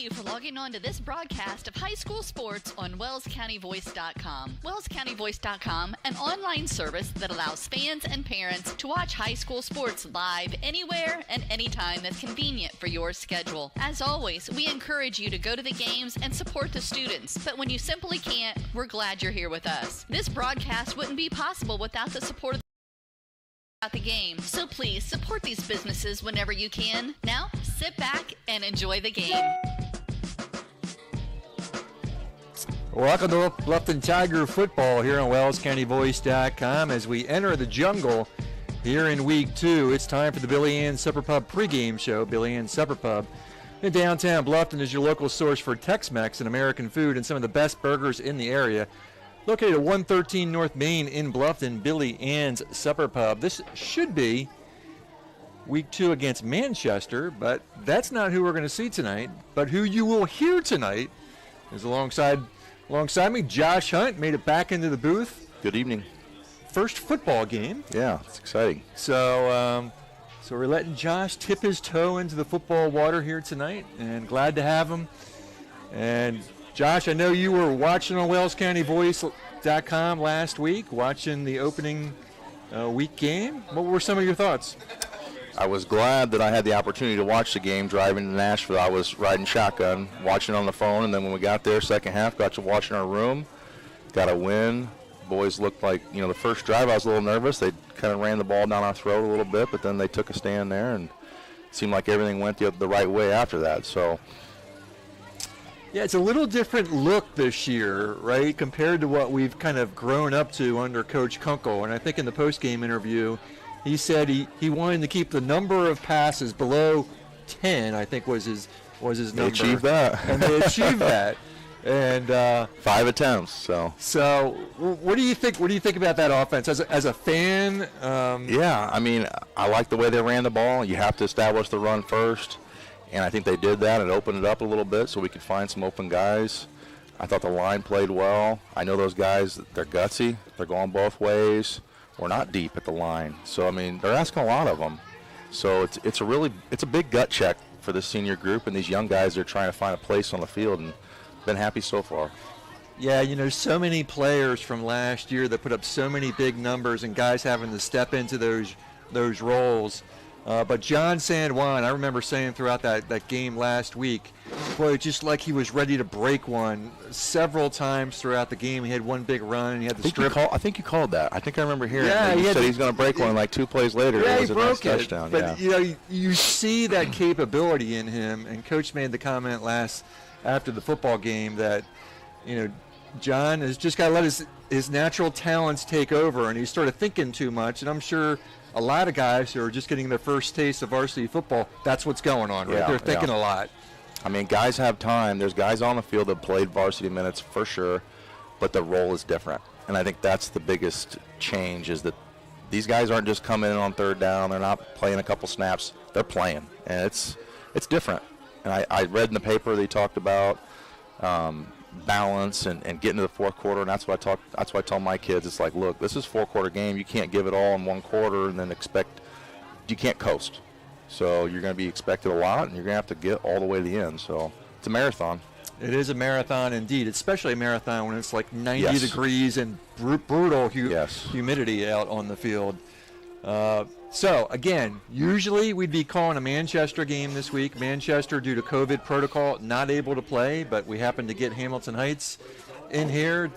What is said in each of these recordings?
you for logging on to this broadcast of high school sports on WellsCountyVoice.com. WellsCountyVoice.com, an online service that allows fans and parents to watch high school sports live anywhere and anytime that's convenient for your schedule. As always, we encourage you to go to the games and support the students, but when you simply can't, we're glad you're here with us. This broadcast wouldn't be possible without the support of the game, so please support these businesses whenever you can. Now, sit back and enjoy the game. Welcome to Bluffton Tiger football here on WellsCountyVoice.com as we enter the jungle here in week 2. It's time for the Billy Ann Supper Pub pregame show. Billy Ann Supper Pub in downtown Bluffton is your local source for Tex-Mex and American food and some of the best burgers in the area. Located at 113 North Main in Bluffton, Billy Ann's Supper Pub. This should be week 2 against Manchester, but that's not who we're going to see tonight. But who you will hear tonight is alongside me, Josh Hunt made it back into the booth. Good evening. First football game. Yeah, it's exciting. So we're letting Josh tip his toe into the football water here tonight, and glad to have him. And Josh, I know you were watching on WellsCountyVoice.com last week, watching the opening week game. What were some of your thoughts? I was glad that I had the opportunity to watch the game driving to Nashville. I was riding shotgun, watching on the phone, and then when we got there, second half, got to watch in our room. Got a win. Boys looked like, the first drive I was a little nervous. They kind of ran the ball down our throat a little bit, but then they took a stand there, and it seemed like everything went the right way after that. So. Yeah, it's a little different look this year, right, compared to what we've kind of grown up to under Coach Kunkel. And I think in the post-game interview, he said he wanted to keep the number of passes below 10, I think was his number. They achieved that. And they achieved that. And 5 attempts. So what do you think? What do you think about that offense as a fan? Yeah, I like the way they ran the ball. You have to establish the run first. And I think they did that and opened it up a little bit so we could find some open guys. I thought the line played well. I know those guys, they're gutsy. They're going both ways. We're not deep at the line. So, they're asking a lot of them. So it's a big gut check for the senior group, and these young guys are trying to find a place on the field, and been happy so far. Yeah, so many players from last year that put up so many big numbers and guys having to step into those roles. But John San Juan, I remember saying throughout that game last week, boy, just like he was ready to break one several times throughout the game. He had one big run, and he had the strip. I think you called that. I think I remember hearing that. You said he's going to break one like 2 plays later. Yeah, it was he a broke nice it. touchdown. But, you see that capability in him, and Coach made the comment after the football game that, John has just got to let his natural talents take over, and he started thinking too much, and I'm sure a lot of guys who are just getting their first taste of varsity football, that's what's going on, right? They're thinking a lot. Guys have time. There's guys on the field that played varsity minutes for sure, but the role is different. And I think that's the biggest change is that these guys aren't just coming in on third down. They're not playing a couple snaps. They're playing, and it's different. And I read in the paper they talked about balance and getting to the fourth quarter, and that's what I tell my kids. It's like, look, this is 4-quarter game. You can't give it all in one quarter and then you can't coast. So you're going to be expected a lot, and you're going to have to get all the way to the end. So it's a marathon. It is a marathon indeed, especially a marathon when it's like 90 degrees and brutal humidity out on the field. So, again, usually we'd be calling a Manchester game this week. Manchester, due to COVID protocol, not able to play, but we happened to get Hamilton Heights in here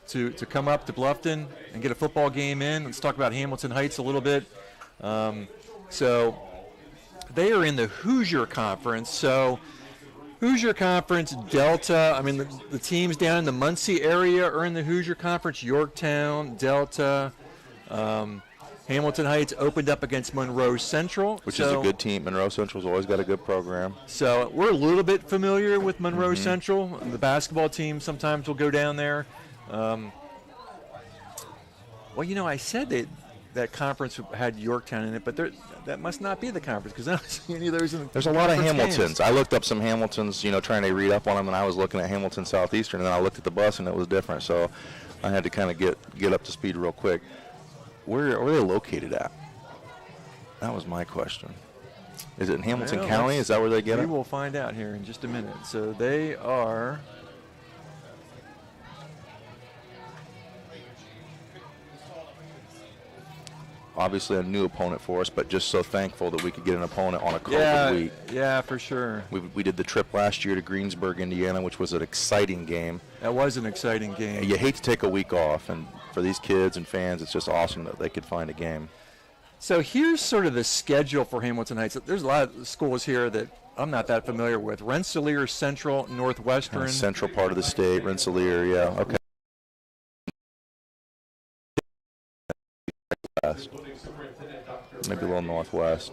to come up to Bluffton and get a football game in. Let's talk about Hamilton Heights a little bit. So they are in the Hoosier Conference. So Hoosier Conference, Delta, the teams down in the Muncie area are in the Hoosier Conference. Yorktown, Delta, Hamilton Heights opened up against Monroe Central. Which is a good team. Monroe Central's always got a good program. So we're a little bit familiar with Monroe Central. The basketball team sometimes will go down there. I said that conference had Yorktown in it, but that must not be the conference because I don't see any of those in the There's a lot of Hamiltons. Games. I looked up some Hamiltons, trying to read up on them, and I was looking at Hamilton Southeastern, and then I looked at the bus, and it was different. So I had to kind of get up to speed real quick. Where are they located at? That was my question. Is it in Hamilton County? Is that where they get it? We will find out here in just a minute. So they are... Obviously a new opponent for us, but just so thankful that we could get an opponent on a COVID week. Yeah, for sure. We did the trip last year to Greensburg, Indiana, which was an exciting game. That was an exciting game. You hate to take a week off, and for these kids and fans, it's just awesome that they could find a game. So here's sort of the schedule for Hamilton Heights. There's a lot of schools here that I'm not that familiar with. Rensselaer, Central, Northwestern. Central part of the state, Rensselaer, yeah. Okay. Maybe a little Northwest.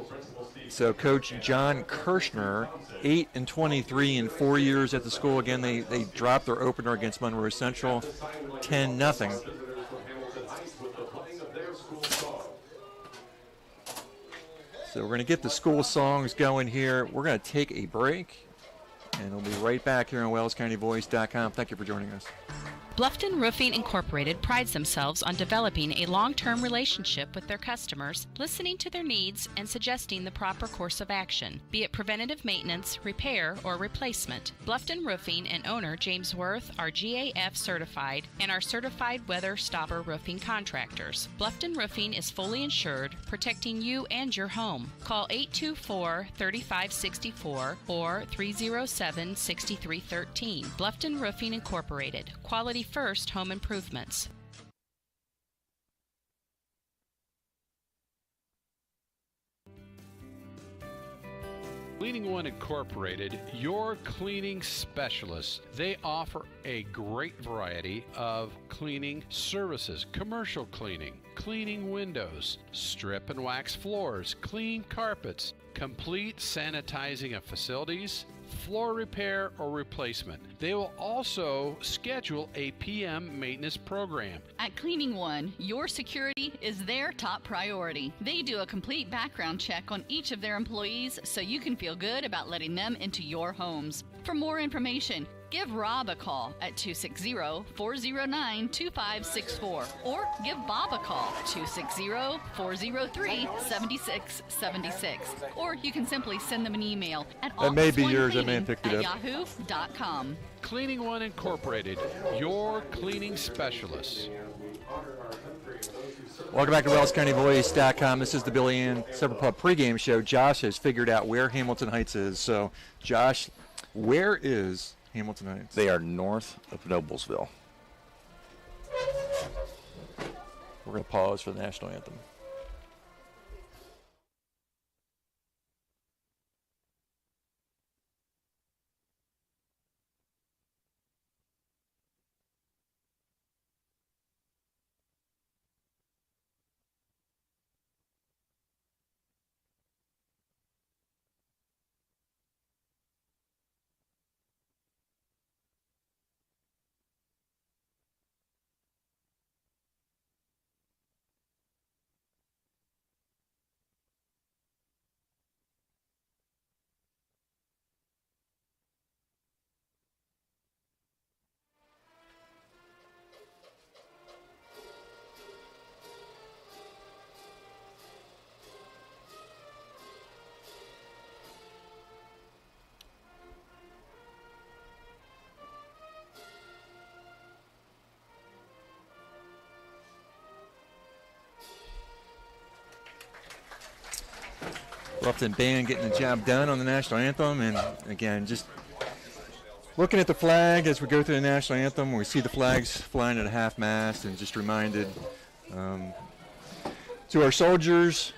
So Coach John Kirshner, 8-23 in 4 years at the school. Again, they dropped their opener against Monroe Central, 10-0. So we're going to get the school songs going here. We're going to take a break, and we'll be right back here on WellsCountyVoice.com. Thank you for joining us. Bluffton Roofing Incorporated prides themselves on developing a long-term relationship with their customers, listening to their needs and suggesting the proper course of action, be it preventative maintenance, repair, or replacement. Bluffton Roofing and owner James Worth are GAF certified and are certified weather stopper roofing contractors. Bluffton Roofing is fully insured, protecting you and your home. Call 824-3564 or 307-6313. Bluffton Roofing Incorporated. Quality first home improvements. Cleaning One Incorporated, your cleaning specialists. They offer a great variety of cleaning services, commercial cleaning, cleaning windows, strip and wax floors, clean carpets, complete sanitizing of facilities, floor repair or replacement. They will also schedule a PM maintenance program. At Cleaning One, your security is their top priority. They do a complete background check on each of their employees so you can feel good about letting them into your homes. For more information, give Rob a call at 260-409-2564 or give Bob a call, 260-403-7676. Or you can simply send them an email at yahoo.com. Cleaning One Incorporated, your cleaning specialists. Welcome back to WellsCountyVoice.com. This is the Billy Ann Supper Pub pregame show. Josh has figured out where Hamilton Heights is. So, Josh, where is Hamilton Heights? They are north of Noblesville. We're going to pause for the national anthem. Bluffton band getting the job done on the national anthem, and again, just looking at the flag as we go through the national anthem, we see the flags flying at a half-mast, and just reminded to our soldiers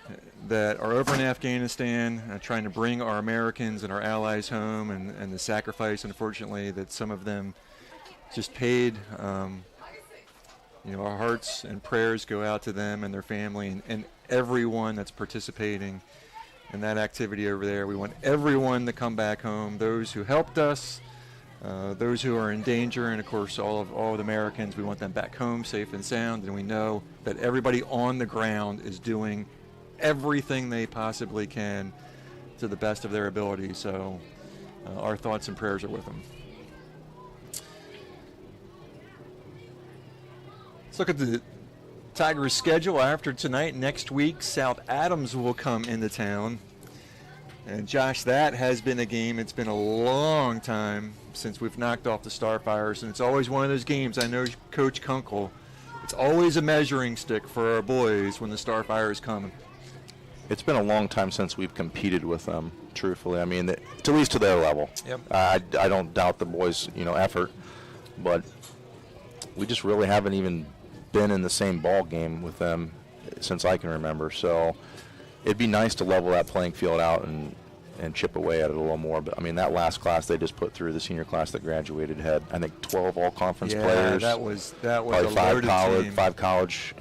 that are over in Afghanistan trying to bring our Americans and our allies home, and the sacrifice, unfortunately, that some of them just paid. Our hearts and prayers go out to them and their family and everyone that's participating in that activity over there. We want everyone to come back home, those who helped us, those who are in danger, and of course all of the Americans. We want them back home safe and sound, and we know that everybody on the ground is doing everything they possibly can to the best of their ability. So our thoughts and prayers are with them. Let's look at the Tigers' schedule after tonight. Next week, South Adams will come into town. And Josh, that has been a game. It's been a long time since we've knocked off the Starfires, and it's always one of those games. I know Coach Kunkel, it's always a measuring stick for our boys when the Starfires come. It's been a long time since we've competed with them, truthfully. I mean, at least to their level. Yep. I don't doubt the boys' effort, but we just really haven't even been in the same ball game with them since I can remember. So it'd be nice to level that playing field out and chip away at it a little more. But I mean, that last class they just put through, the senior class that graduated, had I think 12 all-conference players. that was probably a loaded team. five college,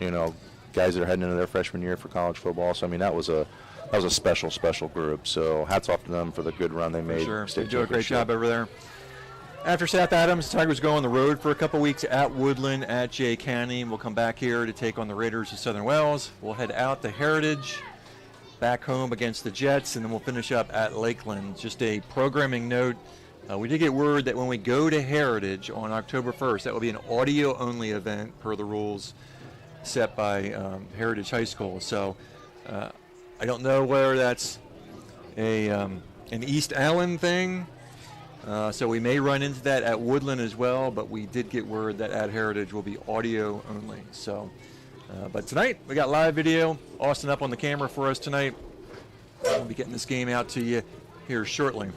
guys that are heading into their freshman year for college football. So I mean, that was a special group. So hats off to them for the good run they made. Sure, they do a great job over there. After South Adams, the Tigers go on the road for a couple weeks at Woodland, at Jay County. We'll come back here to take on the Raiders of Southern Wells. We'll head out to Heritage, back home against the Jets, and then we'll finish up at Lakeland. Just a programming note, we did get word that when we go to Heritage on October 1st, that will be an audio-only event per the rules set by Heritage High School. So I don't know whether that's an East Allen thing. So we may run into that at Woodland as well, but we did get word that at Heritage will be audio only. So, but tonight we got live video. Austin up on the camera for us tonight. We'll be getting this game out to you here shortly.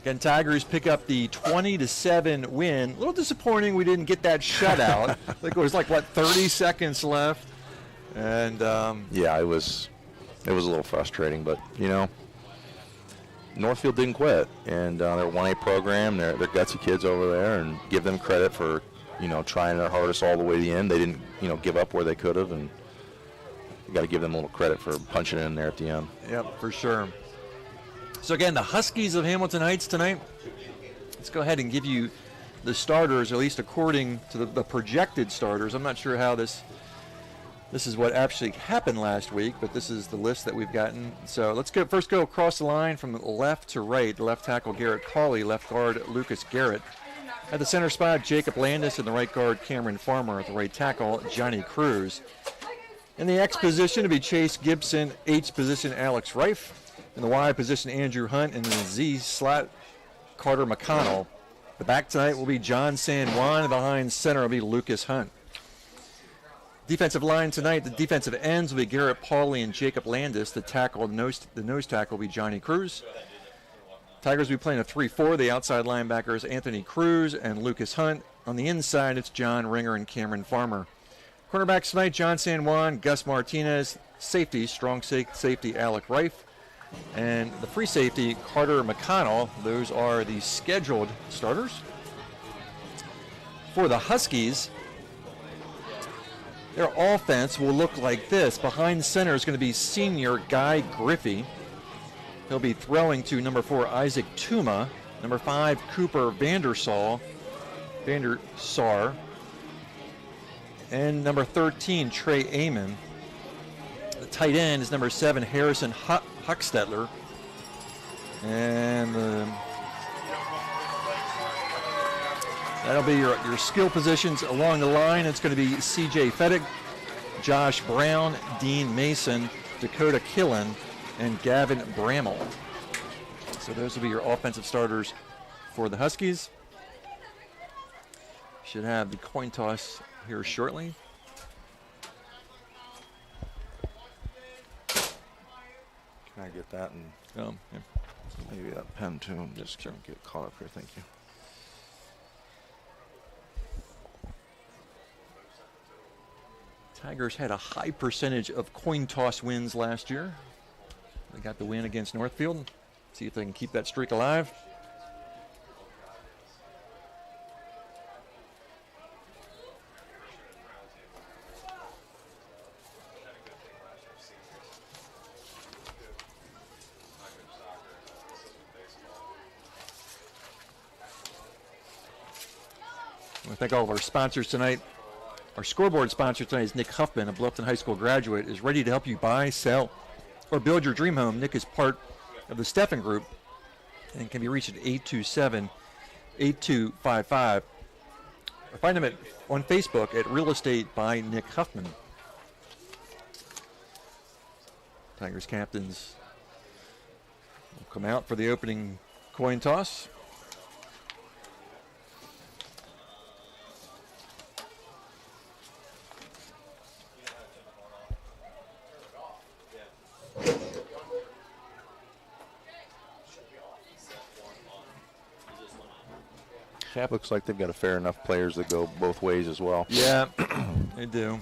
Again, Tigers pick up the 20-7 win. A little disappointing we didn't get that shutout. I think it was 30 seconds left. And yeah, it was a little frustrating, but Northfield didn't quit, and they're a 1A program. They're gutsy kids over there, and give them credit for trying their hardest all the way to the end. They didn't give up where they could have, and you got to give them a little credit for punching it in there at the end. Yep, for sure. So again, the Huskies of Hamilton Heights tonight. Let's go ahead and give you the starters, at least according to the projected starters. I'm not sure how this is what actually happened last week, but this is the list that we've gotten. So let's first go across the line from left to right. Left tackle Garrett Cawley, left guard Lucas Garrett. At the center spot, Jacob Landis, and the right guard Cameron Farmer. At the right tackle, Johnny Cruz. In the X position to be Chase Gibson, H position Alex Reif. In the Y position, Andrew Hunt. And in the Z slot, Carter McConnell. The back tonight will be John San Juan, and behind center will be Lucas Hunt. Defensive line tonight, the defensive ends will be Garrett Pauley and Jacob Landis. The nose tackle will be Johnny Cruz. Tigers will be playing a 3-4. The outside linebackers, Anthony Cruz and Lucas Hunt. On the inside, it's John Ringer and Cameron Farmer. Cornerbacks tonight, John San Juan, Gus Martinez. Safety, strong safety, Alec Reif. And the free safety, Carter McConnell. Those are the scheduled starters. For the Huskies, their offense will look like this. Behind center is going to be senior Guy Griffey. He'll be throwing to number 4, Isaac Tuma. Number 5, Cooper Vandersar. And number 13, Trey Amon. The tight end is number 7, Harrison Huckstetler. And that'll be your skill positions along the line. It's going to be C.J. Fettig, Josh Brown, Dean Mason, Dakota Killen, and Gavin Bramall. So those will be your offensive starters for the Huskies. Should have the coin toss here shortly. Can I get that? And Yeah. maybe that pen too, and just get caught up here. Thank you. Tigers had a high percentage of coin toss wins last year. They got the win against Northfield. See if they can keep that streak alive. I want to thank all of our sponsors tonight. Our scoreboard sponsor tonight is Nick Huffman, a Bluffton High School graduate, is ready to help you buy, sell, or build your dream home. Nick is part of the Steffen Group and can be reached at 827-8255. Or find him on Facebook at Real Estate by Nick Huffman. Tigers captains will come out for the opening coin toss. Looks like they've got a fair enough players that go both ways as well. Yeah, they do.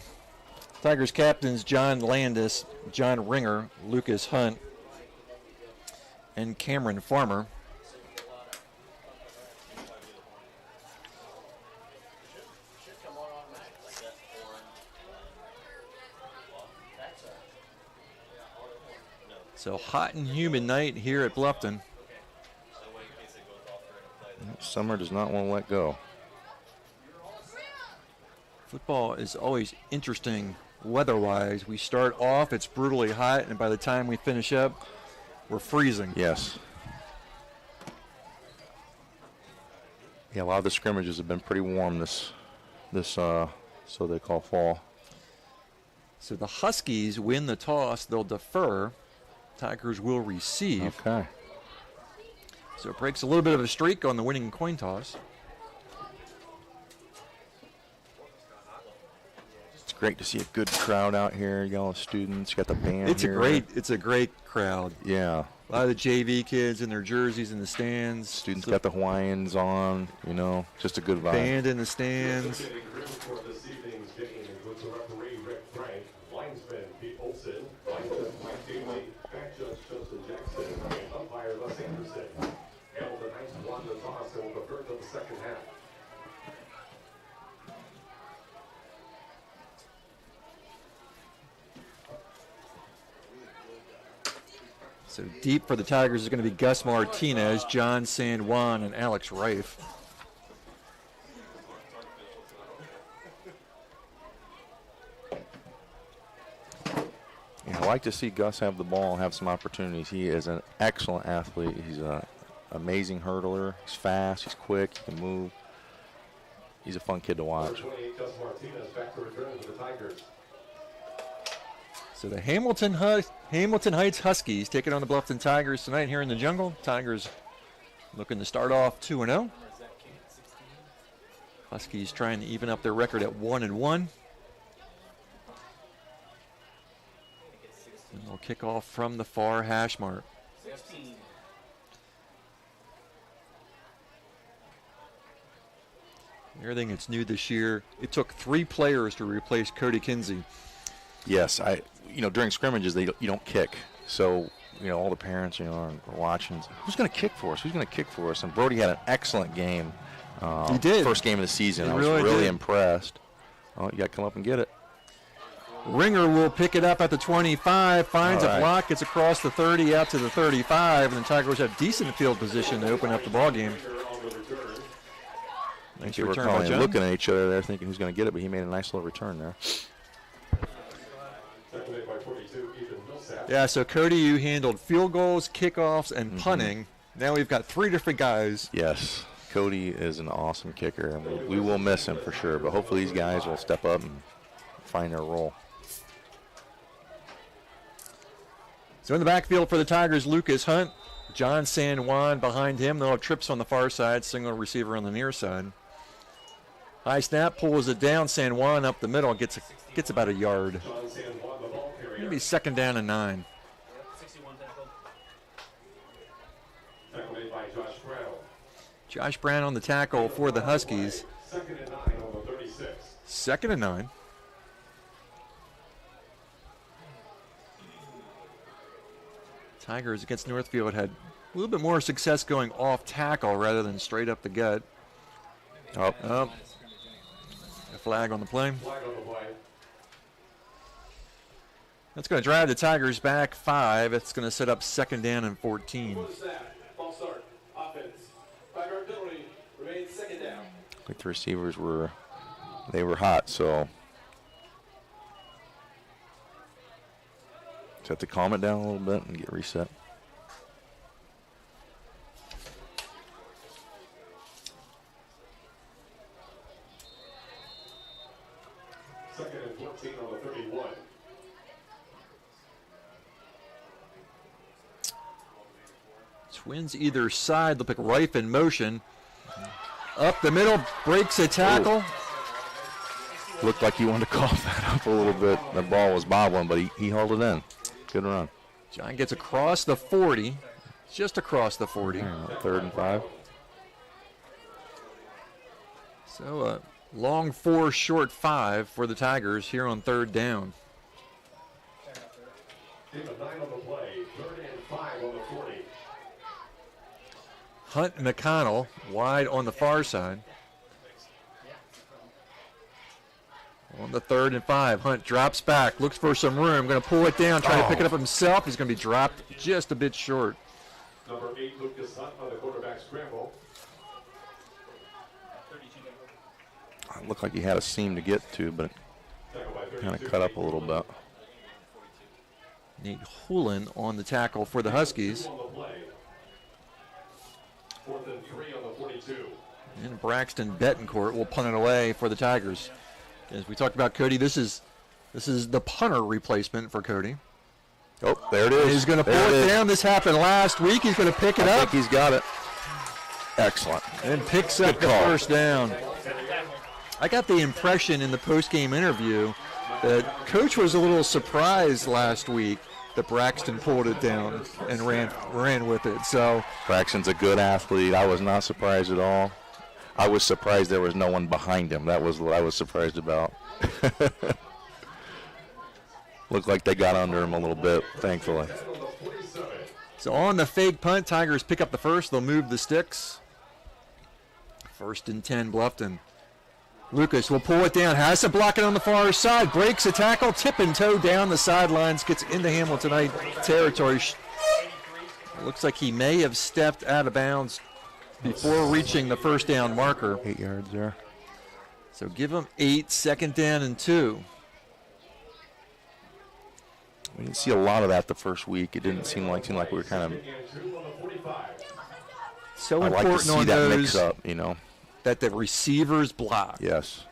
Tigers captains John Landis, John Ringer, Lucas Hunt, and Cameron Farmer. So hot and humid night here at Bluffton. Summer does not want to let go. Football is always interesting weather-wise. We start off, it's brutally hot, and by the time we finish up, we're freezing. Yes. Yeah, a lot of the scrimmages have been pretty warm this so they call fall. So the Huskies win the toss. They'll defer. Tigers will receive. Okay. So it breaks a little bit of a streak on the winning coin toss. It's great to see a good crowd out here. You got all the students, you got the band It's here. a great crowd. Yeah. A lot of the JV kids in their jerseys in the stands. Students got the Hawaiians on, just a good vibe. Band in the stands. So deep for the Tigers is going to be Gus Martinez, John San Juan, and Alex Rife. I like to see Gus have the ball and have some opportunities. He is an excellent athlete. He's an amazing hurdler. He's fast. He's quick. He can move. He's a fun kid to watch. So the Hamilton Heights Huskies taking on the Bluffton Tigers tonight here in the jungle. Tigers looking to start off 2-0. Huskies trying to even up their record at 1-1. And they'll kick off from the far hash mark. Everything that's new this year, it took 3 players to replace Cody Kinsey. Yes, during scrimmages you don't kick, so all the parents are watching. Who's going to kick for us? Who's going to kick for us? And Brody had an excellent game. He did. First game of the season. I was really impressed. Oh, you got to come up and get it. Ringer will pick it up at the 25, finds a block, gets across the 30 out to the 35, and the Tigers have decent field position to open up the ball game. Nice They were return by John. looking at each other there thinking who's going to get it, but he made a nice little return there. Yeah, so Cody, you handled field goals, kickoffs, and punting. Now we've got 3 different guys. Yes, Cody is an awesome kicker, and we will miss him for sure, but hopefully these guys will step up and find their role. So in the backfield for the Tigers, Lucas Hunt, John San Juan behind him. They'll have trips on the far side, single receiver on the near side. High snap, pulls it down. San Juan up the middle, gets about a yard. Maybe 2nd down and 9. Josh Brown on the tackle for the Huskies. 2nd and 9. Tigers against Northfield had a little bit more success going off tackle rather than straight up the gut. A flag on the play. That's going to drive the Tigers back 5. It's going to set up 2nd down and 14. The receivers were hot, so just have to calm it down a little bit and get reset. Second and 14 on the 31. Twins either side. They'll pick Rife in motion. Up the middle, breaks a tackle. Ooh. Looked like he wanted to cough that up a little bit. The ball was bobbling, but he held it in. Good run. John gets across the 40. Just across the 40. 3rd and 5. So long 4, short 5 for the Tigers here on 3rd down. Give a 9 on the play. 3rd and 5 on the 40. Hunt and McConnell wide on the far side. On the 3rd and 5, Hunt drops back, looks for some room, going to pull it down, try to pick it up himself. He's going to be dropped just a bit short. Number 8, Lucas Hunt on the quarterback scramble. It looked like he had a seam to get to, but kind of cut up a little bit. Nate Hoolan on the tackle for the Huskies. 4th and 3 on the 42. And Braxton Betancourt will punt it away for the Tigers. As we talked about Cody, this is the punter replacement for Cody. Oh, there it is. He's going to pull it down. This happened last week. He's going to pick it up. I think he's got it. Excellent. And picks up the first down. I got the impression in the post-game interview that Coach was a little surprised last week that Braxton pulled it down and ran with it. So Braxton's a good athlete. I was not surprised at all. I was surprised there was no one behind him. That was what I was surprised about. Looked like they got under him a little bit, thankfully. So on the fake punt, Tigers pick up the first. They'll move the sticks. 1st and 10, Bluffton. Lucas will pull it down, has to block it on the far side, breaks a tackle, tip and toe down the sidelines, gets into Hamiltonite territory. Looks like he may have stepped out of bounds before reaching the first down marker. 8 yards there. So give him 8, 2nd down and 2. We didn't see a lot of that the first week. It didn't seem like we were kind of. So I like important to see on that those mix up, you know. that the receivers block. Yes.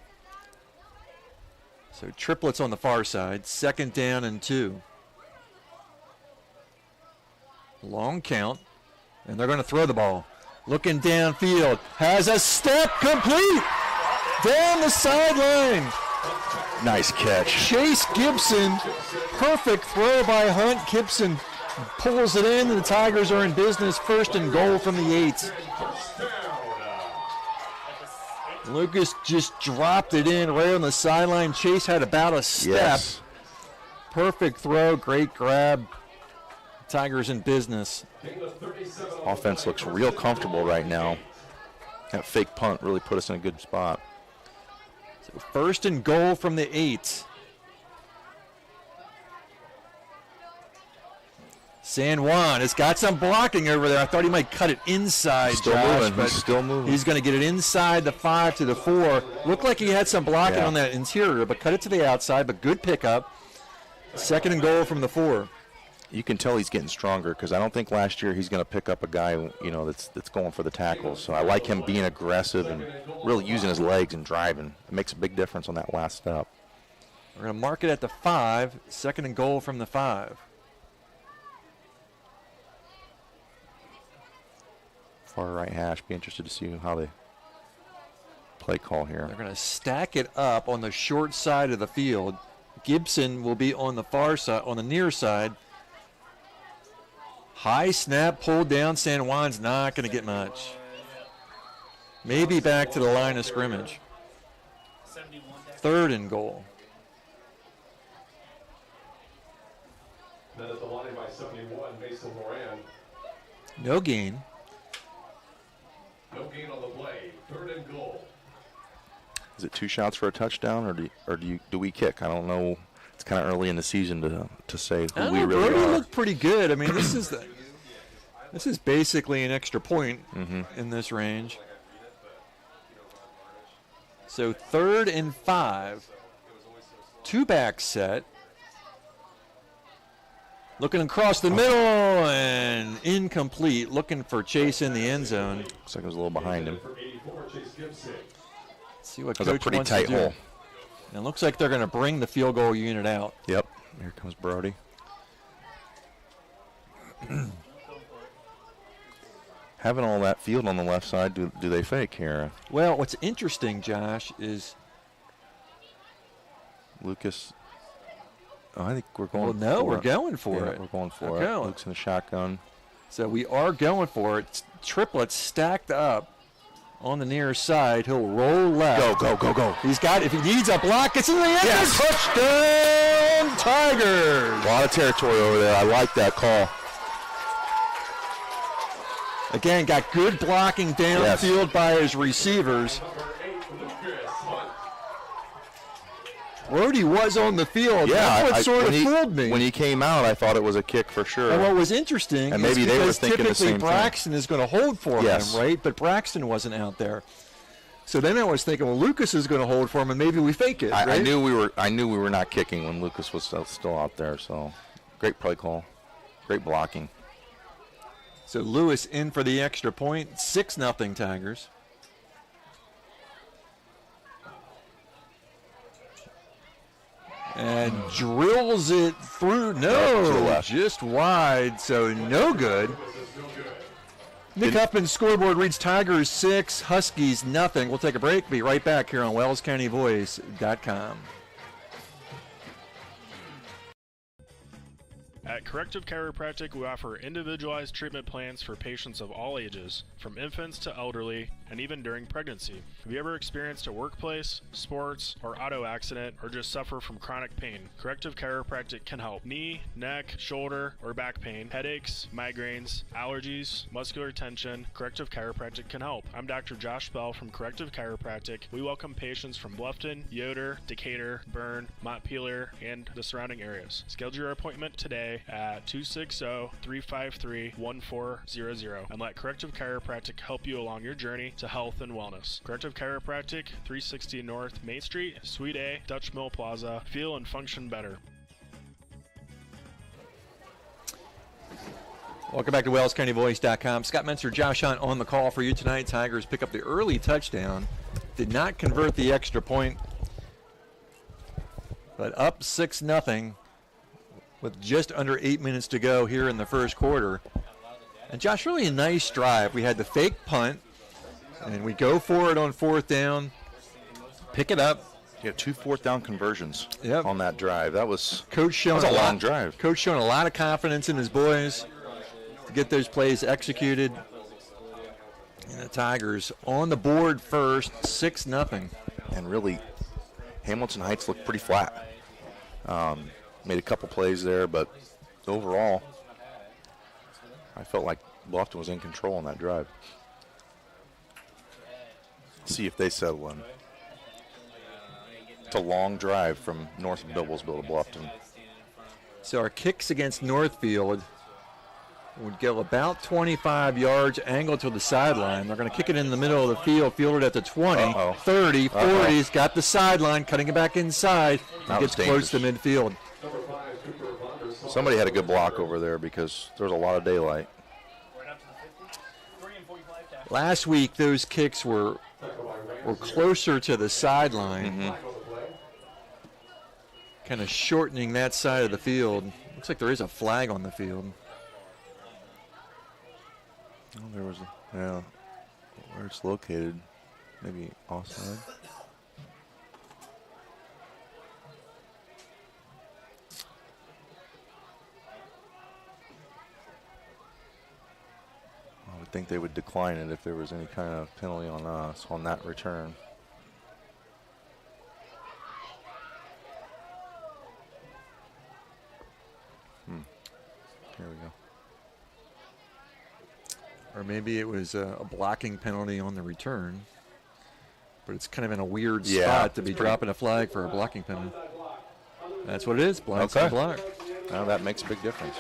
So triplets on the far side, 2nd down and 2. Long count, and they're going to throw the ball. Looking downfield, has a step complete down the sideline. Nice catch. Chase Gibson, perfect throw by Hunt. Gibson pulls it in, and the Tigers are in business. 1st and goal from the 8. Lucas just dropped it in right on the sideline. Chase had about a step. Yes. Perfect throw, great grab. Tigers in business. Offense looks real comfortable right now. That fake punt really put us in a good spot. So 1st and goal from the 8. San Juan has got some blocking over there. I thought he might cut it inside. Still Josh, moving. but He's still moving. He's going to get it inside the 5 to the 4. Looked like he had some blocking on that interior, but cut it to the outside. But good pickup. 2nd and goal from the 4. You can tell he's getting stronger because I don't think last year he's going to pick up a guy, you know, that's going for the tackles. So I like him being aggressive and really using his legs and driving. It makes a big difference on that last step. We're going to mark it at the 5. 2nd and goal from the 5. Far right hash. Be interested to see how they play call here. They're going to stack it up on the short side of the field. Gibson will be on the far side, on the near side. High snap, pulled down. San Juan's not going to get much. Maybe back to the line of scrimmage. 3rd and goal. Then at the line by 71, Mason Moran. No gain. No gain on the play. 3rd and goal. Is it 2 shots for a touchdown, or do we kick? I don't know. It's kind of early in the season to say who we really Brody are. looked pretty good. I mean, this is basically an extra point in this range. So 3rd and 5. 2-back set. Looking across the middle and incomplete. Looking for Chase in the end zone. Looks like it was a little behind him. See what That was a Coach pretty wants tight to do. hole. And it looks like they're going to bring the field goal unit out. Yep. Here comes Brody. having all that field on the left side, do they fake here? Well, what's interesting, Josh, is Lucas. Oh, I think we're going. Well, no, we're going for it. We're going for it. Luke's in the shotgun. So we are going for it. Triplets stacked up on the near side. He'll roll left. Go. He's got, if he needs a block, it's in the end. Yes. Touchdown, Tigers. A lot of territory over there. I like that call. Again, got good blocking downfield by his receivers. Brody was on the field. Yeah, that's what sort of fooled me. When he came out, I thought it was a kick for sure. And what was interesting and maybe they were thinking the same typically Braxton is going to hold for him, right? But Braxton wasn't out there. So then I was thinking, well, Lucas is going to hold for him, and maybe we fake it. I knew we were not kicking when Lucas was still out there. So great play call, great blocking. So Lewis in for the extra point. 6-0 Tigers. And drills it through. No, just wide, so no good. Nick Huffman's scoreboard reads Tigers 6, Huskies nothing. We'll take a break. Be right back here on WellsCountyVoice.com. At Corrective Chiropractic, we offer individualized treatment plans for patients of all ages, from infants to elderly, and even during pregnancy. Have you ever experienced a workplace, sports, or auto accident, or just suffer from chronic pain? Corrective Chiropractic can help. Knee, neck, shoulder, or back pain, headaches, migraines, allergies, muscular tension. Corrective Chiropractic can help. I'm Dr. Josh Bell from Corrective Chiropractic. We welcome patients from Bluffton, Yoder, Decatur, Bern, Montpelier, and the surrounding areas. Schedule your appointment today at 260-353-1400 and let Corrective Chiropractic help you along your journey to health and wellness. Corrective Chiropractic, 360 North Main Street, Suite A, Dutch Mill Plaza. Feel and function better. Welcome back to WellsCountyVoice.com. Scott Menser, Josh Hunt on the call for you tonight. Tigers pick up the early touchdown. Did not convert the extra point, but up 6-0. With just under 8 minutes to go here in the first quarter. And Josh, really a nice drive. We had the fake punt, and we go for it on 4th down, pick it up. You had 2 4th down conversions on that drive. That was a long drive. Coach showing a lot of confidence in his boys to get those plays executed. And the Tigers on the board first, 6-0. And really, Hamilton Heights looked pretty flat. Made a couple plays there, but overall, I felt like Bluffton was in control on that drive. See if they settle in. It's a long drive from north of Bibblesville to Bluffton. So our kicks against Northfield would go about 25 yards, angled to the sideline. They're going to kick it in the middle of the field, fielded at the 20, 30, 40. He's got the sideline, cutting it back inside. He gets close to midfield. Somebody had a good block over there because there was a lot of daylight. Last week, those kicks were closer to the sideline, kind of shortening that side of the field. Looks like there is a flag on the field. Oh, there was where it's located, maybe offside. I would think they would decline it if there was any kind of penalty on us on that return. Here we go. Or maybe it was a blocking penalty on the return. But it's kind of in a weird spot to be dropping a flag for a blocking penalty. That's what it is, blindside block. Well, that makes a big difference.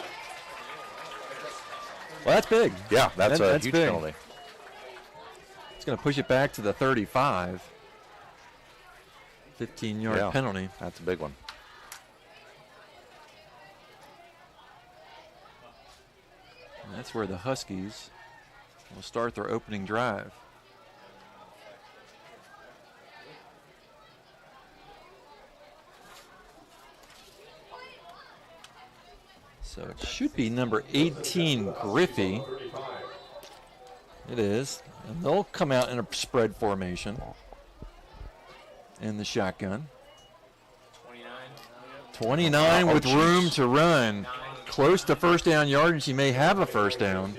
Well, that's big. Yeah, that's a huge big. penalty. It's going to push it back to the 35. 15-yard penalty. That's a big one. And that's where the Huskies will start their opening drive. So it should be number 18, Griffey. It is. And they'll come out in a spread formation in the shotgun. 29 with room to run. Close to first down yardage. He may have a first down.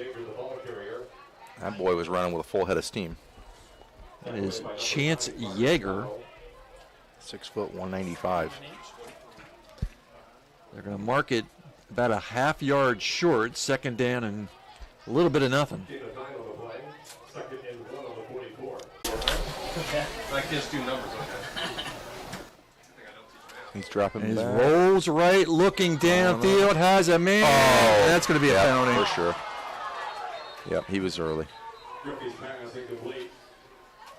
That boy was running with a full head of steam. That is Chance Yeager. 6 foot, 195. They're going to mark it about a half yard short, second down and a little bit of nothing. Like his two numbers. He's dropping His back. rolls right, looking downfield, has a man. Oh, that's going to be a penalty. For sure. Yep, he was early.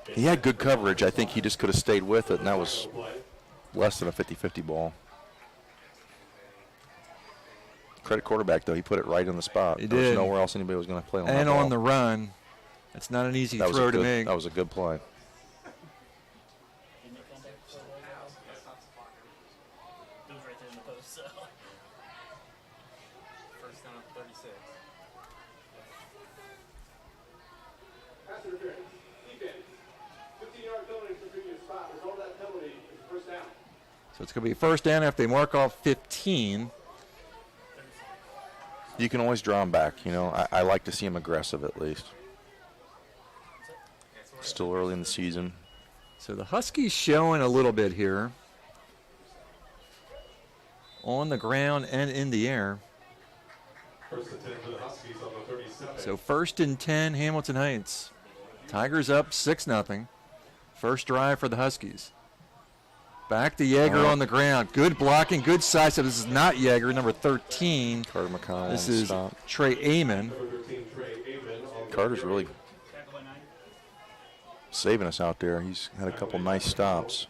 He had good coverage. I think he just could have stayed with it, and that was less than a 50-50 ball. Credit quarterback, though. He put it right in the spot. He there was did. nowhere else anybody was going to play on that And ball. on the run. It's not an easy throw to make. That was a good play. So it's going to be first down after they mark off 15. You can always draw him back. You know, I like to see him aggressive at least. Still early in the season. So the Huskies showing a little bit here. On the ground and in the air. So first and 10, Hamilton Heights. Tigers up 6-0. First drive for the Huskies. Back to Yeager on the ground. Good blocking, good size. So this is not Yeager, number 13. Carter McConnell. This is Trey Amon. Carter's really saving us out there. He's had a couple nice stops.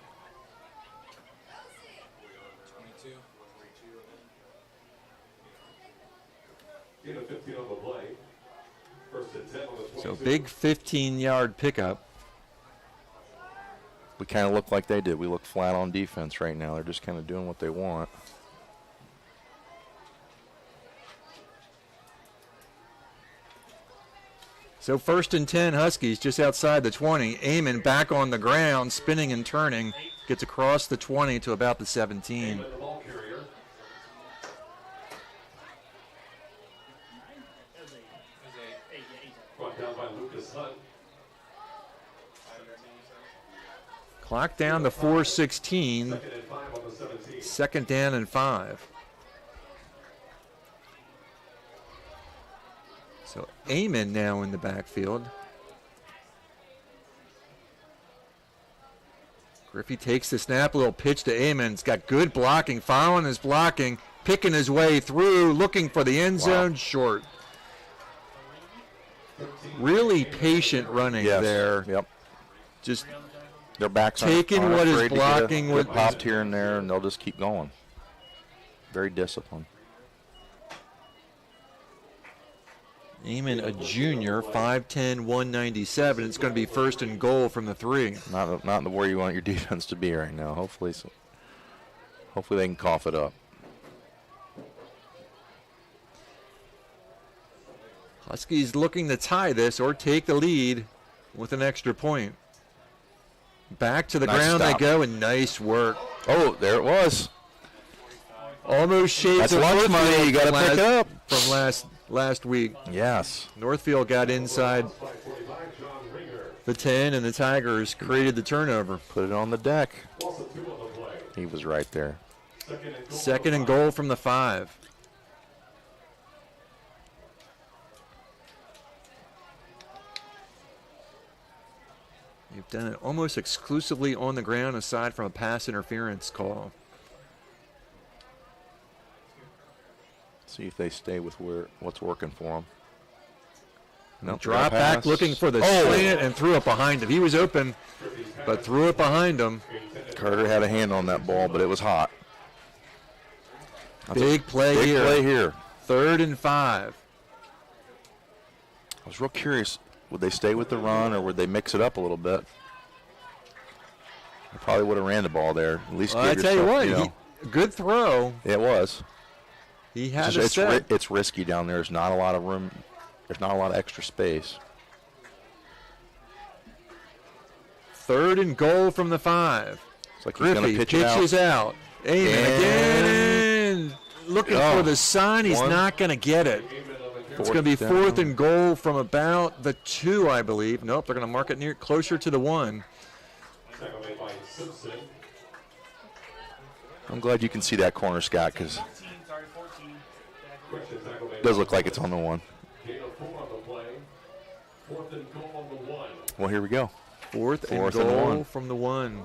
So big 15-yard pickup. We kind of look like they did. We look flat on defense right now. They're just kind of doing what they want. So first and 10, Huskies just outside the 20. Amon back on the ground, spinning and turning. Gets across the 20 to about the 17. Clock down to 4:16. Second down and 5. So Amon now in the backfield. Griffey takes the snap, a little pitch to Amon. He's got good blocking, following his blocking, picking his way through, looking for the end zone, short. Really patient running there. Yep. Just their backs taking aren't what is afraid to blocking get popped here and there, and they'll just keep going. Very disciplined. Amon, a junior, 5'10", 197. It's going to be first and goal from the 3. Not where you want your defense to be right now. Hopefully they can cough it up. Huskies looking to tie this or take the lead with an extra point. Back to the ground they go, and nice work. Oh, there it was. Almost shades That's of lunch money. You got to pick it up from last week. Yes. Northfield got inside the 10, and the Tigers created the turnover. Put it on the deck. He was right there. Second and goal from the 5. You've done it almost exclusively on the ground aside from a pass interference call. See if they stay with what's working for them. Nope, drop back looking for the slant and threw it behind him. He was open, but threw it behind him. Carter had a hand on that ball, but it was hot. Big play here. 3rd and 5. I was real curious. Would they stay with the run, or would they mix it up a little bit? I probably would have ran the ball there. At least I tell you what, good throw. It was. He had a set. It's risky down there. There's not a lot of room. There's not a lot of extra space. 3rd and goal from the 5. It's like he's going to pitches out. Amen again. Looking for the sign. He's not going to get it. It's going to be 4th and goal from about the 2, I believe. Nope, they're going to mark it closer to the 1. I'm glad you can see that corner, Scott, because it does look like it's on the 1. Well, here we go. 4th and goal from the 1.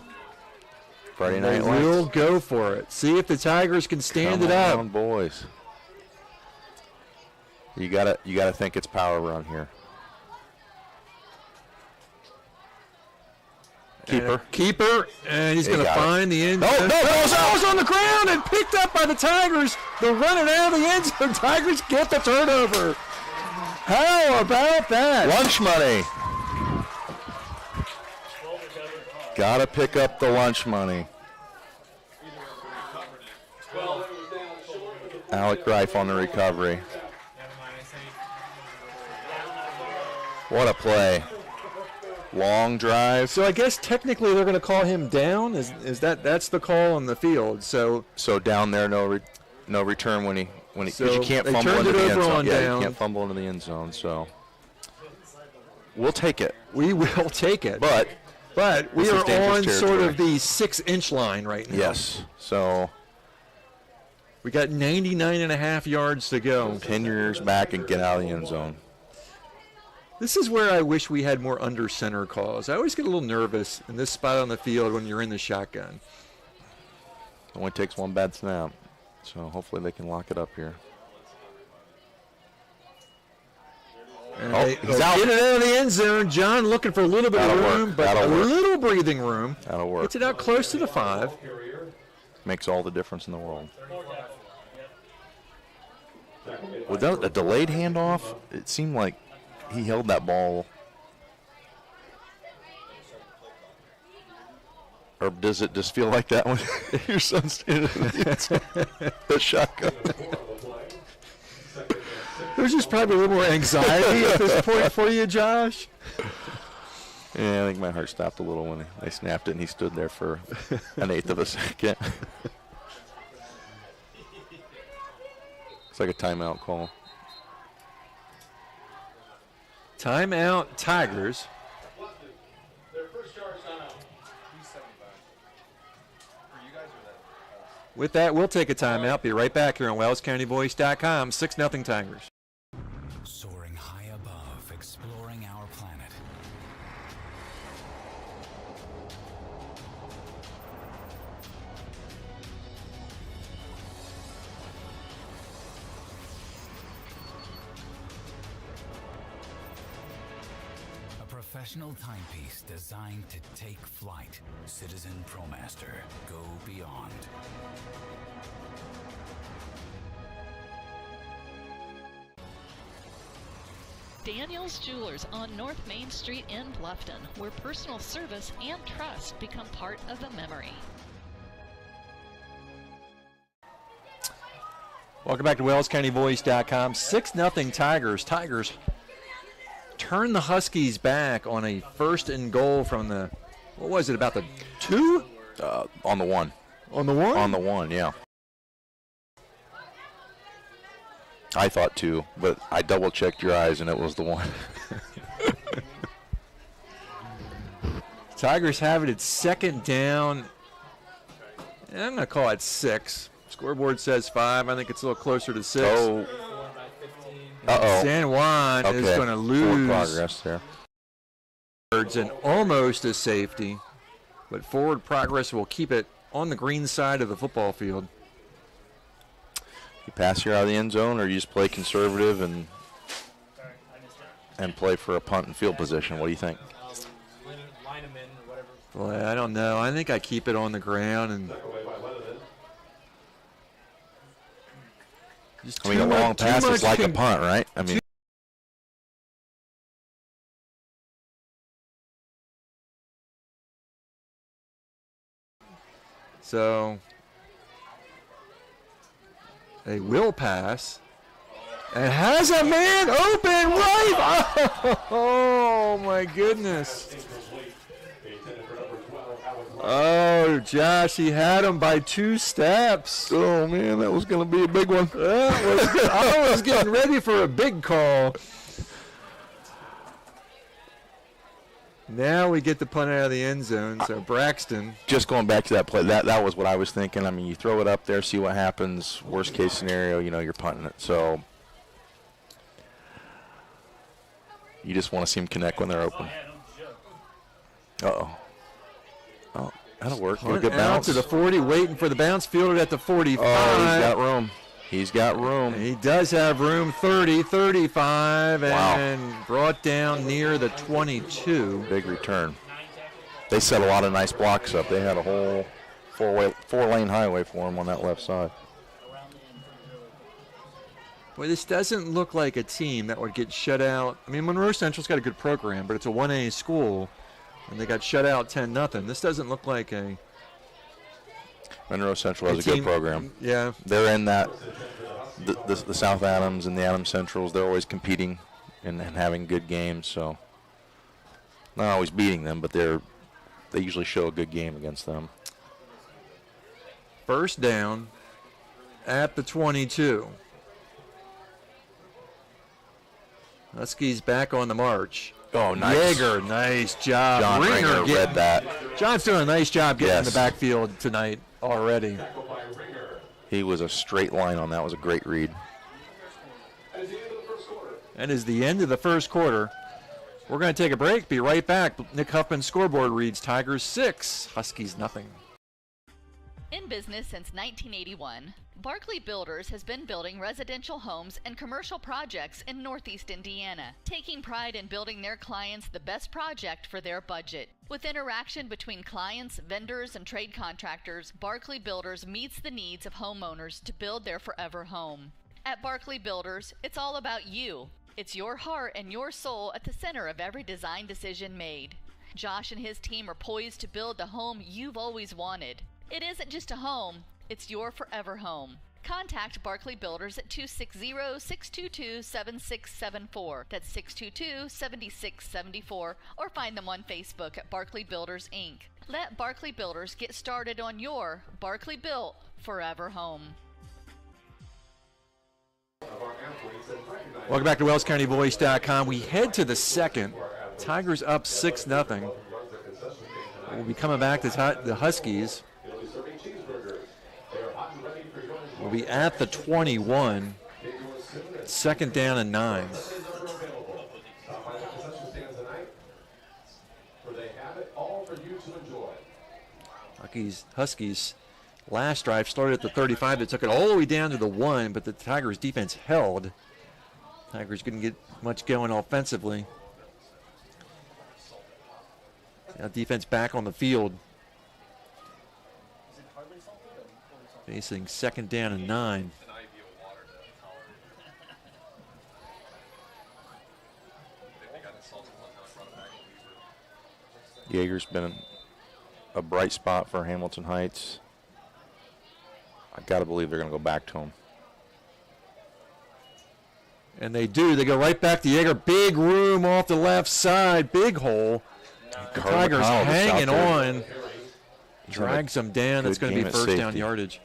Friday night lights. We'll go for it. See if the Tigers can stand it up. Come on, boys. You gotta think it's power run here. Keeper, and he's going to find the end zone. No, ball's on the ground and picked up by the Tigers. They're running out of the end zone. Tigers get the turnover. How about that? Lunch money. Gotta pick up the lunch money. Alec Greif on the recovery. What a play. Long drive. So I guess technically they're going to call him down. Is that's the call on the field? So down there, no return when he so you can't fumble into the end zone. Yeah, you can't fumble into the end zone. So we'll take it. We will take it. But we are on sort of the 6-inch line right now. Yes. So we got 99.5 yards to go. Pin your ears back and get out of the end zone. This is where I wish we had more under center calls. I always get a little nervous in this spot on the field when you're in the shotgun. It only takes one bad snap, so hopefully they can lock it up here. He's out. Get it out of the end zone. John looking for a little bit of room, but a little breathing room. That'll work. Gets it out close to the 5. Makes all the difference in the world. Without a delayed handoff, it seemed like he held that ball. Or does it just feel like that when your son's standing the shotgun? There's just probably a little more anxiety at this point for you, Josh. Yeah, I think my heart stopped a little when they snapped it and he stood there for an eighth of a second. It's like a timeout call. Timeout, Tigers. With that, we'll take a timeout. Be right back here on WellsCountyVoice.com. 6-0 Tigers. Soaring high above, exploring our planet. A professional timepiece designed to take flight. Citizen ProMaster. Go beyond. Daniel's Jewelers on North Main Street in Bluffton, where personal service and trust become part of the memory. Welcome back to WellsCountyVoice.com. 6-0 Tigers. Tigers turn the Huskies back on a 1st and goal from the, what was it, about the 2? On the 1. On the 1? On the 1, yeah. I thought 2, but I double-checked your eyes, and it was the 1. Tigers have it at 2nd down. I'm going to call it 6. Scoreboard says 5. I think it's a little closer to 6. Oh. Uh-oh. San Juan is going to lose. Forward progress there. And almost a safety, but forward progress will keep it on the green side of the football field. You pass here out of the end zone, or you just play conservative and play for a punt and field position? What do you think? Boy, I don't know. I think I keep it on the ground and. I mean, a long pass is like a punt, right? I mean. So. They will pass. And has a man open right. Oh, my goodness. Oh, Josh, he had him by 2 steps. Oh, man, that was going to be a big one. I was getting ready for a big call. Now we get the punt out of the end zone, so Braxton. Just going back to that play, that was what I was thinking. I mean, you throw it up there, see what happens. Worst case scenario, you're punting it. So you just want to see them connect when they're open. Uh-oh. Oh, that'll work. Punt good out bounce. to the 40, waiting for the bounce, fielded at the 45. Oh, he's got room. He's got room. He does have room, 30, 35, Wow. and brought down near the 22. Big return. They set a lot of nice blocks up. They had a whole four-lane highway for him on that left side. Boy, this doesn't look like a team that would get shut out. I mean, Monroe Central's got a good program, but it's a 1A school, and they got shut out 10-0. This doesn't look like a Monroe Central has a good program. Yeah. They're in that, the South Adams and the Adams Centrals, they're always competing and having good games. So not always beating them, but they usually show a good game against them. First down at the 22. Huskies back on the march. Oh, nice. Yeager, nice job. John Ringer read that. John's doing a nice job getting in the backfield tonight already. He was a straight line on that. Was a great read. That is the end of the first quarter. We're going to take a break. Be right back. Nick Huffman's scoreboard reads Tigers 6, Huskies nothing. In business since 1981, Barkley Builders has been building residential homes and commercial projects in Northeast Indiana, taking pride in building their clients the best project for their budget. With interaction between clients, vendors, and trade contractors, Barkley Builders meets the needs of homeowners to build their forever home. At Barkley Builders, it's all about you. It's your heart and your soul at the center of every design decision made. Josh and his team are poised to build the home you've always wanted. It isn't just a home, it's your forever home. Contact Barkley Builders at 260-622-7674. That's 622-7674, or find them on Facebook at Barkley Builders, Inc. Let Barkley Builders get started on your Barkley Built Forever home. Welcome back to WellsCountyVoice.com. We head to the second. Tigers up 6-0. We'll be coming back to the Huskies. We'll be at the 21. Second down and 9. Huskies last drive started at the 35. They took it all the way down to the 1, but the Tigers defense held. Tigers couldn't get much going offensively. Now defense back on the field. Facing second down and 9. Yeager's been a bright spot for Hamilton Heights. I got to believe they're going to go back to him. And they do. They go right back to Yeager. Big room off the left side. Big hole. The Tigers hanging on. Drags them down. It's going to be first down yardage.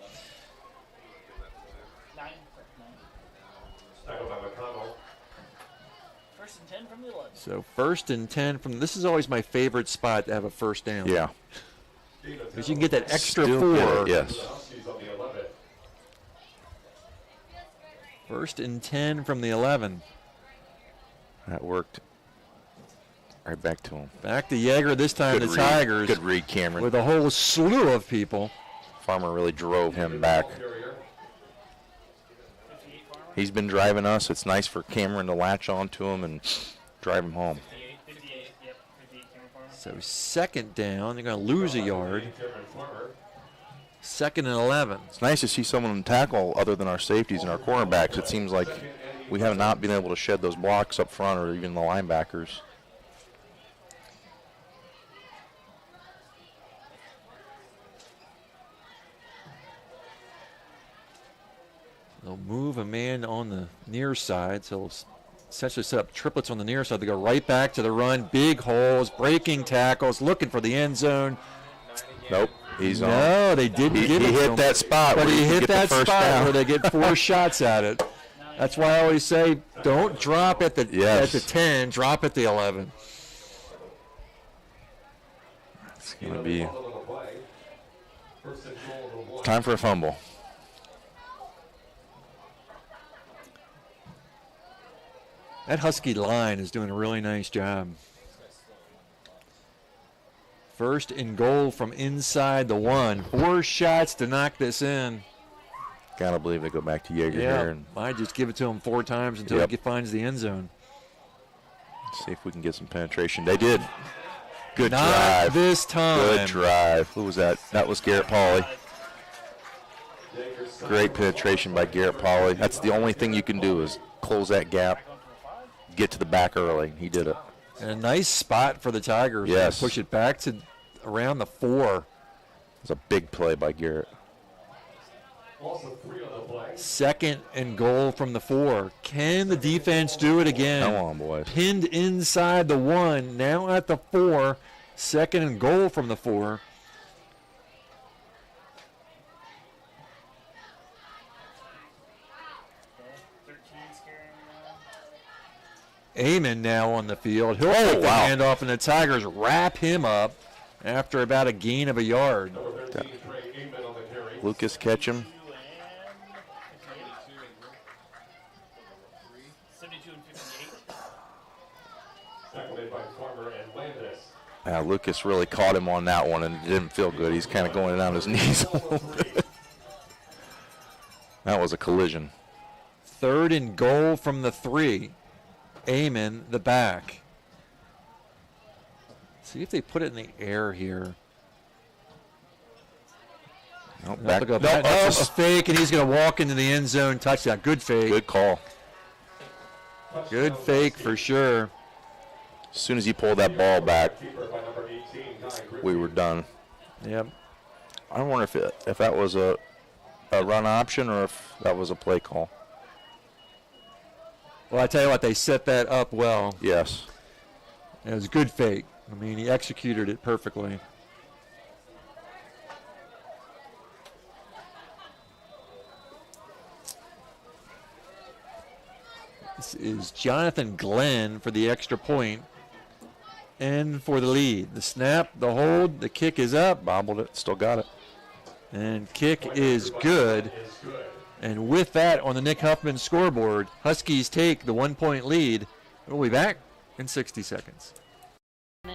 So first and 10 from, this is always my favorite spot to have a first down. Yeah. Because you can get that extra 4. Yes. First and 10 from the 11. That worked. Right back to him. Back to Yeager this time. Good the read. Tigers. Good read, Cameron. With a whole slew of people. Farmer really drove him back. He's been driving us. It's nice for Cameron to latch onto him and drive him home. So second down. They're going to lose a yard. Second and 11. It's nice to see someone tackle other than our safeties and our cornerbacks. It seems like we have not been able to shed those blocks up front or even the linebackers. They'll move a man on the near side, so they'll essentially set up triplets on the near side. They go right back to the run, big holes, breaking tackles, looking for the end zone. Nope. He's on. No, they didn't give it to him. He hit that spot. But he hit get that the first spot down. where they get 4 shots at it. That's why I always say, don't drop at the 10, drop at the 11. It's going to be time for a fumble. That Husky line is doing a really nice job. First and goal from inside the 1. 4 shots to knock this in. Gotta believe they go back to Yeager here. And I just give it to him 4 times until he finds the end zone. See if we can get some penetration. They did. Good Not drive. this time. Good drive. Who was that? That was Garrett Pauley. Great penetration by Garrett Pauley. That's the only thing you can do is close that gap, get to the back early. He did it. And a nice spot for the Tigers. Yes. Push it back to around the 4. It's a big play by Garrett. Second and goal from the 4. Can the defense do it again? Come on, boys. Pinned inside the 1. Now at the 4. Second and goal from the 4. Amon now on the field. He'll take the handoff, and the Tigers wrap him up after about a gain of a yard. Lucas catch him. Lucas really caught him on that one, and it didn't feel good. He's kind of going down his knees a little bit. That was a collision. Third and goal from the 3. Amon, the back. See if they put it in the air here. Nope, back. A fake, and he's going to walk into the end zone. Touchdown. Good fake. Good call. Good fake for sure. As soon as he pulled that ball back, we were done. Yep. I wonder if that was a run option or if that was a play call. Well, I tell you what, they set that up well. Yes. It was a good fake. I mean, he executed it perfectly. This is Jonathan Glenn for the extra point and for the lead. The snap, the hold, the kick is up. Bobbled it, still got it. And kick is good. And with that on the Nick Huffman scoreboard, Huskies take the 1-point lead. We'll be back in 60 seconds.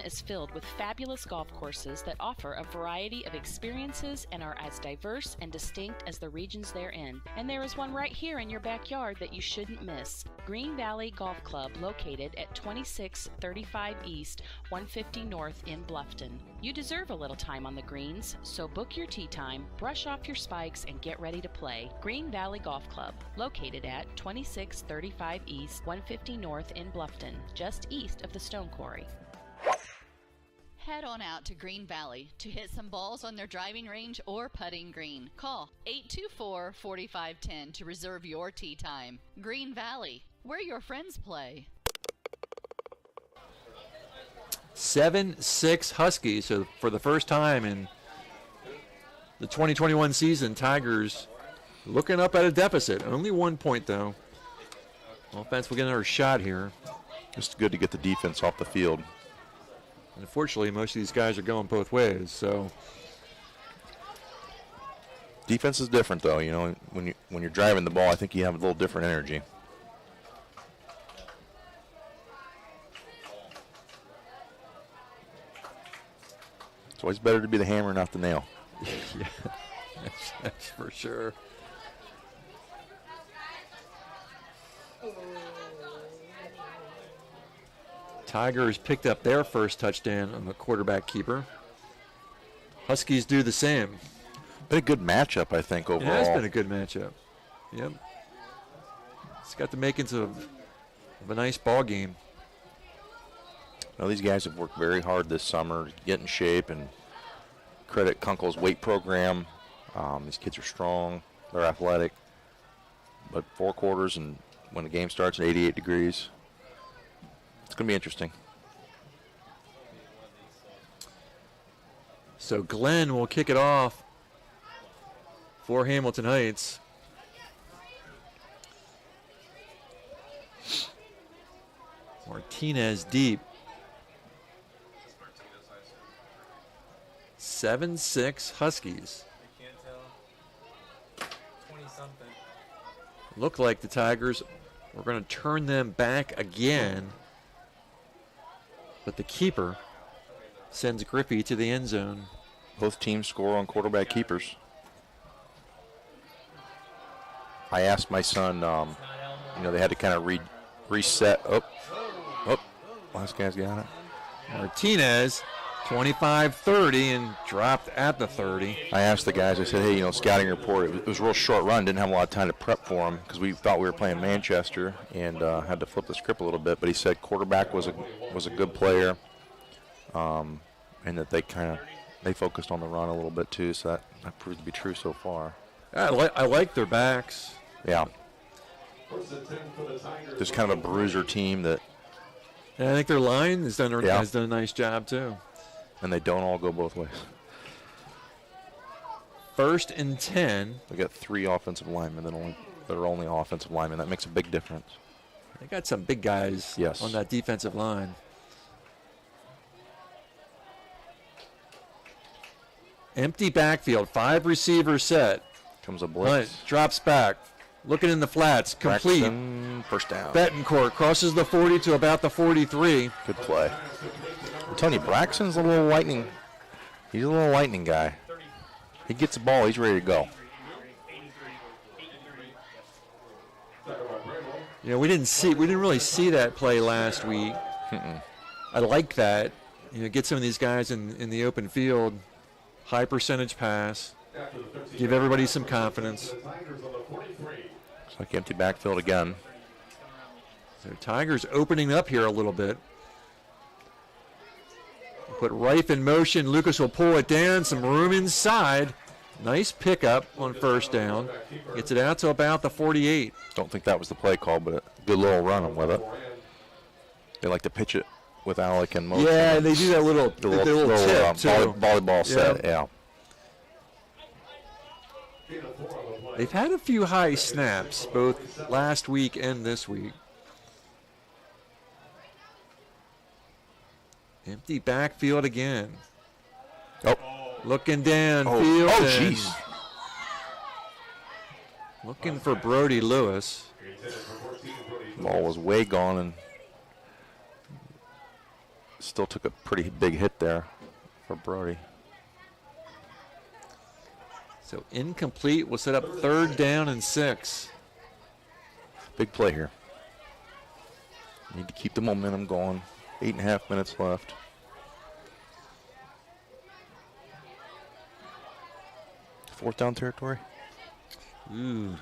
Is filled with fabulous golf courses that offer a variety of experiences and are as diverse and distinct as the regions they're in. And there is one right here in your backyard that you shouldn't miss. Green Valley Golf Club, located at 2635 East, 150 North in Bluffton. You deserve a little time on the greens, so book your tee time, brush off your spikes, and get ready to play. Green Valley Golf Club, located at 2635 East, 150 North in Bluffton, just east of the Stone Quarry. Head on out to Green Valley to hit some balls on their driving range or putting green. Call 824-4510 to reserve your tee time. Green Valley, where your friends play. 7-6 Huskies. So for the first time in the 2021 season, Tigers looking up at a deficit. Only 1 point, though. Offense will get another shot here. Just good to get the defense off the field. Unfortunately, most of these guys are going both ways, so defense is different, though. You know, when you're driving the ball, I think you have a little different energy. It's always better to be the hammer, not the nail. Yeah, that's for sure. Tigers picked up their first touchdown on the quarterback keeper. Huskies do the same. Been a good matchup, I think, overall. It has been a good matchup. Yep. It's got the makings of a nice ball game. Now, these guys have worked very hard this summer to get in shape, and credit Kunkel's weight program. These kids are strong. They're athletic. But 4 quarters, and when the game starts at 88 degrees, it's going to be interesting. So Glenn will kick it off for Hamilton Heights. Martinez deep. 7-6 Huskies. Look like the Tigers were going to turn them back again. But the keeper sends Griffey to the end zone. Both teams score on quarterback keepers. I asked my son, they had to kind of reset. Oh, last guy's got it. Martinez, 25-30, and dropped at the 30. I asked the guys, I said, hey, scouting report, it was a real short run, didn't have a lot of time to prep for him because we thought we were playing Manchester and had to flip the script a little bit, but he said quarterback was a good player, and that they focused on the run a little bit too, so that proved to be true so far. I like their backs. Yeah. Just kind of a bruiser team that. And I think their line has done a nice job too. And they don't all go both ways. 1st and 10. They got 3 offensive linemen that are only offensive linemen. That makes a big difference. They got some big guys on that defensive line. Empty backfield, 5 receivers set. Comes a blitz. Hunt drops back, looking in the flats, complete. Braxton, first down. Betancourt crosses the 40 to about the 43. Good play. I'm telling you, Braxton's a little lightning. He's a little lightning guy. He gets the ball, he's ready to go. We didn't really see that play last week. I like that. Get some of these guys in the open field. High percentage pass. Give everybody some confidence. Looks like empty backfield again. So Tigers opening up here a little bit. Put Rife in motion. Lucas will pull it down. Some room inside. Nice pickup on first down. Gets it out to about the 48. Don't think that was the play call, but a good little run with it. They like to pitch it with Alec in motion. Yeah, they do that little tip, too. Volleyball set, yeah. They've had a few high snaps, both last week and this week. Empty backfield again. Oh. Looking downfield. Oh, jeez. Looking for Brody Lewis. Ball was way gone and still took a pretty big hit there for Brody. So incomplete. We'll set up 3rd down and 6. Big play here. Need to keep the momentum going. 8.5 minutes left. Fourth down territory? Ooh.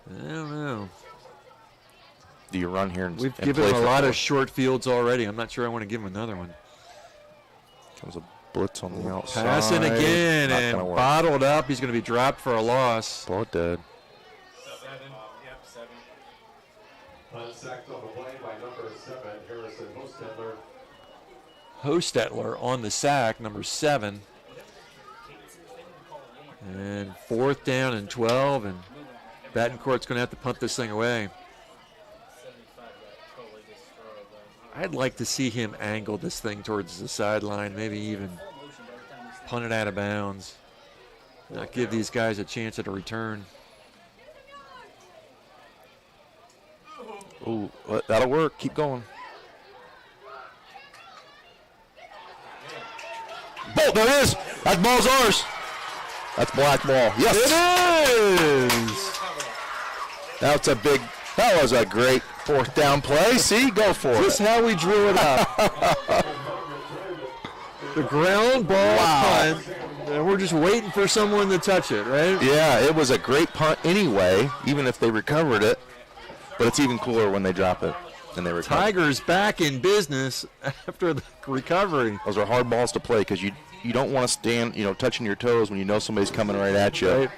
I don't know. Do you run here and We've and given play him a for lot four? of short fields already. I'm not sure I want to give him another one. Comes a blitz on the outside. Passing again Not and gonna work. bottled up. He's going to be dropped for a loss. Ball dead. Unsacked on the play by number 7, Harrison Hostetler. Hostetler on the sack, number 7. And 4th down and 12, and Betancourt's going to have to punt this thing away. I'd like to see him angle this thing towards the sideline, maybe even punt it out of bounds. Not give these guys a chance at a return. Ooh, that'll work. Keep going. Ball, there it is. That ball's ours. That's black ball. Yes. It is. That was a great 4th down play. See, go for Just it. how we drew it up. The ground ball punt, and we're just waiting for someone to touch it, right? Yeah, it was a great punt anyway, even if they recovered it. But it's even cooler when they drop it and they recover. Tigers back in business after the recovery. Those are hard balls to play because you don't want to stand, touching your toes when you know somebody's coming right at you. Right.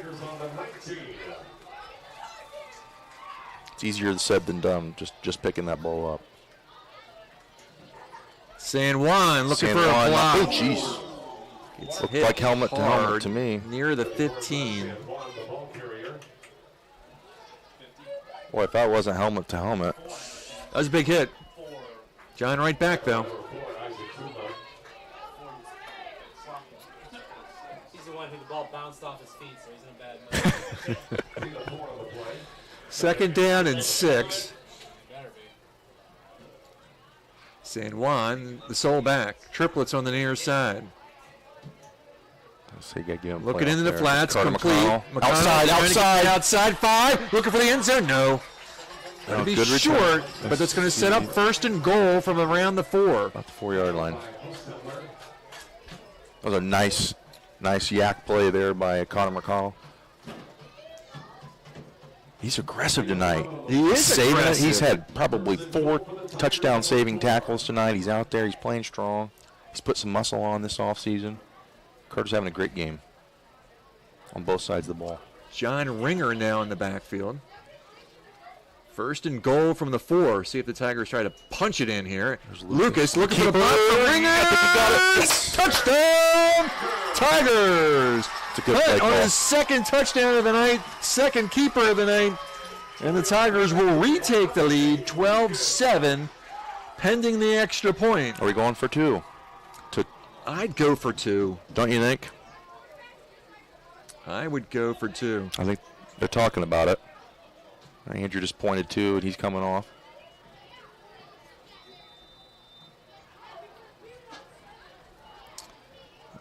It's easier said than done, just picking that ball up. San Juan looking San for Juan. a block. Oh, jeez. It's Looked hit like helmet to helmet hard to me. near the 15. Boy, if that wasn't helmet to helmet. That was a big hit. John right back, though. He's the one who the ball bounced off his feet, so he's in a bad mood. Second down and 6. San Juan, the sole back. Triplets on the near side. So you gotta give him Looking into the there. flats, Carter complete. McConnell. Outside 5. Looking for the end zone. No. Going to be good short, return. but that's going to set up first and goal from around the 4. About the 4-yard line. That was a nice yak play there by Connor McConnell. He's aggressive tonight. He is saving aggressive. It. He's had probably 4 touchdown saving tackles tonight. He's out there. He's playing strong. He's put some muscle on this offseason. Carter's having a great game on both sides of the ball. John Ringer now in the backfield. First and goal from the 4. See if the Tigers try to punch it in here. Lucas looking for the ball. Ringer! I think he got it. Yes. Touchdown! Tigers! It's a good play On call. his second touchdown of the night, second keeper of the night. And the Tigers will retake the lead, 12-7, pending the extra point. Are we going for 2? I'd go for 2. Don't you think? I would go for 2. I think they're talking about it. Andrew just pointed 2, and he's coming off.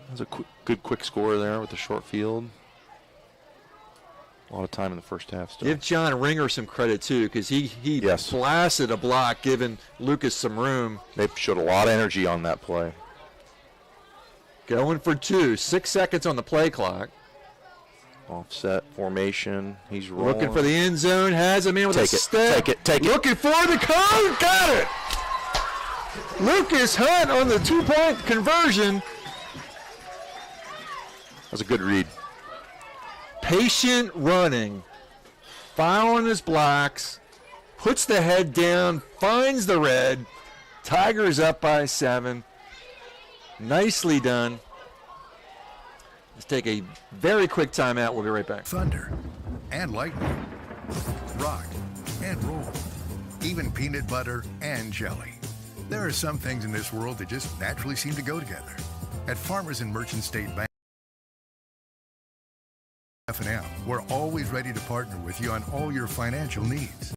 That was a good quick score there with the short field. A lot of time in the first half still. Give John Ringer some credit, too, because he Yes. blasted a block, giving Lucas some room. They showed a lot of energy on that play. Going for 2. 6 seconds on the play clock. Offset formation. He's rolling. Looking for the end zone. Has him in with a step. Take it. Looking for the code. Got it. Lucas Hunt on the 2-point conversion. That was a good read. Patient running. Following his blocks. Puts the head down. Finds the red. Tigers up by 7. Nicely done. Let's take a very quick timeout. We'll be right back. Thunder and lightning, rock and roll, even peanut butter and jelly. There are some things in this world that just naturally seem to go together. At Farmers and Merchant State Bank, F&M, we're always ready to partner with you on all your financial needs.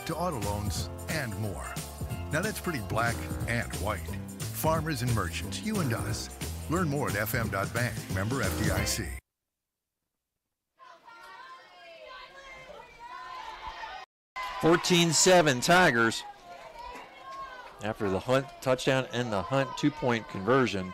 To auto loans and more. Now that's pretty black and white. Farmers and Merchants, you and us. Learn more at fm.bank. Member FDIC. (14-7) Tigers. After the Hunt touchdown and the Hunt 2-point conversion.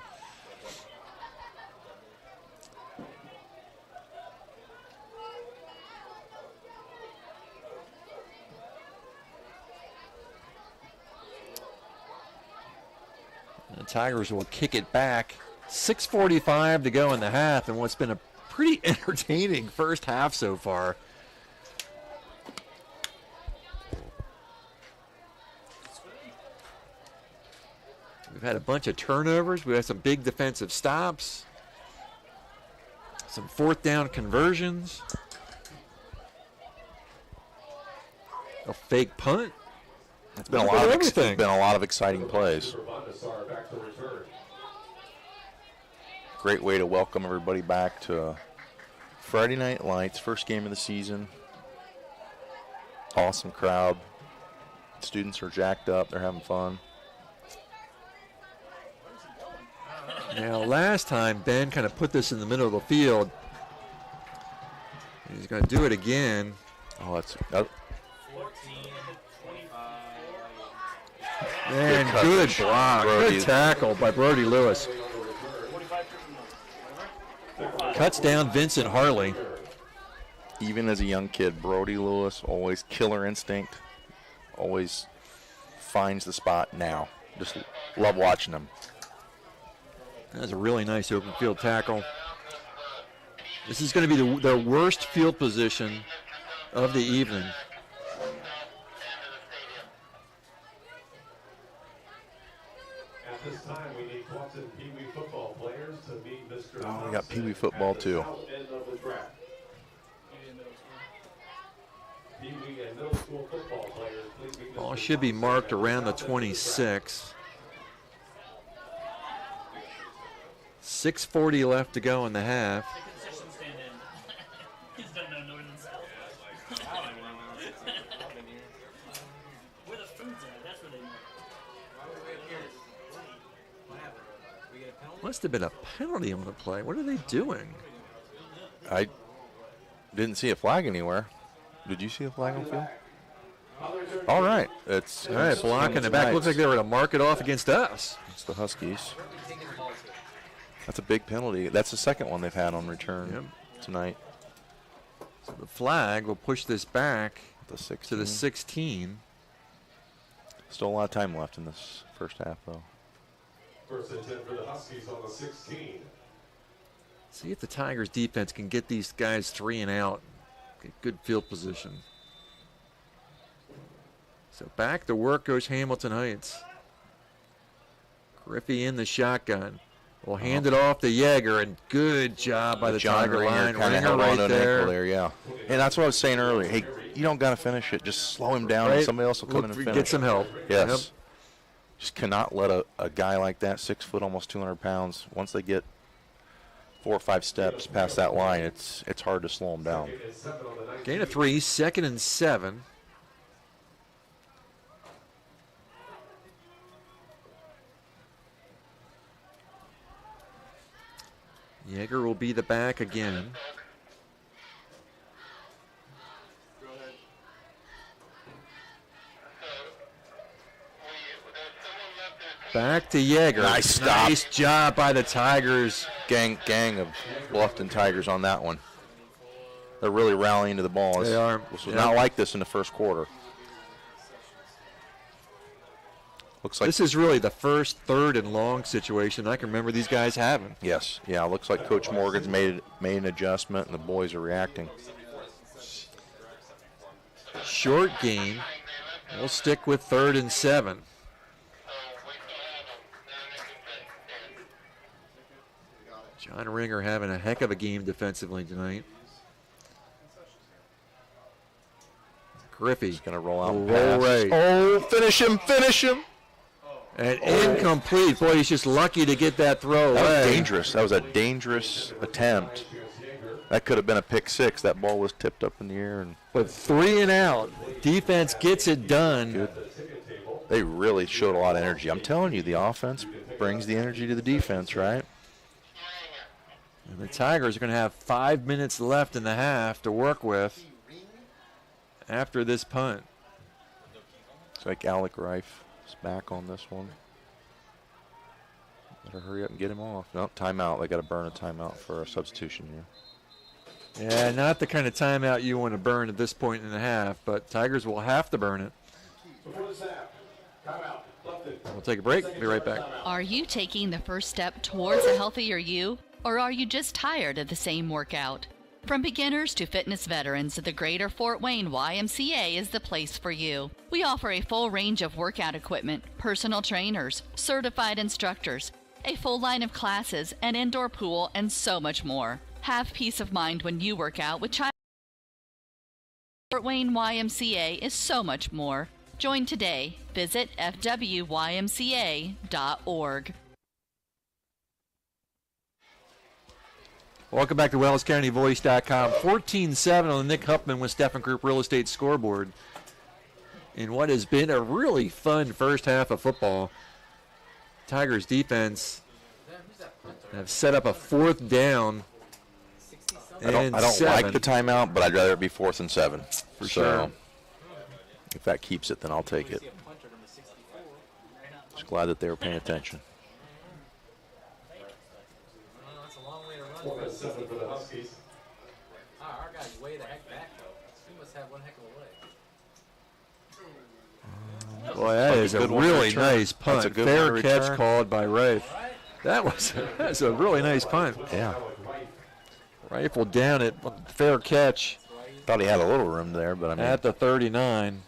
The Tigers will kick it back. 6:45 to go in the half, and what's been a pretty entertaining first half so far. We've had a bunch of turnovers. We had some big defensive stops. Some 4th down conversions. A fake punt. It's been a lot of exciting plays. Great way to welcome everybody back to Friday Night Lights, first game of the season. Awesome crowd. Students are jacked up. They're having fun. Now, last time, Ben kind of put this in the middle of the field. He's going to do it again. Oh, that's... Man, good block. Good tackle by Brody Lewis. Cuts down Vincent Harley. Even as a young kid, Brody Lewis, always killer instinct, always finds the spot now. Just love watching him. That's a really nice open field tackle. This is going to be the worst field position of the evening. this time, we need Bluffton Pee Wee football players to meet Mr. Oh, we got Pee Wee football too. End of the track. Pee Wee and middle school football players, please meet Ball Mr. should be marked around the 26. 6:40 left to go in the half. Must have been a penalty on the play. What are they doing? I didn't see a flag anywhere. Did you see a flag on the field? All right. It's all right, blocking the back. Looks like they were going to mark it off against us. It's the Huskies. That's a big penalty. That's the second one they've had on return tonight. So the flag will push this back to the 16. Still a lot of time left in this first half, though. First and 10 for the Huskies on the 16. See if the Tigers defense can get these guys 3 and out. Get good field position. So back to work goes Hamilton Heights. Griffey in the shotgun. We'll hand it off to Yeager, and good job by the Tiger line. Kind of held on to an ankle there, yeah. And that's what I was saying earlier. Hey, you don't got to finish it. Just slow him down, and somebody else will come in and finish. Get some help. Yes. Yep. Just cannot let a guy like that, 6 foot, almost 200 pounds, once they get 4 or 5 steps past that line, it's hard to slow them down. Gain of 3, 2nd and 7. Yeager will be the back again. Back to Yeager. Nice stop. Nice job by the Tigers. Gang of Bluffton Tigers on that one. They're really rallying to the ball. They are. This was not like this in the first quarter. Looks like this is really the first 3rd and long situation I can remember these guys having. Yes. Yeah, it looks like Coach Morgan's made an adjustment, and the boys are reacting. Short gain. We'll stick with 3rd and 7. John Ringer having a heck of a game defensively tonight. Griffey. He's going to roll out and roll pass. right. Oh, finish him. And incomplete. Boy, he's just lucky to get that throw away. That was dangerous. That was a dangerous attempt. That could have been a pick 6. That ball was tipped up in the air. But 3 and out. Defense gets it done. Good. They really showed a lot of energy. I'm telling you, the offense brings the energy to the defense, right? And the Tigers are going to have 5 minutes left in the half to work with after this punt. Looks like Alec Reif is back on this one. Better hurry up and get him off. No, timeout. They got to burn a timeout for a substitution here. Yeah, not the kind of timeout you want to burn at this point in the half, but Tigers will have to burn it. We'll take a break. Be right back. Are you taking the first step towards a healthier you? Or are you just tired of the same workout? From beginners to fitness veterans, the Greater Fort Wayne YMCA is the place for you. We offer a full range of workout equipment, personal trainers, certified instructors, a full line of classes, an indoor pool, and so much more. Have peace of mind when you work out with Fort Wayne YMCA is so much more. Join today. Visit fwymca.org. Welcome back to WellsCountyVoice.com. 14-7 on the Nick Huffman with Steffen Group Real Estate scoreboard. In what has been a really fun first half of football, Tigers defense have set up a 4th down. I don't like the timeout, but I'd rather it be 4th and 7. For sure. If that keeps it, then I'll take it. Just glad that they were paying attention. 4th and 7 for the Huskies. Our guy's way the heck back, though. He must have one heck of a leg. Boy, that is a really nice punt. That's a good Fair catch called by Rafe. That's a really nice punt. Yeah. Rifle down it. Fair catch. Thought he had a little room there, but I mean. At the 39.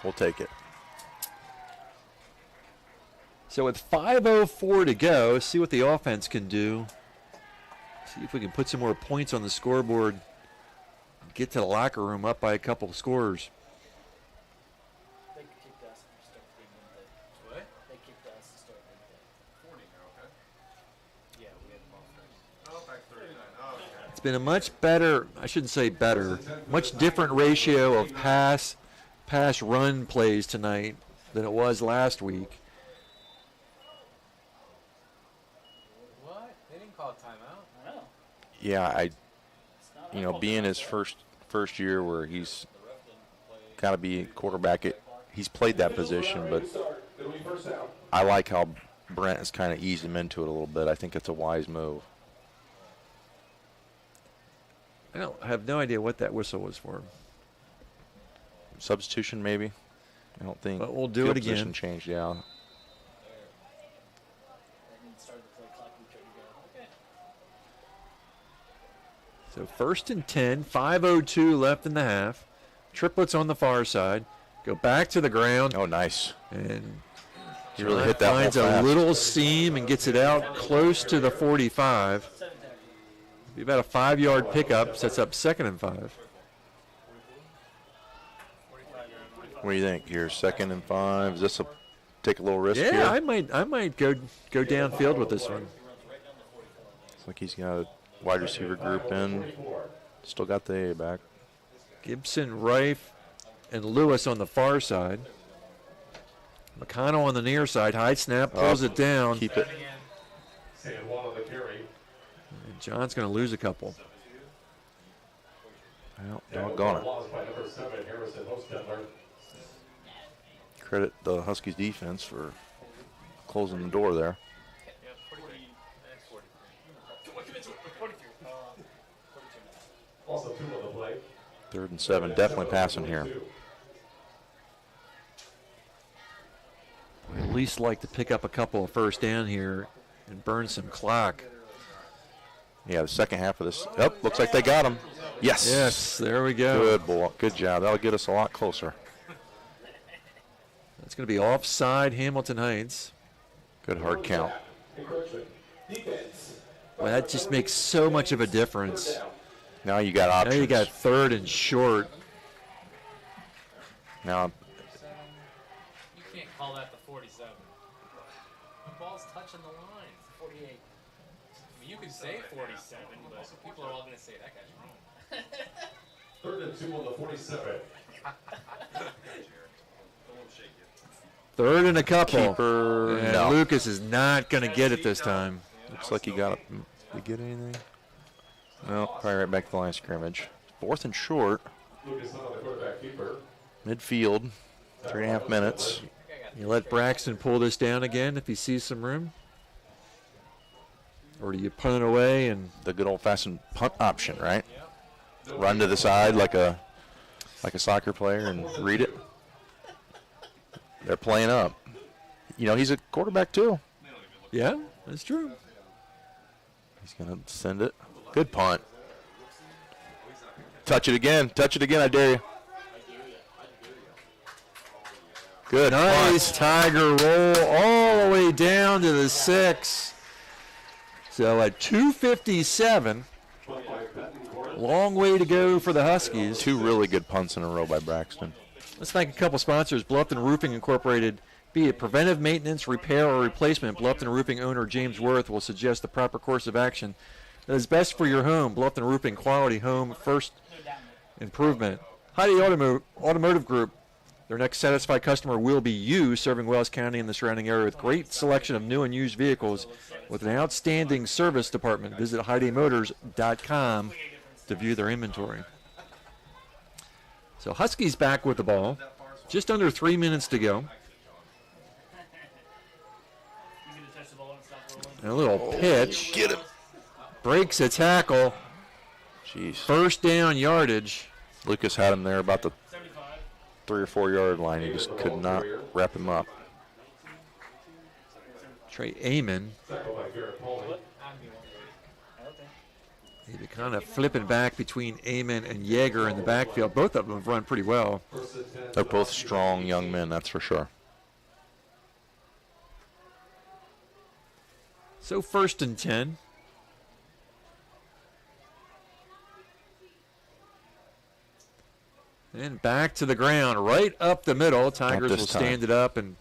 We'll take it. So with 5:04 to go, see what the offense can do. See if we can put some more points on the scoreboard. Get to the locker room up by a couple of scores. They kicked us to start the game, didn't they? What? They kicked us to start the game. 40 now, okay? Yeah, we had the ball first. Oh, back 39. Oh, okay. It's been a much better, I shouldn't say better, much different ratio of pass-run plays tonight than it was last week. What? They didn't call a timeout? I know. Yeah, being his first year where he's got to be quarterback, he's played that position, but I like how Brent has kind of eased him into it a little bit. I think it's a wise move. I have no idea what that whistle was for. Substitution, maybe. I don't think. But we'll do field it again. Position changed, yeah. So 1st and 10, 5:02 left in the half. Triplets on the far side. Go back to the ground. Oh, nice. And he really hit that finds one a fast. little seam and gets it out close to the 45. Be about a 5-yard pickup. Sets up 2nd and 5. What do you think here? 2nd and 5. Is this take a little risk here? Yeah, I might go downfield with this one. Looks like he's got a wide receiver group in. Still got the A back. Gibson, Rife, and Lewis on the far side. McConnell on the near side. High snap, pulls it down. Keep it. And John's going to lose a couple. Well, doggone it. Credit the Huskies defense for closing the door there. Also 2 on the play. 3rd and 7. Definitely passing here. I at least like to pick up a couple of first down here and burn some clock. Yeah, the second half of this. Oh, looks like they got him. Yes. Yes, there we go. Good boy. Good job. That'll get us a lot closer. It's going to be offside Hamilton Heights. Good hard count. Well, that just makes so much of a difference. Now you got options. Now you got 3rd and short. Now You can't call that the 47. The ball's touching the line. It's 48. I mean, you could say 47, but people are all going to say that guy's wrong. 3rd and 2 on the 47. 3rd and a couple. Keeper. And No. Lucas is not going to get it this time. Looks like he got it. Did he get anything? No, probably right back to the line of scrimmage. 4th and short. Lucas on the quarterback keeper. Midfield. 3.5 minutes. You let Braxton pull this down again if he sees some room? Or do you punt it away and The good old-fashioned punt option, right? Run to the side like a soccer player and read it. They're playing up. He's a quarterback too. yeah, that's true. He's going to send it. Good punt. Touch it again, I dare you. Good Nice punt. Tiger roll all the way down to the 6. So at 2:57, long way to go for the Huskies. 2 really good punts in a row by Braxton. Let's thank a couple sponsors. Bluffton Roofing Incorporated. Be it preventive maintenance, repair, or replacement, Bluffton Roofing owner James Worth will suggest the proper course of action that is best for your home. Bluffton Roofing, quality home first improvement. Heidi Automotive Group. Their next satisfied customer will be you, serving Wells County and the surrounding area with great selection of new and used vehicles with an outstanding service department. Visit HeidiMotors.com to view their inventory. So Huskies back with the ball. Just under 3 minutes to go. And a little pitch. Get him. Breaks a tackle. Jeez. First down yardage. Lucas had him there about the 3 or 4 yard line. He just could not wrap him up. Trey Amon. He's kind of flipping back between Amon and Yeager in the backfield. Both of them have run pretty well. They're both strong young men, that's for sure. So 1st and 10. And back to the ground, right up the middle. Tigers will stand it up and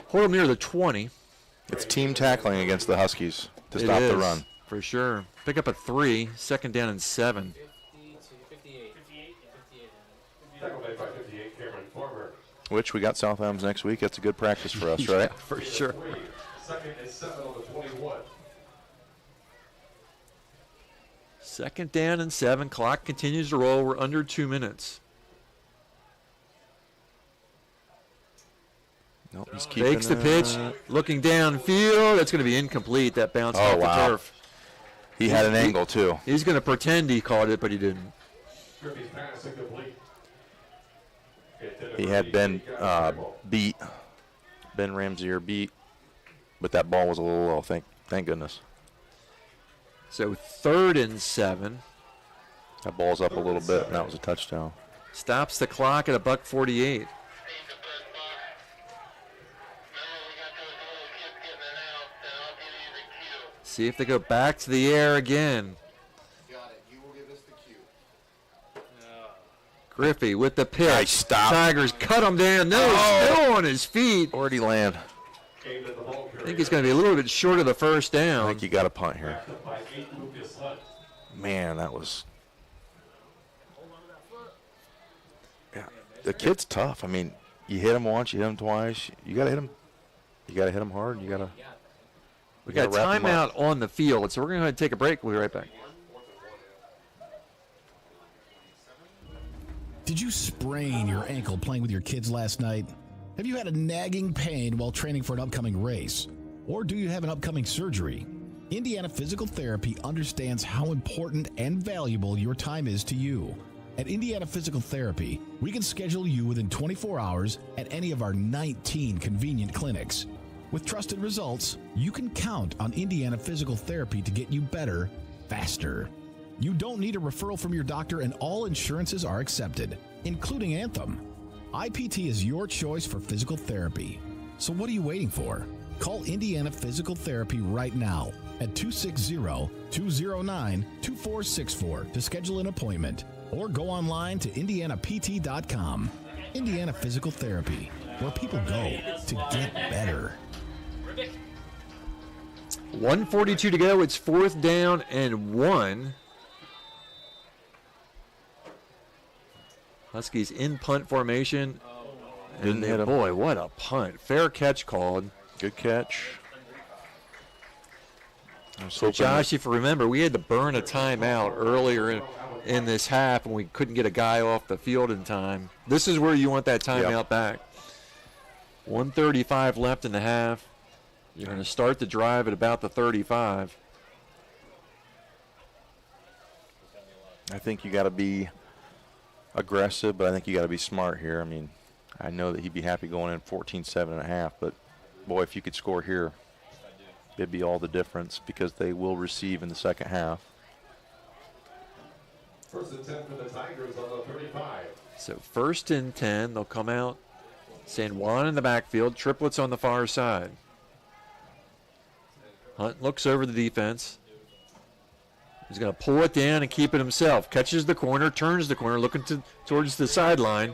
hold them near the 20. It's team tackling against the Huskies to stop the run. For sure. Pick up a 3, 2nd down and 7. 58. Which we got South Adams next week. That's a good practice for us, right? Yeah, for sure. 2nd and 7 on the 21. 2nd down and 7. Clock continues to roll. We're under 2 minutes. Nope, he's keeping Fakes the pitch, looking downfield. That's going to be incomplete. That bounce off the turf. He had an angle, too. He's going to pretend he caught it, but he didn't. He had been beat. Ben Ramsey beat. But that ball was a little low, thank goodness. So 3rd and 7. That ball's up a little bit, and that was a touchdown. Stops the clock at $1:48. See if they go back to the air again. Griffey with the pitch. Nice stop. Tigers cut him down. No, still on his feet. Where'd he land? I think he's going to be a little bit short of the 1st down. I think you got a punt here. Man, that was. Yeah, the kid's tough. I mean, you hit him once, you hit him twice. You got to hit him. You got to hit him hard. You got to. We got a timeout on the field, so we're going to take a break. We'll be right back. Did you sprain your ankle playing with your kids last night? Have you had a nagging pain while training for an upcoming race? Or do you have an upcoming surgery? Indiana Physical Therapy understands how important and valuable your time is to you. At Indiana Physical Therapy, we can schedule you within 24 hours at any of our 19 convenient clinics. With trusted results, you can count on Indiana Physical Therapy to get you better, faster. You don't need a referral from your doctor, and all insurances are accepted, including Anthem. IPT is your choice for physical therapy. So what are you waiting for? Call Indiana Physical Therapy right now at 260-209-2464 to schedule an appointment, or go online to indianapt.com. Indiana Physical Therapy, where people go to get better. 1:42 to go. It's 4th down and 1. Huskies in punt formation. And boy, what a punt. Fair catch called. Good catch. So, Josh, if you remember, we had to burn a timeout earlier in this half, and we couldn't get a guy off the field in time. This is where you want that timeout back. 1:35 left in the half. You're going to start the drive at about the 35. I think you got to be aggressive, but I think you got to be smart here. I mean, I know that he'd be happy going in 14-7.5, but boy, if you could score here, it'd be all the difference because they will receive in the second half. 1st and 10 for the Tigers on the 35. So 1st and 10, they'll come out. San Juan in the backfield, triplets on the far side. Hunt looks over the defense. He's going to pull it down and keep it himself. Catches the corner, turns the corner, looking towards the sideline.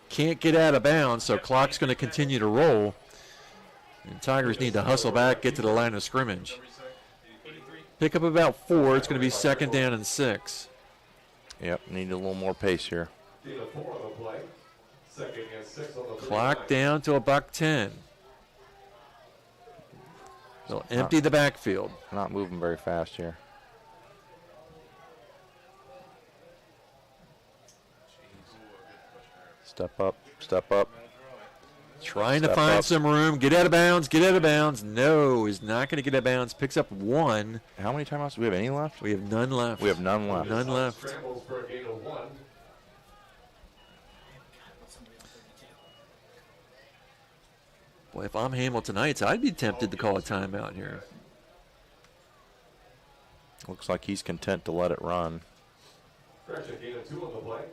Can't get out of bounds, so clock's going to continue to roll. And Tigers need to hustle back, get to the line of scrimmage. Pick up about 4. It's going to be 2nd down and 6. Yep, need a little more pace here. Clock down to $1:10. They'll empty the backfield. Not moving very fast here. Step up, step up. Trying to find some room. Get out of bounds, get out of bounds. No, he's not going to get out of bounds. Picks up 1. How many timeouts? Do we have any left? We have none left. We have none left. None left. Boy, if I'm Hamilton Heights, I'd be tempted to call a timeout here. Looks like he's content to let it run.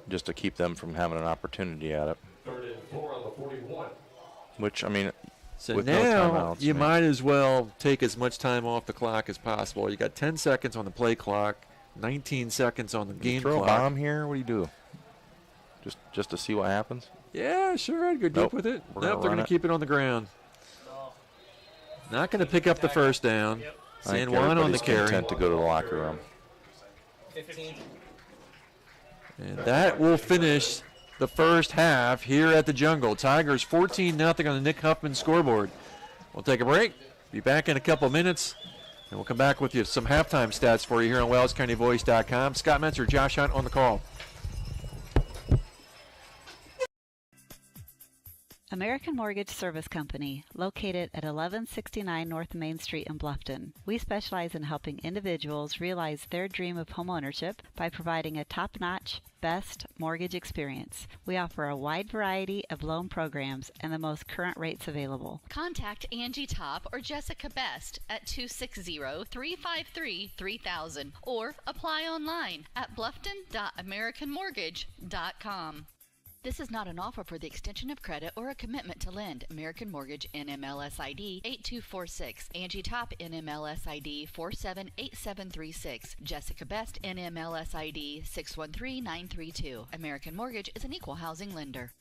Just to keep them from having an opportunity at it. 3rd and 4 on the 41. Which, I mean, So with now no timeouts, you man. might as well take as much time off the clock as possible. You got 10 seconds on the play clock, 19 seconds on the game throw clock. a bomb here? What do you do? Just to see what happens? Yeah, sure. I'd go deep with it. We're Nope, they're going to keep it on the ground. Not going to pick up the first down. San Juan on the carry. Content to go to the locker room. 15. And that will finish the first half here at the Jungle. Tigers 14-0 on the Nick Huffman scoreboard. We'll take a break. Be back in a couple minutes. And we'll come back with you some halftime stats for you here on WellsCountyVoice.com. Scott Metzer, Josh Hunt on the call. American Mortgage Service Company, located at 1169 North Main Street in Bluffton. We specialize in helping individuals realize their dream of homeownership by providing a top-notch, best mortgage experience. We offer a wide variety of loan programs and the most current rates available. Contact Angie Top or Jessica Best at 260-353-3000 or apply online at bluffton.americanmortgage.com. This is not an offer for the extension of credit or a commitment to lend. American Mortgage, NMLS ID 8246. Angie Top, NMLS ID 478736. Jessica Best, NMLS ID 613932. American Mortgage is an equal housing lender.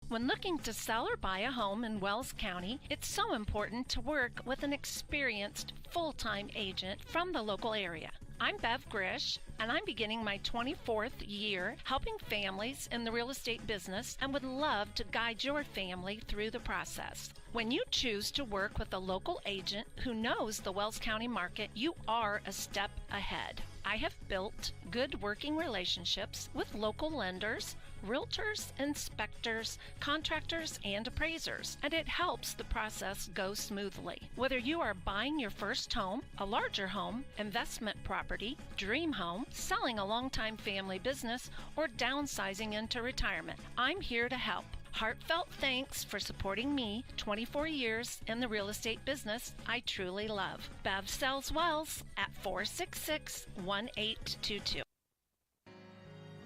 When looking to sell or buy a home in Wells County, it's so important to work with an experienced full-time agent from the local area. I'm Bev Grish, and I'm beginning my 24th year helping families in the real estate business and would love to guide your family through the process. When you choose to work with a local agent who knows the Wells County market, you are a step ahead. I have built good working relationships with local lenders, realtors, inspectors, contractors, and appraisers, and it helps the process go smoothly. Whether you are buying your first home, a larger home, investment property, dream home, selling a long-time family business, or downsizing into retirement, I'm here to help. Heartfelt thanks for supporting me 24 years in the real estate business I truly love. Bev sells Wells at 466-1822.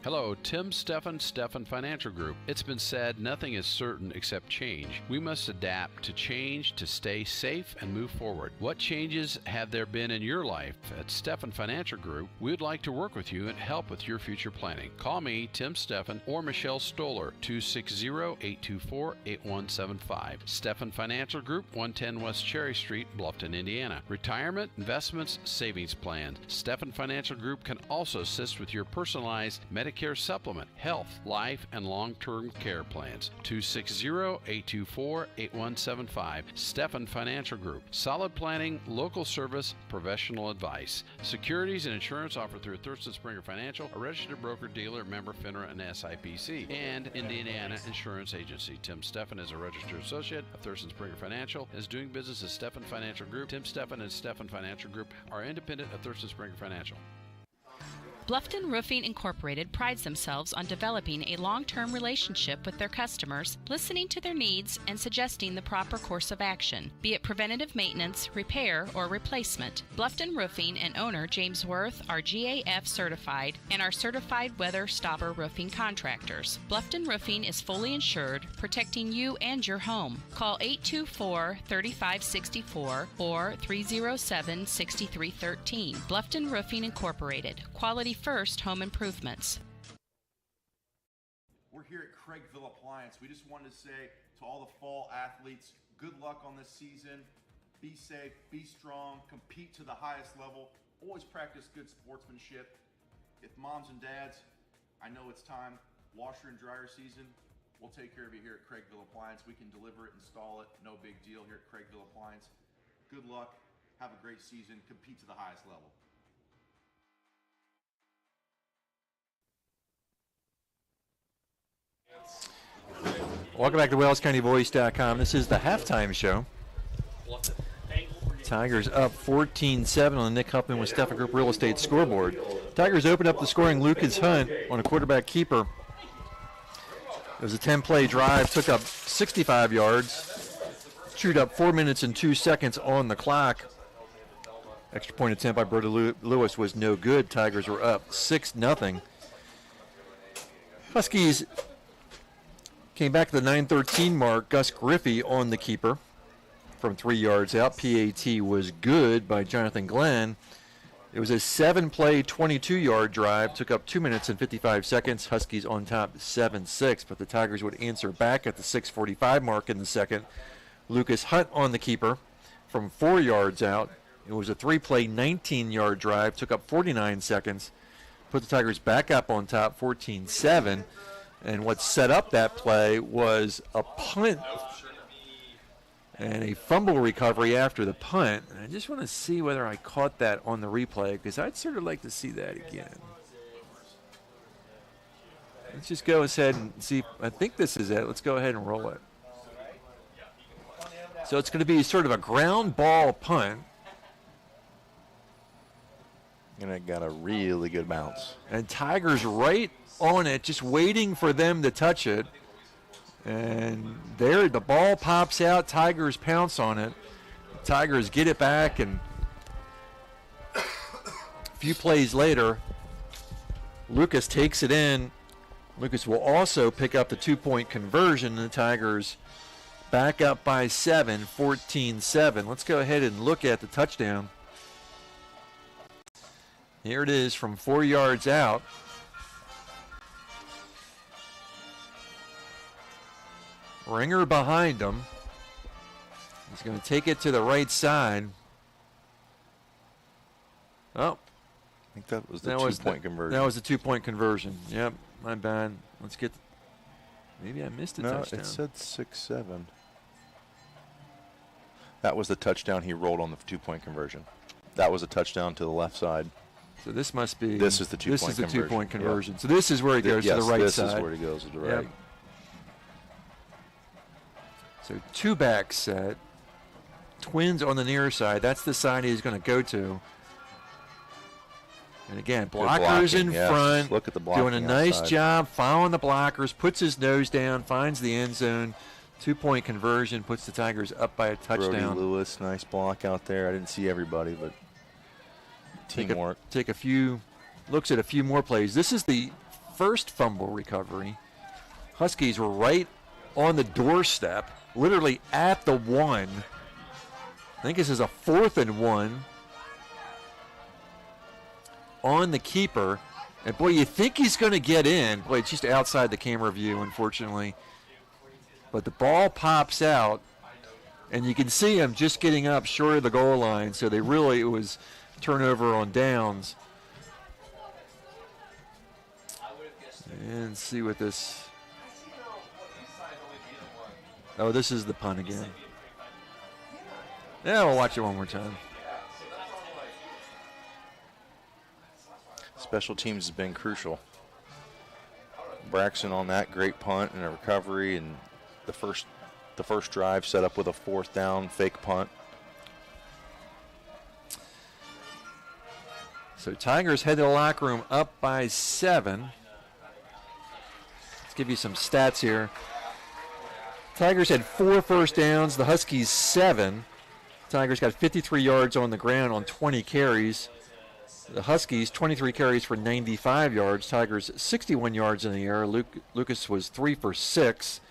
Hello, Tim Steffen Financial Group. It's been said nothing is certain except change. We must adapt to change to stay safe and move forward. What changes have there been in your life? At Steffen Financial Group, we would like to work with you and help with your future planning. Call me, Tim Steffen, or Michelle Stoller, 260-824-8175. Steffen Financial Group, 110 West Cherry Street, Bluffton, Indiana. Retirement, investments, savings plans. Steffen Financial Group can also assist with your personalized Medicare supplement, health, life, and long-term care plans. 260-824-8175. Steffen Financial Group. Solid planning, local service, professional advice. Securities and insurance offered through Thurston Springer Financial, a registered broker-dealer, member FINRA and SIPC, and Indiana Insurance Agency. Tim Steffen is a registered associate of Thurston Springer Financial and is doing business as Steffen Financial Group. Tim Steffen and Steffen Financial Group are independent of Thurston Springer Financial. Bluffton Roofing Incorporated prides themselves on developing a long-term relationship with their customers, listening to their needs and suggesting the proper course of action, be it preventative maintenance, repair, or replacement. Bluffton Roofing and owner James Worth are GAF certified and are certified weather stopper roofing contractors. Bluffton Roofing is fully insured, protecting you and your home. Call 824-3564 or 307-6313. Bluffton Roofing Incorporated. Quality first home improvements. We're here at Craigville Appliance. We just wanted to say to all the fall athletes, good luck on this season. Be safe, be strong, compete to the highest level. Always practice good sportsmanship. If moms and dads, I know it's time, washer and dryer season, we'll take care of you here at Craigville Appliance. We can deliver it, install it, no big deal here at Craigville Appliance. Good luck, have a great season, compete to the highest level. Welcome back to WellsCountyVoice.com. This is the halftime show. Tigers up 14-7 on the Nick Huffman with Steffen Group Real Estate scoreboard. Tigers open up the scoring. Lucas Hunt on a quarterback keeper. It was a 10-play drive, took up 65 yards, chewed up 4 minutes and 2 seconds on the clock. Extra point attempt by Brody Lewis was no good. Tigers were up 6-0. Huskies came back to the 9:13 mark. Gus Griffey on the keeper from 3 yards out. PAT was good by Jonathan Glenn. It was a 7-play, 22-yard drive. Took up 2 minutes and 55 seconds. Huskies on top 7-6, but the Tigers would answer back at the 6:45 mark in the second. Lucas Hunt on the keeper from 4 yards out. It was a 3-play, 19-yard drive. Took up 49 seconds. Put the Tigers back up on top 14-7. And what set up that play was a punt and a fumble recovery after the punt. And I just want to see whether I caught that on the replay, because I'd sort of like to see that again. Let's just go ahead and see. I think this is it. Let's go ahead and roll it. So it's going to be sort of a ground ball punt. And it got a really good bounce. And Tigers right on it, just waiting for them to touch it. And there, the ball pops out. Tigers pounce on it. Tigers get it back, and a few plays later, Lucas takes it in. Lucas will also pick up the 2-point conversion, and the Tigers back up by 7, 14-7. Let's go ahead and look at the touchdown. Here it is from 4 yards out. Ringer behind him. He's going to take it to the right side. Oh. I think that was the 2-point conversion. That was the 2-point conversion. Yep, my bad. Let's get. Maybe I missed a touchdown. No, it said 6-7. That was the touchdown he rolled on the 2-point conversion. That was a touchdown to the left side. So this must be. This is the 2-point conversion. This is the 2-point conversion. Yep. So this is where he goes to the right side. This is where he goes to the right. Yep. So 2-back set. Twins on the near side. That's the side he's going to go to. And again, blockers in front. Look at the blocking. Doing a nice job following the blockers. Puts his nose down. Finds the end zone. 2-point conversion. Puts the Tigers up by a touchdown. Brody Lewis, nice block out there. I didn't see everybody, but teamwork. Take a few looks at a few more plays. This is the first fumble recovery. Huskies were right on the doorstep, literally at the 1. I think this is a 4th and 1 on the keeper. And boy, you think he's going to get in. Boy, it's just outside the camera view, unfortunately. But the ball pops out, and you can see him just getting up short of the goal line. So it was turnover on downs. And see what this. Oh, this is the punt again. Yeah, we'll watch it one more time. Special teams has been crucial. Braxton on that great punt and a recovery, and the first drive set up with a 4th down fake punt. So Tigers head to the locker room up by 7. Let's give you some stats here. Tigers had 4 first downs. The Huskies 7. Tigers got 53 yards on the ground on 20 carries. The Huskies 23 carries for 95 yards. Tigers 61 yards in the air. Lucas was 3 for 6.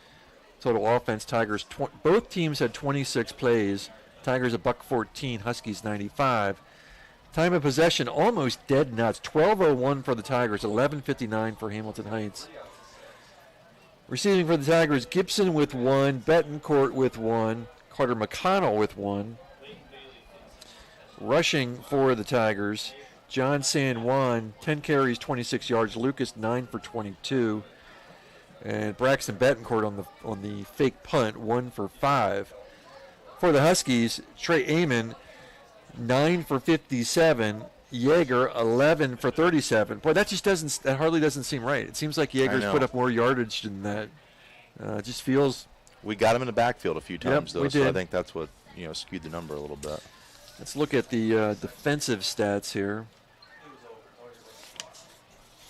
Total offense, Tigers, both teams had 26 plays. Tigers $114, Huskies 95. Time of possession almost dead nuts. 12:01 for the Tigers, 11:59 for Hamilton Heights. Receiving for the Tigers, Gibson with 1, Betancourt with 1, Carter McConnell with 1. Rushing for the Tigers, John San Juan, 10 carries, 26 yards. Lucas 9 for 22. And Braxton Betancourt on the fake punt, 1 for 5. For the Huskies, Trey Amon, 9 for 57. Yeager, 11 for 37. Boy, that hardly doesn't seem right. It seems like Yeager's put up more yardage than that. It just feels. We got him in the backfield a few times, though, we so did. I think that's what skewed the number a little bit. Let's look at the defensive stats here.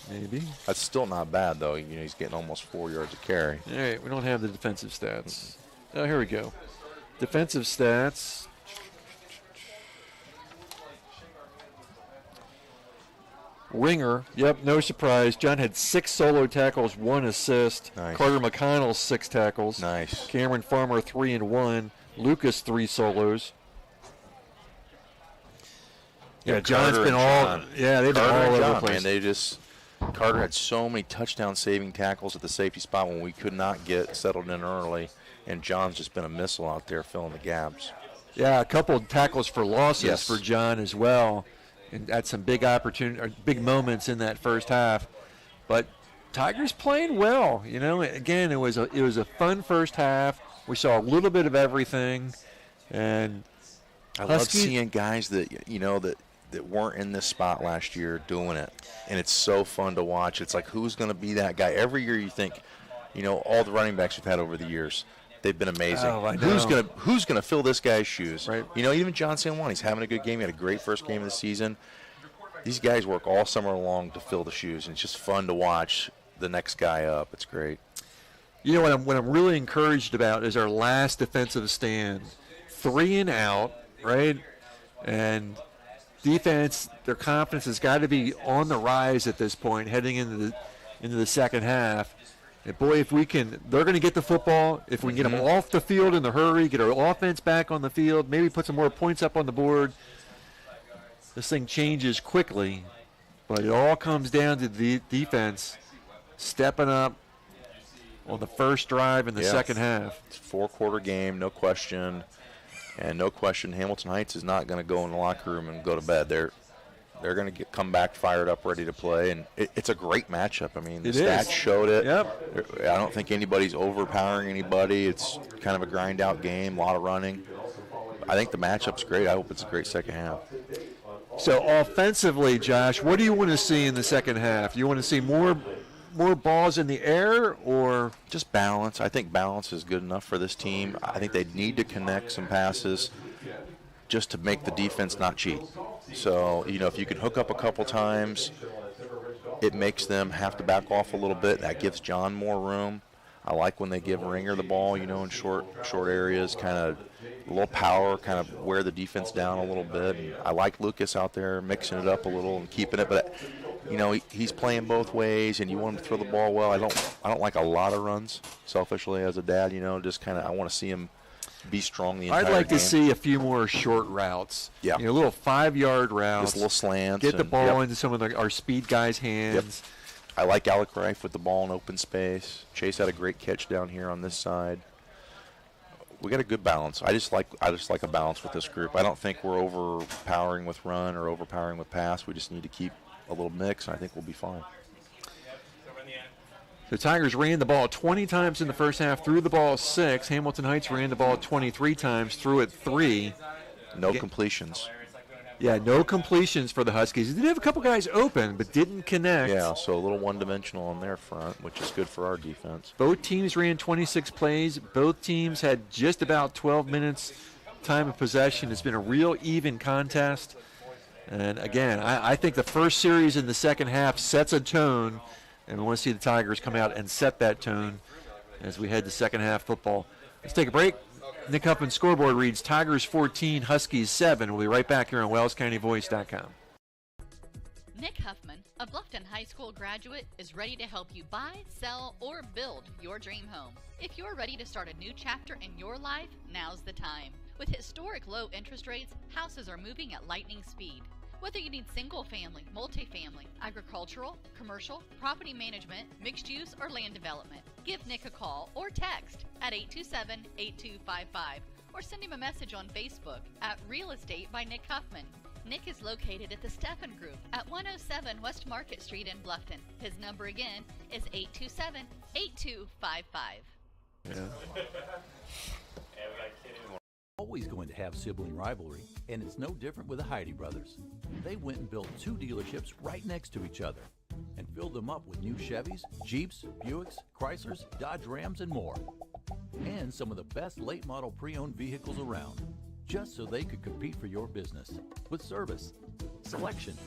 Maybe. That's still not bad, though. He's getting almost 4 yards a carry. All right, we don't have the defensive stats. Oh, here we go. Defensive stats. Ringer, yep, no surprise. John had 6 solo tackles, 1 assist. Nice. Carter McConnell, 6 tackles. Nice. Cameron Farmer, 3 and 1. Lucas, 3 solos. Yeah, John's been all. Yeah, they've been all over the place. Man, Carter had so many touchdown-saving tackles at the safety spot when we could not get settled in early, and John's just been a missile out there filling the gaps. Yeah, a couple of tackles for losses Yes. for John as well, and had some big big moments in that first half. But Tigers playing well. Again, it was a fun first half. We saw a little bit of everything, and I love seeing guys that that weren't in this spot last year doing it, and it's so fun to watch. It's like, who's going to be that guy? Every year you think, all the running backs we've had over the years, they've been amazing. Oh, I know. Who's gonna fill this guy's shoes? Right. Even John San Juan, he's having a good game. He had a great first game of the season. These guys work all summer long to fill the shoes, and it's just fun to watch the next guy up. It's great. What I'm really encouraged about is our last defensive stand, 3 and out, right? And defense, their confidence has got to be on the rise at this point, heading into the second half. And boy, if we can, they're going to get the football. If we can get them off the field in a hurry, get our offense back on the field, maybe put some more points up on the board, this thing changes quickly. But it all comes down to the defense stepping up on the first drive in the second half. It's a 4-quarter game, no question. And no question, Hamilton Heights is not going to go in the locker room and go to bed. They're going to come back fired up, ready to play. And it's a great matchup. I mean, the stats showed it. Yep. I don't think anybody's overpowering anybody. It's kind of a grind-out game, a lot of running. I think the matchup's great. I hope it's a great second half. So offensively, Josh, what do you want to see in the second half? You want to see more balls in the air, or just balance? I think balance is good enough for this team. I think they need to connect some passes just to make the defense not cheat. So, if you can hook up a couple times, it makes them have to back off a little bit. That gives John more room. I like when they give Ringer the ball, in short areas, kind of a little power, kind of wear the defense down a little bit. And I like Lucas out there mixing it up a little and keeping it, but he's playing both ways, and you want him to throw the ball well. I don't like a lot of runs, selfishly, as a dad. Just kind of, I want to see him be strong the entire game. I'd like to see a few more short routes. Yeah. Little 5-yard routes. Just little slants. Get the ball into some of our speed guys' hands. Yep. I like Alec Reif with the ball in open space. Chase had a great catch down here on this side. We got a good balance. I just like a balance with this group. I don't think we're overpowering with run or overpowering with pass. We just need to keep a little mix, and I think we'll be fine. The Tigers ran the ball 20 times in the first half, threw the ball 6. Hamilton Heights ran the ball 23 times, threw it 3. No completions. Yeah, no completions for the Huskies. They did have a couple guys open, but didn't connect. Yeah, so a little one-dimensional on their front, which is good for our defense. Both teams ran 26 plays. Both teams had just about 12 minutes time of possession. It's been a real even contest. And, again, I think the first series in the second half sets a tone, and we want to see the Tigers come out and set that tone as we head to second half football. Let's take a break. Nick Huffman's scoreboard reads Tigers 14, Huskies 7. We'll be right back here on WellsCountyVoice.com. Nick Huffman, a Bluffton High School graduate, is ready to help you buy, sell, or build your dream home. If you're ready to start a new chapter in your life, now's the time. With historic low interest rates, houses are moving at lightning speed. Whether you need single-family, multifamily, agricultural, commercial, property management, mixed use, or land development, give Nick a call or text at 827-8255 or send him a message on Facebook at Real Estate by Nick Huffman. Nick is located at the Steffen Group at 107 West Market Street in Bluffton. His number again is 827-8255. Yeah. Always going to have sibling rivalry, and it's no different with the Heidi brothers. They went and built 2 dealerships right next to each other and filled them up with new Chevys, Jeeps, Buicks, Chryslers, Dodge Rams, and more. And some of the best late model pre-owned vehicles around, just so they could compete for your business with service, selection,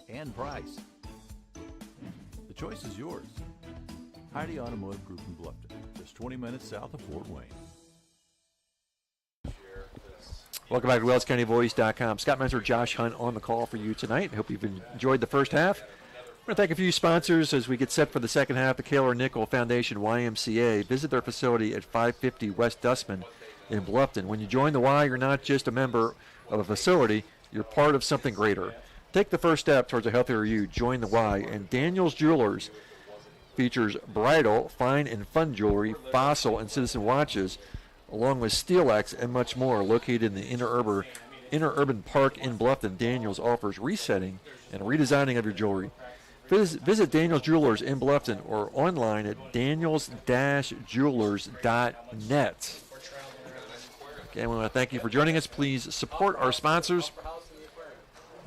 and price. The choice is yours. Heidi Automotive Group in Bluffton, just 20 minutes south of Fort Wayne. Welcome back to WellsCountyVoice.com. Scott Mentor, Josh Hunt on the call for you tonight. I hope you've enjoyed the first half. I'm going to thank a few sponsors as we get set for the second half. The Kaler Nickel Foundation YMCA. Visit their facility at 550 West Dustman in Bluffton. When you join the Y, you're not just a member of a facility, you're part of something greater. Take the first step towards a healthier you. Join the Y. And Daniel's Jewelers features bridal, fine and fun jewelry, fossil and citizen watches, along with SteelX and much more. Located in the inner urban park in Bluffton, Daniels offers resetting and redesigning of your jewelry. Visit Daniels Jewelers in Bluffton or online at daniels-jewelers.net. Again, we want to thank you for joining us. Please support our sponsors.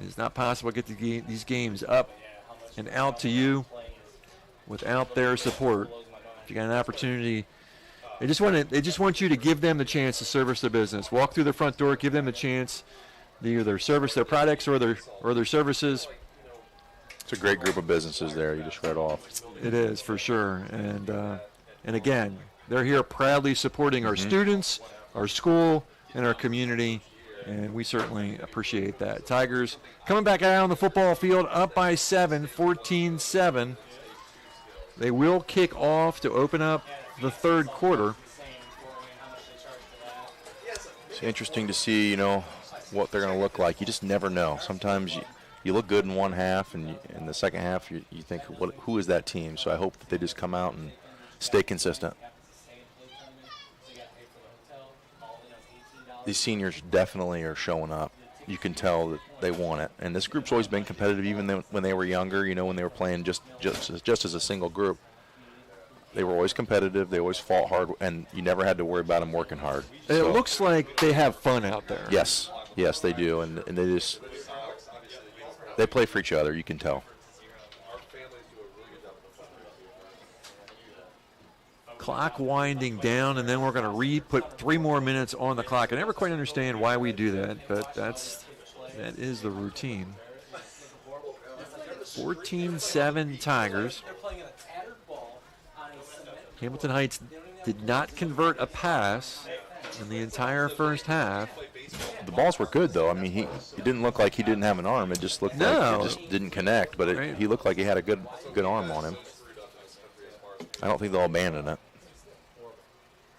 It is not possible to get these games up and out to you without their support. If you got an opportunity, they just want you to give them the chance to service their business. Walk through the front door, give them a chance to either service their products or their services. It's a great group of businesses there you just read off. It is, for sure. And again, they're here proudly supporting our students, our school, and our community, and we certainly appreciate that. Tigers coming back out on the football field, up by 7, 14-7. They will kick off to open up the third quarter. It's interesting to see, what they're going to look like. You just never know. Sometimes you look good in one half, and in the second half you think, who is that team? So I hope that they just come out and stay consistent. These seniors definitely are showing up. You can tell that they want it. And this group's always been competitive, even when they were younger, when they were playing just as a single group. They were always competitive. They always fought hard, and you never had to worry about them working hard. It looks like they have fun out there. Yes, they do, and they play for each other. You can tell. Clock winding down, and then we're going to put 3 more minutes on the clock. I never quite understand why we do that, but that is the routine. 14-7 Tigers. Hamilton Heights did not convert a pass in the entire first half. The balls were good, though. I mean, he didn't look like he didn't have an arm. It just looked like it just didn't connect, but he looked like he had a good arm on him. I don't think they'll abandon it.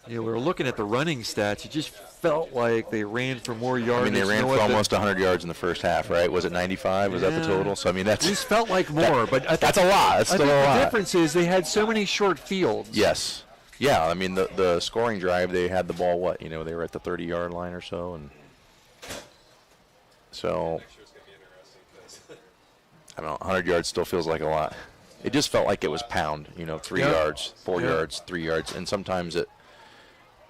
Yeah, we were looking at the running stats. It just felt like they ran for more yards. I mean, they ran for almost 100 yards in the first half, right? Was it 95? Was that the total? So, I mean, that's... It just felt like more, but... That's a lot. That's still a lot. The difference is they had so many short fields. Yes. Yeah, I mean, the scoring drive, they had the ball, they were at the 30-yard line or so, and... So... I don't know, 100 yards still feels like a lot. It just felt like it was pound, 3 yards, 4 yards, 3 yards, and sometimes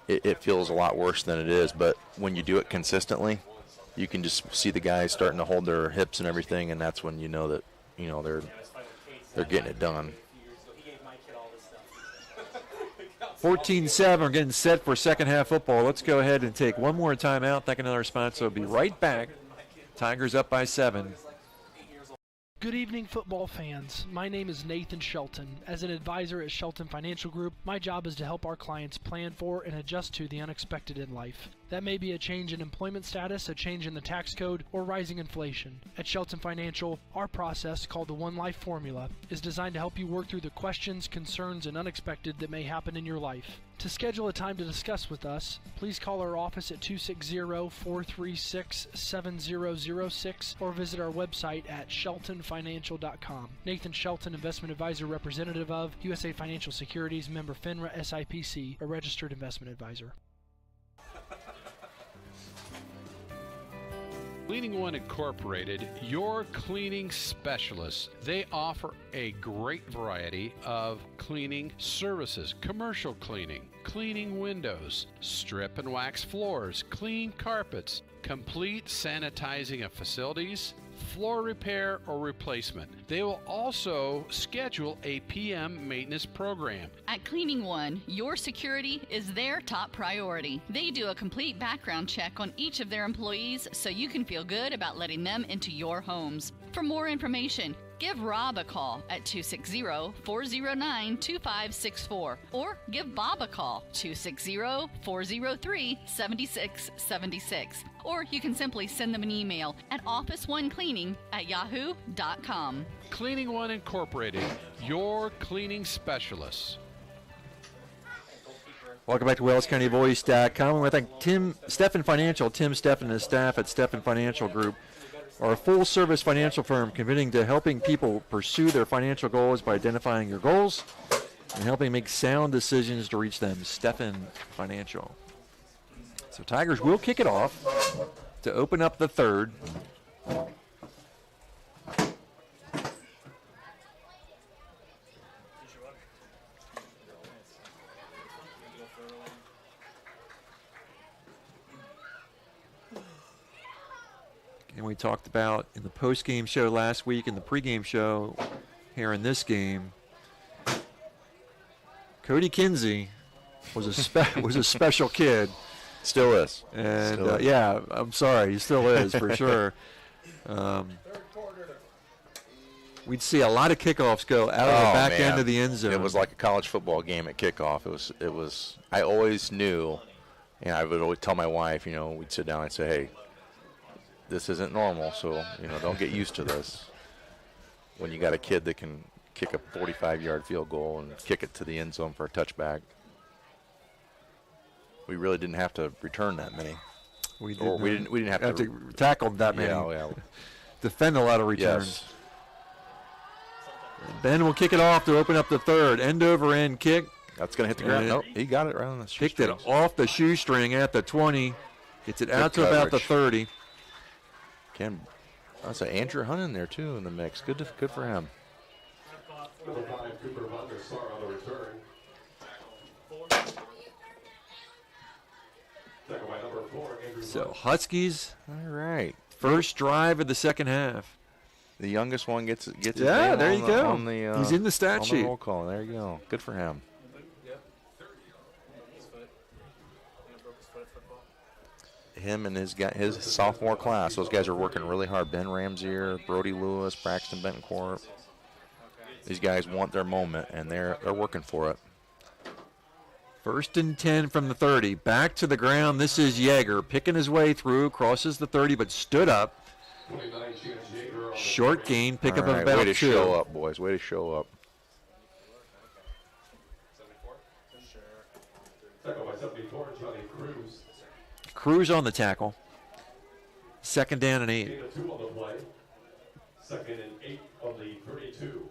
it feels a lot worse than it is, but when you do it consistently, you can just see the guys starting to hold their hips and everything, and that's when you know that, they're getting it done. 14-7, we're getting set for second half football. Let's go ahead and take one more timeout, thank another sponsor. We'll be right back. Tigers up by 7. Good evening, football fans. My name is Nathan Shelton. As an advisor at Shelton Financial Group, my job is to help our clients plan for and adjust to the unexpected in life. That may be a change in employment status, a change in the tax code, or rising inflation. At Shelton Financial, our process, called the One Life Formula, is designed to help you work through the questions, concerns, and unexpected that may happen in your life. To schedule a time to discuss with us, please call our office at 260-436-7006 or visit our website at sheltonfinancial.com. Nathan Shelton, Investment Advisor Representative of USA Financial Securities, member FINRA SIPC, a registered investment advisor. Cleaning One Incorporated, your cleaning specialists. They offer a great variety of cleaning services, commercial cleaning, cleaning windows, strip and wax floors, clean carpets, complete sanitizing of facilities, floor repair or replacement. They will also schedule a PM maintenance program. At Cleaning One, your security is their top priority. They do a complete background check on each of their employees so you can feel good about letting them into your homes. For more information, Give Rob a call at 260-409-2564 or give Bob a call, 260-403-7676. Or you can simply send them an email at officeonecleaning@yahoo.com. Cleaning One Incorporated, your cleaning specialists. Welcome back to WellsCountyVoice.com. I thank Tim Steffen and his staff at Steffen Financial Group are a full-service financial firm committing to helping people pursue their financial goals by identifying your goals and helping make sound decisions to reach them. Steffen Financial. So Tigers will kick it off to open up the third. And we talked about in the post-game show last week and the pregame show here in this game, Cody Kinsey was a special kid. Still is. And Still is. Yeah, I'm sorry, he still is for sure. We'd see a lot of kickoffs go out of the back end of the end zone. It was like a college football game at kickoff. It was. I always knew, and I would always tell my wife, we'd sit down and say, hey, this isn't normal, so, don't get used to this. When you got a kid that can kick a 45-yard field goal and kick it to the end zone for a touchback. We really didn't have to return that many. We didn't have to tackle that many. Yeah. Defend a lot of returns. Yes. Ben will kick it off to open up the third. End-over-end kick. That's going to hit the ground. Nope, he got it right on the shoestring. Kicked it off the shoestring at the 20. Gets it out to about the 30. That's an Andrew Hunt in there, too, in the mix. Good for him. Number 5, Cooper Van der Sar on the return. Tackle by number 4, Andrew So Hunt. Huskies. All right. First drive of the second half. The youngest one gets his yeah, name there you go. On the, he's in the stat on sheet. The roll call. There you go. Good for him. Him and his sophomore class. Those guys are working really hard. Ben Ramsier, Brody Lewis, Braxton Bentoncourt. These guys want their moment, and they're working for it. First and 10 from the 30. Back to the ground. This is Yeager picking his way through. Crosses the 30, but stood up. Short gain. Pickup of about 2. Way to show up, boys. Way to show up. Tackle by 74, Johnny Cruz. Cruz on the tackle. Second down and 8. Gain of 2 on the play. Second and 8 on the 32.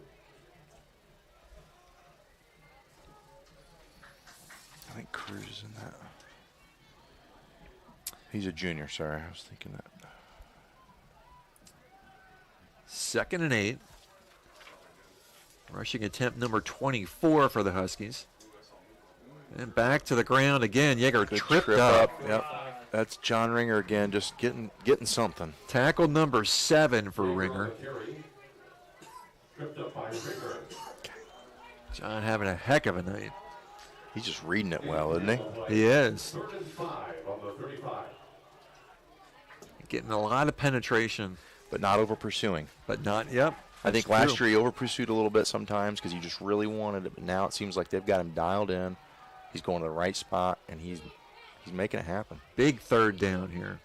I think Cruz is in that. He's a junior. Sorry, I was thinking that. Second and 8. Rushing attempt number 24 for the Huskies. And back to the ground again. Yeager tripped up. Yep. That's John Ringer again, just getting something. Tackle number 7 for Ringer. John having a heck of a night. He's just reading it well, isn't he? He is. 3rd and 5 on the 35. Getting a lot of penetration. But not over pursuing. Yep. I think last year he over pursued a little bit sometimes because he just really wanted it. But now it seems like they've got him dialed in. He's going to the right spot, and he's making it happen. Big third down here.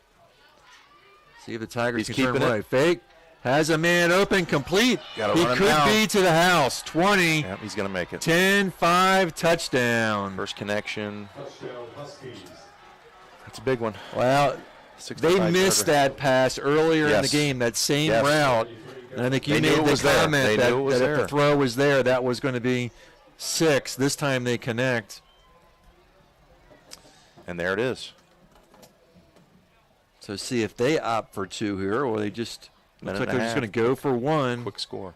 See if the Tigers He's can turn keeping it. right. Fake. Has a man open, complete. He could be to the house. 20. Yep, he's going to make it. 10-5 touchdown. First connection. Touchdown Huskies. That's a big one. Well, they missed that pass earlier in the game, that same route. And I think you made the comment that if the throw was there, that was going to be 6. This time they connect. And there it is. So see if they opt for 2 here, or they just looks like they're just going to go for 1. Quick score.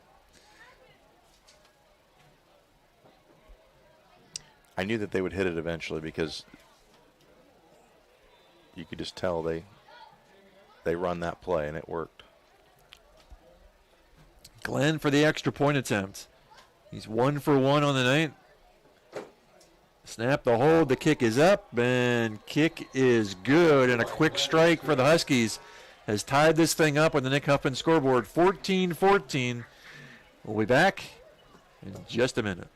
I knew that they would hit it eventually because you could just tell they run that play, and it worked. Glenn for the extra point attempt. He's 1 for 1 on the night. Snap the hold. The kick is up, and kick is good. And a quick strike for the Huskies has tied this thing up on the Nick Huffman scoreboard, 14-14. We'll be back in just a minute.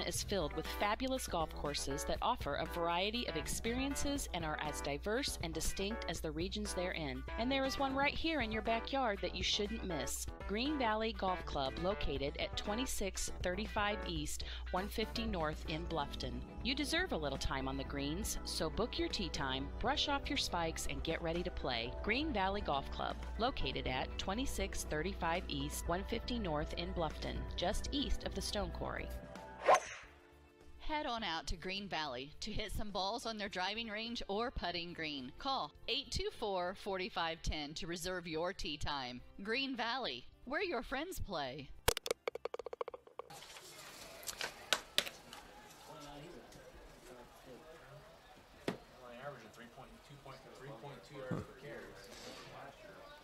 Is filled with fabulous golf courses that offer a variety of experiences and are as diverse and distinct as the regions they're in. And there is one right here in your backyard that you shouldn't miss. Green Valley Golf Club, located at 2635 East, 150 North in Bluffton. You deserve a little time on the greens, so book your tee time, brush off your spikes, and get ready to play. Green Valley Golf Club, located at 2635 East, 150 North in Bluffton, just east of the Stone Quarry. Head on out to Green Valley to hit some balls on their driving range or putting green. Call 824-4510 to reserve your tee time. Green Valley, where your friends play.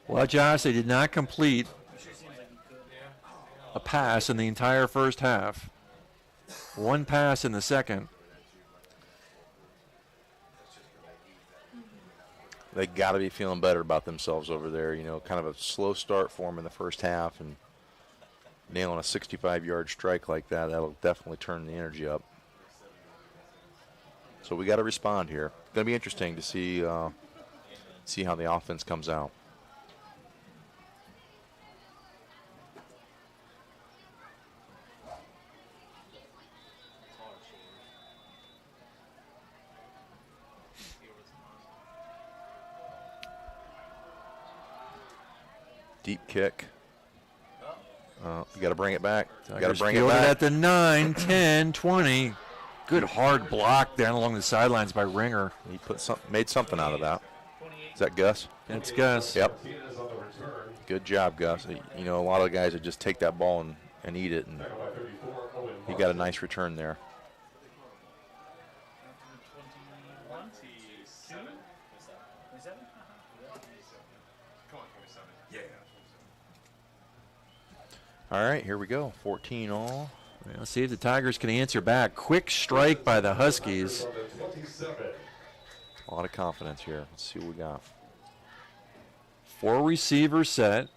Well, Josh, they did not complete a pass in the entire first half. One pass in the second. They got to be feeling better about themselves over there. You know, kind of a slow start for them in the first half, and nailing a 65-yard strike like that, that'll definitely turn the energy up. So we got to respond here. It's going to be interesting to see how the offense comes out. Deep kick. You got to bring it back. You got to bring it back. At the 9, 10, 20. Good hard block down along the sidelines by Ringer. He made something out of that. Is that Gus? That's Gus. Yep. Good job, Gus. You know, a lot of the guys that just take that ball and eat it, and he got a nice return there. All right, here we go. 14 all. Well, see if the Tigers can answer back. Quick strike by the Huskies. A lot of confidence here. Let's see what we got. 4 receiver set.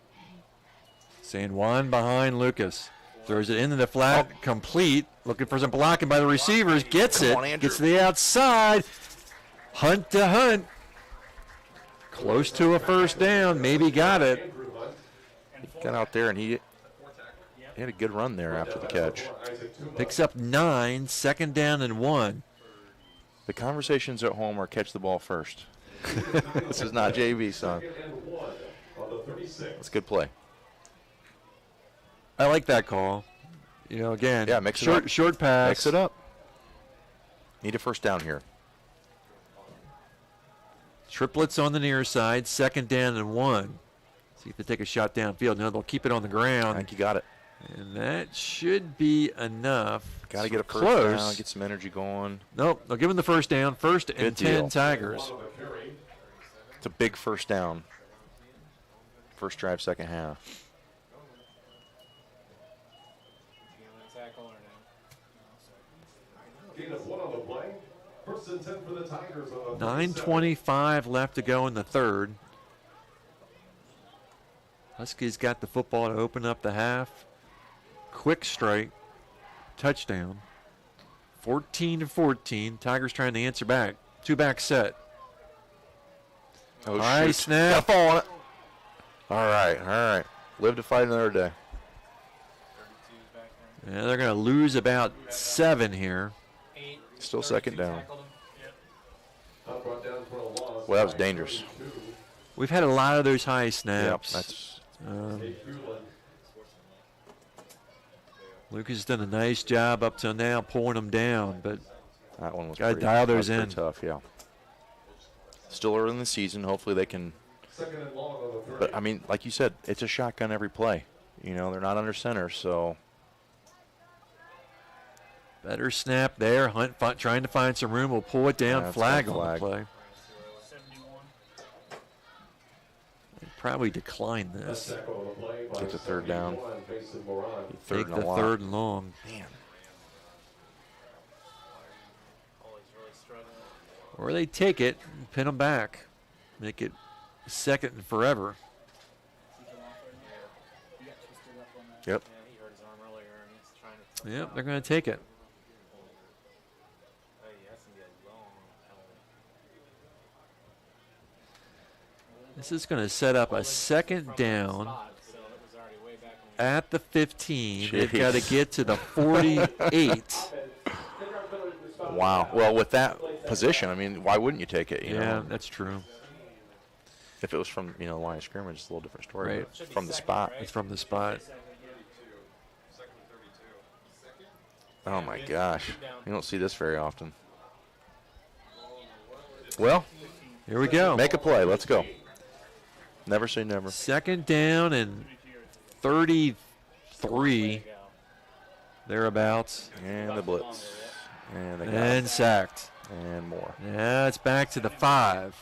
San Juan behind Lucas. Throws it into the flat, complete. Looking for some blocking by the receivers. Gets it. Gets to the outside. Hunt to Hunt. Close to a first down. Maybe got it. He got out there and he had a good run there after the catch. Picks up 9, second down and 1. The conversations at home are catch the ball first. This is not JV, son. That's a good play. I like that call. You know, again, yeah, mix it up. Short pass. Mix it up. Need a first down here. Triplets on the near side, second down and 1. See if they take a shot downfield. No, they'll keep it on the ground. I think you got it. And that should be enough. Got to get a first down, get some energy going. Nope, they'll give them the first down. First and 10 Tigers. It's a big first down. First drive, second half. Gain of 1 on the play. First and 10 for the Tigers on the 9:25 left to go in the third. Huskies got the football to open up the half. Quick strike, touchdown. 14-14. Tigers trying to answer back. 2-back set. Oh, high shoot. snap. Got a fall on it. All right. Live to fight another day. Yeah, they're going to lose about 7 here. Still second down. Well, that was dangerous. We've had a lot of those high snaps. Yep, that's Lucas has done a nice job up till now pulling them down, but that one was got to dial those in. Tough, yeah. Still early in the season. Hopefully they can. But I mean, like you said, it's a shotgun every play. You know, they're not under center, so. Better snap there. Hunt trying to find some room. We'll pull it down. Flag on the play. Probably decline this. Take the third down. Take the third and long. Man. Or they take it and pin them back. Make it second and forever. Yep. Yep, they're going to take it. This is going to set up a second down at the 15. They've got to get to the 48. Wow. Well, with that position, I mean, why wouldn't you take it? You know? That's true. If it was from, the line of scrimmage, it's a little different story. Right. But from the spot. It's from the spot. Oh, my gosh. You don't see this very often. Well, here we go. Make a play. Let's go. Never say never. Second down and 33, thereabouts. And the blitz. And they got and it. sacked. And more. Yeah, it's back to the 5.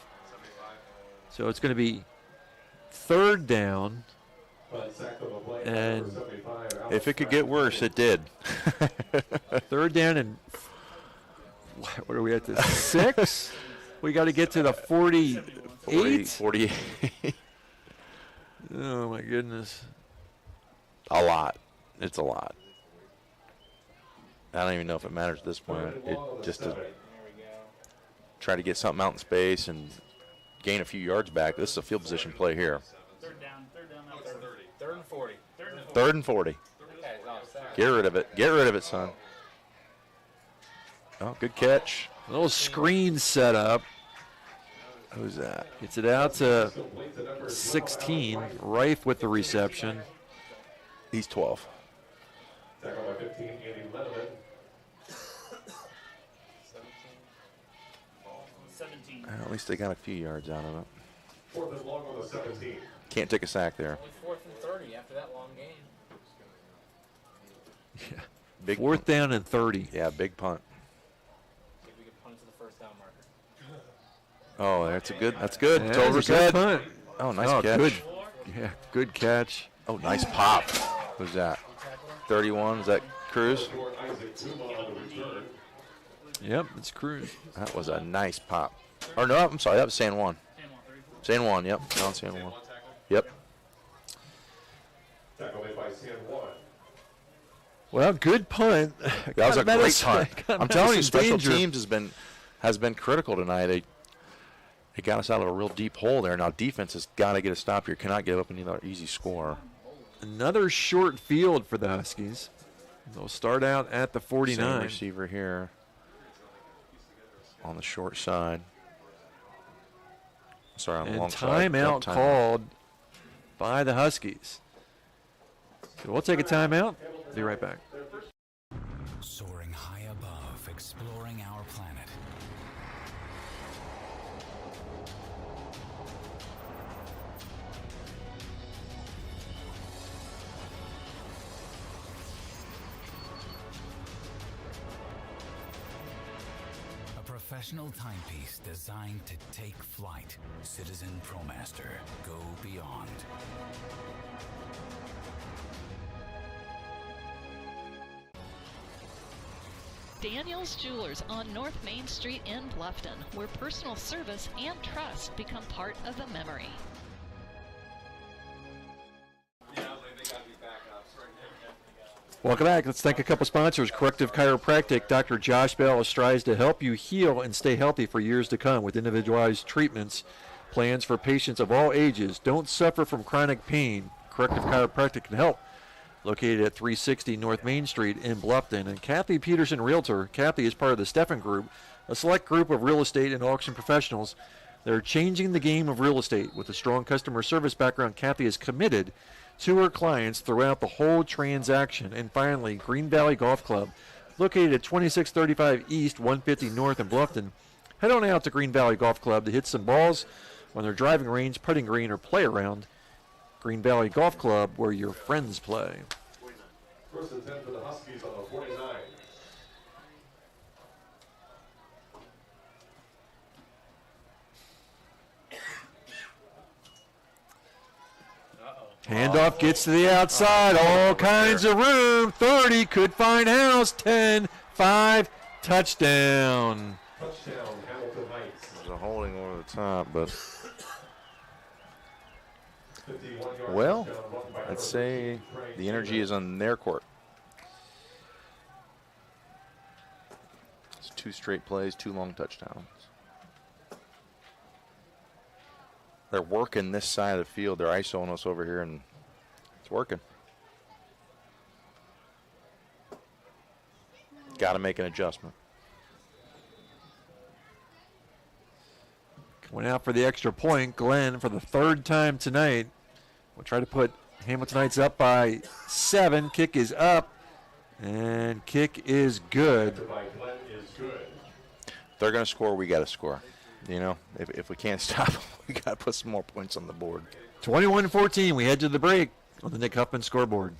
So it's going to be third down. And if it could get worse, it did. Third down and what are we at, the 6? We got to get to the 48. 48. Oh, my goodness. A lot. It's a lot. I don't even know if it matters at this point. It just to try to get something out in space and gain a few yards back. This is a field position play here. Third down, now 30. Third and 40. Third and 40. Get rid of it. Get rid of it, son. Oh, good catch. A little screen set up. Who's that? Gets it out to 16. Rife with the reception. He's 12. Tackle by 15, Andy Lenneman. 17. At least they got a few yards out of it. Fourth and long on the 17. Can't take a sack there. Only 4th and 30 after that long game. Yeah. Big Fourth down and 30. Yeah, big punt. See if we can punt to the first down marker. Oh, that's good. That's good. It's Yeah, over it's a good good. punt. Oh, nice catch. Good. Yeah, good catch. Oh, nice pop. Who's that? 31. Is that Cruz? Yep, it's Cruz. That was a nice pop. Or no, I'm sorry. That was San Juan. San Juan, yep. John San Juan. Yep. Tackle made by San Juan. Well, good punt. That was a great punt. I'm telling you, special danger. teams has been critical tonight. They got us out of a real deep hole there. Now defense has got to get a stop here. Cannot give up another easy score. Another short field for the Huskies. They'll start out at the 49. Same receiver here on the short side. Sorry, on the long side. Timeout called by the Huskies. So we'll take a timeout. Be right back. Soaring high above, exploring our planet. A professional timepiece designed to take flight. Citizen ProMaster. Go beyond. Daniel's Jewelers on North Main Street in Bluffton, where personal service and trust become part of the memory. Welcome back. Let's thank a couple sponsors. Corrective Chiropractic. Dr. Josh Bell strives to help you heal and stay healthy for years to come with individualized treatments, plans for patients of all ages. Don't suffer from chronic pain. Corrective Chiropractic can help. Located at 360 North Main Street in Bluffton. And Kathy Peterson, Realtor. Kathy is part of the Steffen Group, a select group of real estate and auction professionals. They're changing the game of real estate. With a strong customer service background, Kathy is committed to her clients throughout the whole transaction. And finally, Green Valley Golf Club, located at 2635 East, 150 North in Bluffton. Head on out to Green Valley Golf Club to hit some balls on their driving range, putting green, or play around. Green Valley Golf Club, where your friends play. First and 10 for the Huskies on the 49. Handoff gets to the outside. All kinds of room. 30 could find house. 10, 5, touchdown. Touchdown, Hamilton Heights. There's a holding over the top, but 51 yards well, touchdown, run by let's number say 13, the energy is on their court. 2 straight plays, 2 long touchdowns. They're working this side of the field. They're isoing us over here, and it's working. Got to make an adjustment. Coming out for the extra point, Glenn, for the 3rd time tonight. We'll try to put Hamiltonites up by 7. Kick is up, and kick is good. They're going to score, we got to score. You know, if we can't stop them, we got to put some more points on the board. 21-14, we head to the break on the Nick Huffman scoreboard.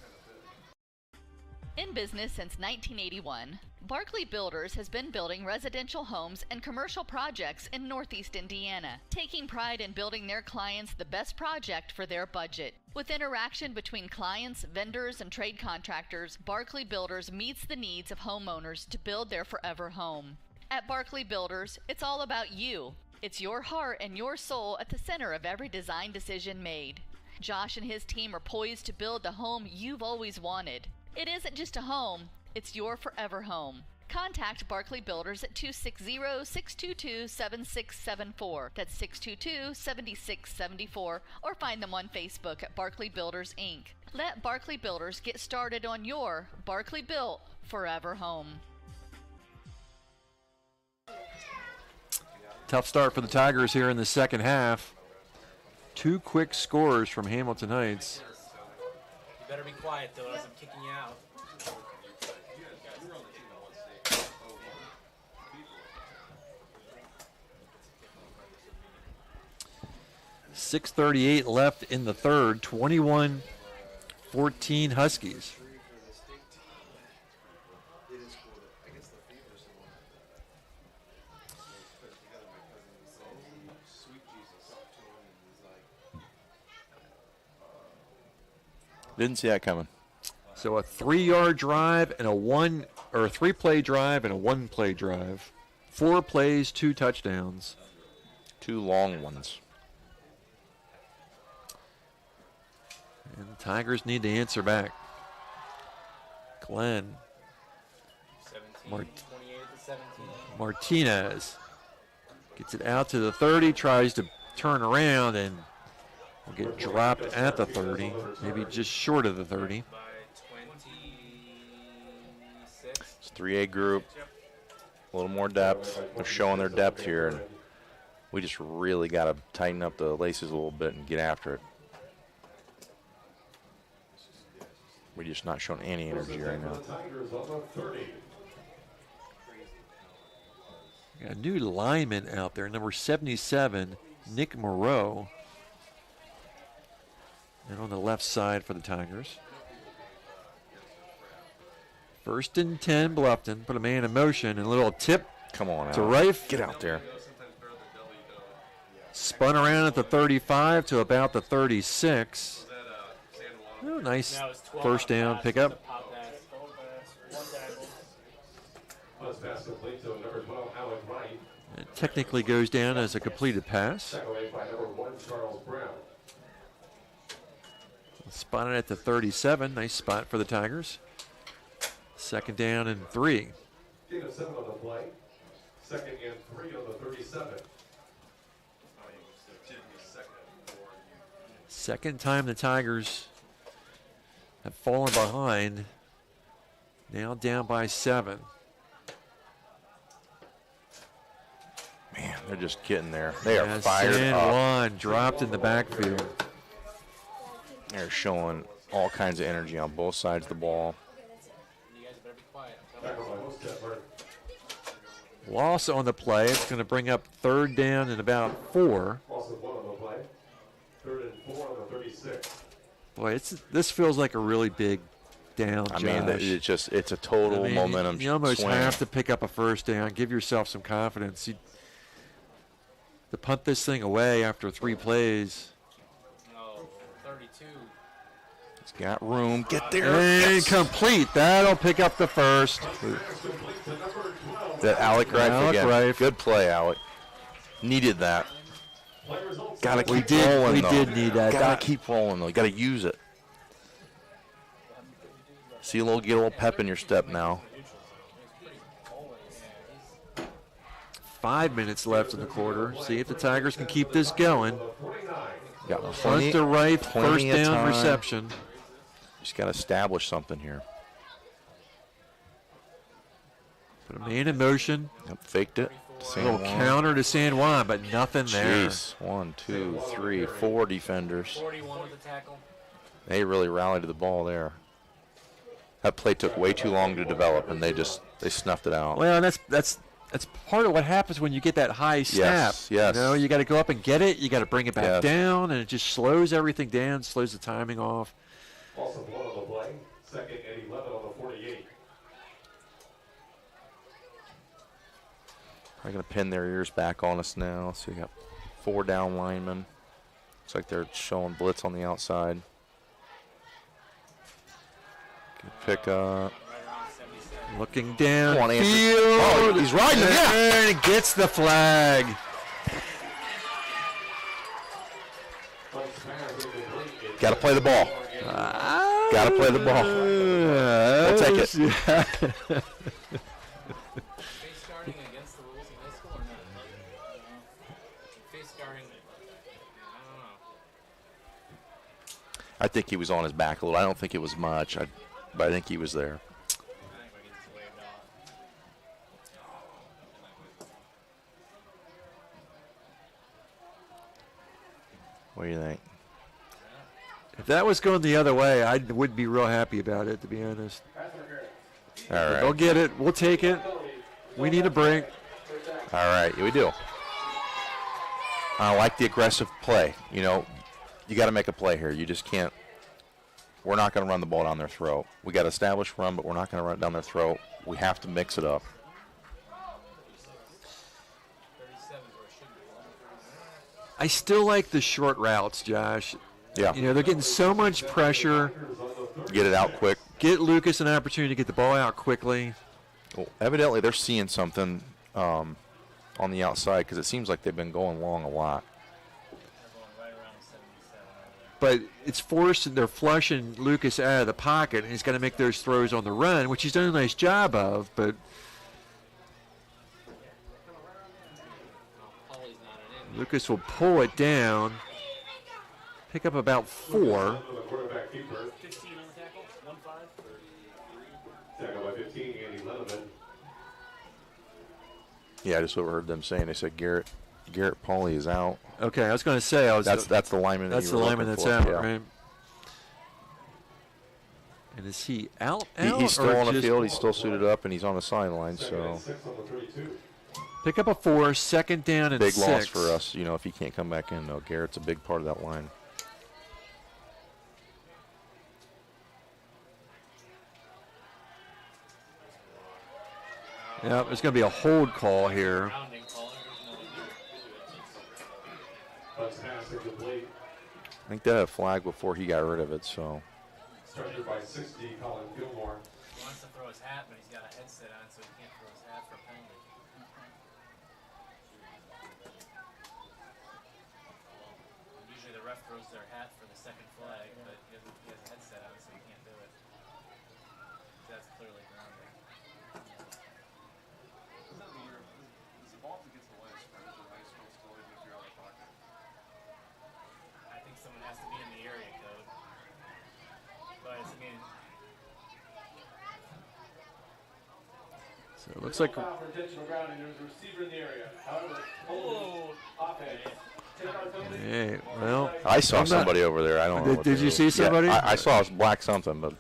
In business since 1981, Barkley Builders has been building residential homes and commercial projects in Northeast Indiana, taking pride in building their clients the best project for their budget. With interaction between clients, vendors, and trade contractors, Barkley Builders meets the needs of homeowners to build their forever home. At Barkley Builders, it's all about you. It's your heart and your soul at the center of every design decision made. Josh and his team are poised to build the home you've always wanted. It isn't just a home, it's your forever home. Contact Barkley Builders at 260-622-7674. That's 622-7674, or find them on Facebook at Barkley Builders, Inc. Let Barkley Builders get started on your Barkley Built Forever home. Tough start for the Tigers here in the second half. 2 quick scores from Hamiltonites. You better be quiet, though, as I'm kicking you out. 6:38 left in the third. 21-14 Huskies. Didn't see that coming. So a 3-yard drive and a 3-play drive and a 1-play drive. 4 plays, 2 touchdowns. 2 long ones. And the Tigers need to answer back. Glenn. 28 to 17. Martinez gets it out to the 30, tries to turn around, and will get dropped at the 30, maybe just short of the 30. It's 3A group, a little more depth. They're showing their depth here, and we just really got to tighten up the laces a little bit and get after it. We're just not showing any energy right now. Got a new lineman out there, number 77, Nick Moreau. And on the left side for the Tigers. 1st and 10, Bluffton. Put a man in motion and a little tip. Come on, to Rife. Get out there. Spun around at the 35 to about the 36. Oh, nice first down pickup. It technically goes down as a completed pass. Spotted at the 37. Nice spot for the Tigers. 2nd down and 3. Gain of 7 on the play. 2nd and 3 on the 37. Second time the Tigers have fallen behind. Now down by 7. Man, they're just getting there. They are And fired San up. Juan dropped in the backfield. They're showing all kinds of energy on both sides of the ball. Loss on the play. It's going to bring up 3rd down and about 4. Also 1 on the play. 3rd and 4 on the 36. Boy, this feels like a really big down, I mean, Josh. it's a total momentum You almost swing. have to pick up a 1st down. Give yourself some confidence. To punt this thing away after 3 plays. No, 32. He's got room. Get there. And complete. That'll pick up the 1st. That Alec Rife again. Rife. Good play, Alec. Needed that. Gotta keep We rolling, though. did need that. Gotta keep rolling, though. You gotta use it. See get a little pep in your step now. 5 minutes left in the quarter. See if the Tigers can keep this going. Got front to right, first down time. reception. Just got to establish something here. Put a man in motion. Yep, faked it. A little counter to San Juan, but nothing there. Jeez. 1, 2, 3, 4 defenders. 41 with the tackle. They really rallied to the ball there. That play took way too long to develop, and they snuffed it out. Well, and that's part of what happens when you get that high snap. Yes. You know, you got to go up and get it. You got to bring it back down, and it just slows everything down, slows the timing off. Also one on the play. 2nd and 11 on the 48. They're going to pin their ears back on us now. So we got 4 down linemen. Looks like they're showing blitz on the outside. Good pickup. Looking down. Come on, Andrew. Field. Oh, he's riding it. Yeah. And gets the flag. Got to play the ball. Got to play the ball. We'll take it. I think he was on his back a little. I don't think it was much, but I think he was there. What do you think? If that was going the other way, I would be real happy about it, to be honest. All right. They'll get it. We'll take it. We need a break. All right. Yeah, we do. I like the aggressive play. You know, you got to make a play here. You just can't. We're not going to run the ball down their throat. We got to establish run, but we're not going to run it down their throat. We have to mix it up. I still like the short routes, Josh. Yeah. You know, they're getting so much pressure. Get it out quick. Get Lucas an opportunity to get the ball out quickly. Well, evidently, they're seeing something on the outside because it seems like they've been going long a lot. But it's forced, they're flushing Lucas out of the pocket, and he's got to make those throws on the run, which he's done a nice job of, but Lucas will pull it down, pick up about 4. Yeah, I just overheard them saying. They said Garrett Pauly is out. Okay, I was going to say that's the lineman. That's the lineman that's out, right? And is he out? He's still on the field. He's still suited up, and he's on the sideline. So pick up a 4, 2nd down and 6. Big loss for us, you know, if he can't come back in. Though Garrett's a big part of that line. Yeah, there's going to be a hold call here. I think they had a flag before he got rid of it, so. Started by 60, Colin Gilmore. He wants to throw his hat, but he's got a headset on, so he can't throw his hat for a penalty. Usually the ref throws their hat for the second flag, but he has a headset on, so he can't do it. That's clearly grounding. I think someone has to be in the area code. But I mean, So it looks like. For intentional grounding, there's a receiver in the area. However, offense. Hey, well, I saw somebody over there. I don't know. Did you see somebody? Yeah, I saw black something, but.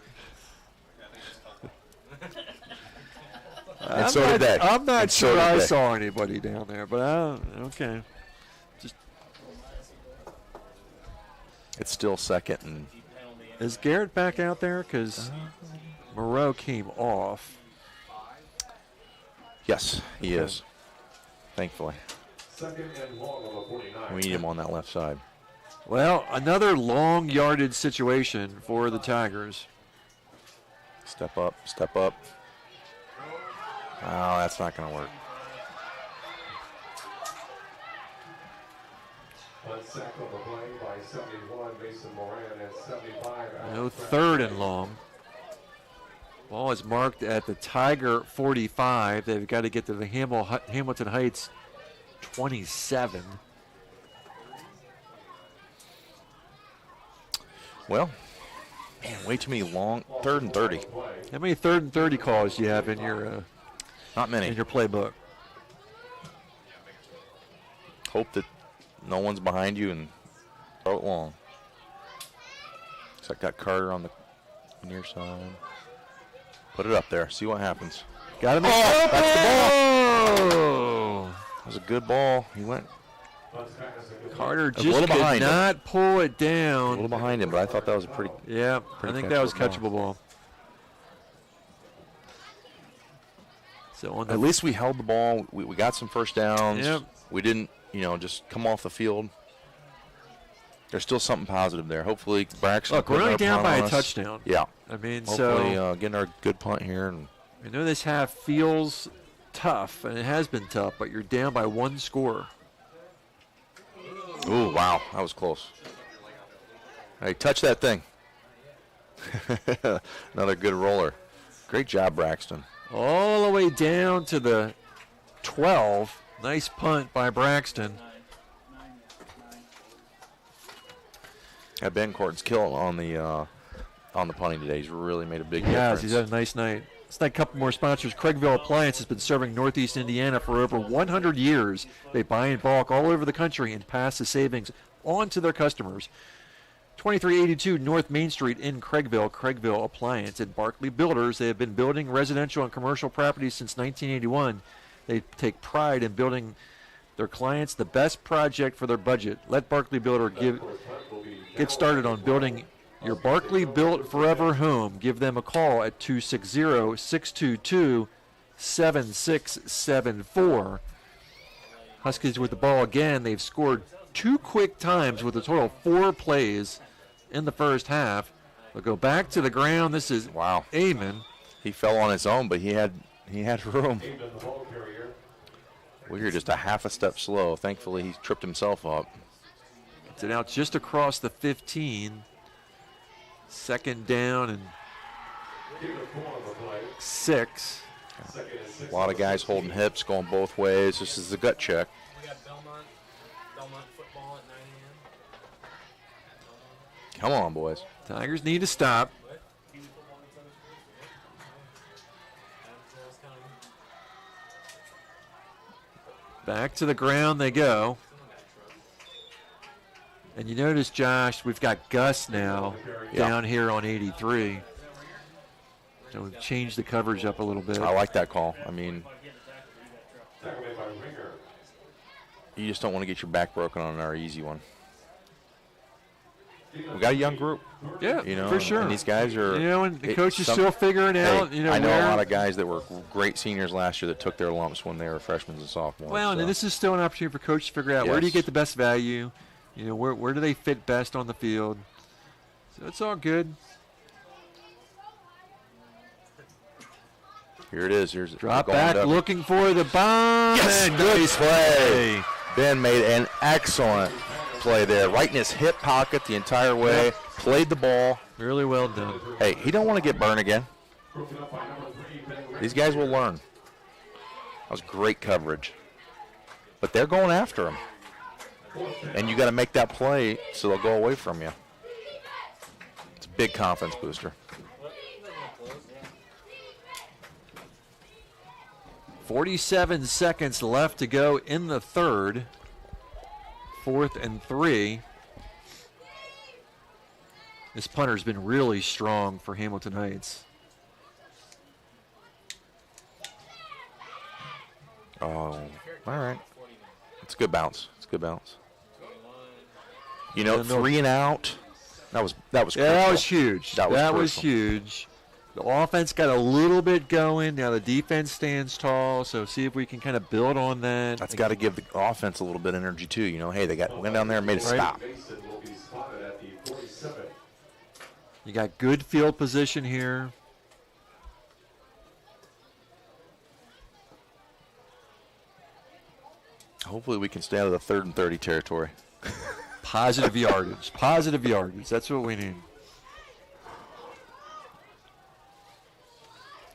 And so did they. I'm not And sure so I did they. saw anybody down there, but okay. Just It's still 2nd and. is Garrett back out there? Because Moreau came off. Yes, he is. Thankfully. 2nd and long on the 49. We need him on that left side. Well, another long yardage situation for the Tigers. Step up, step up. Oh, that's not going to work. Unsacked on the play by 71, Mason Moran at 75. No 3rd and long. Ball is marked at the Tiger 45. They've got to get to the Hamilton Heights 27. Well, man, way too many long 3rd and 30. How many 3rd and 30 calls do you have in your not many in your playbook? Hope that no one's behind you and throw it long. Looks like got Carter on the near side. Put it up there. See what happens. Got him. Oh, that's the ball. That was a good ball. He went. Carter just could not pull it down. A little behind him, but I thought that was a pretty. Yeah, I think that was catchable ball. So on at least we held the ball. We got some first downs. Yep. We didn't, just come off the field. There's still something positive there. Hopefully, Braxton. Look, we're only down by a touchdown. Yeah. I mean, hopefully, getting our good punt here. And I know this half feels tough, and it has been tough, but you're down by 1 score. Ooh, wow, that was close. Hey, touch that thing. Another good roller. Great job, Braxton. All the way down to the 12. Nice punt by Braxton. Bencourt's killing on the punting today. He's really made a big difference. He's had a nice night. Let's thank a couple more sponsors. Craigville Appliance has been serving Northeast Indiana for over 100 years. They buy in bulk all over the country and pass the savings on to their customers. 2382 North Main Street in Craigville. Craigville Appliance and Barkley Builders. They have been building residential and commercial properties since 1981. They take pride in building their clients the best project for their budget. Let Barkley Builder get started on building your Barkley Built Forever home. Give them a call at 260-622-7674. Huskies with the ball again. They've scored 2 quick times with a total of 4 plays in the first half. They'll go back to the ground. This is Amon. He fell on his own, but he had room. We were just a half a step slow. Thankfully, he tripped himself up. Gets it out just across the 15. 2nd down and 6. A lot of guys holding hips, going both ways. This is the gut check. We got Belmont football at 9 a.m. Come on, boys. Tigers need to stop. Back to the ground they go. And you notice, Josh, we've got Gus now down here on 83. So we've changed the coverage up a little bit. I like that call. I mean, you just don't want to get your back broken on our easy one. We got a young group. Yeah, for sure. And these guys are. And the coach is still figuring out. I know a lot of guys that were great seniors last year that took their lumps when they were freshmen and sophomores. Well, and this is still an opportunity for coach to figure out where do you get the best value. Where do they fit best on the field? So it's all good. Here it is. Here's drop back, looking for the bomb. Yes, good play. Ben made an excellent play there, right in his hip pocket the entire way. Yep. Played the ball. Really well done. Hey, he don't want to get burned again. These guys will learn. That was great coverage. But they're going after him. And you got to make that play so they'll go away from you. It's a big confidence booster. 47 seconds left to go in the third. 4th and 3. This punter's been really strong for Hamilton Heights. Oh, all right. It's a good bounce. It's a good bounce. 3 and out. That was crucial. That was huge. That was huge. The offense got a little bit going. Now the defense stands tall, so see if we can kind of build on that. That's got to give the offense a little bit of energy too. Hey, they went down there and made a stop. You got good field position here. Hopefully we can stay out of the 3rd and 30 territory. Positive yardage. Positive yardage. That's what we need.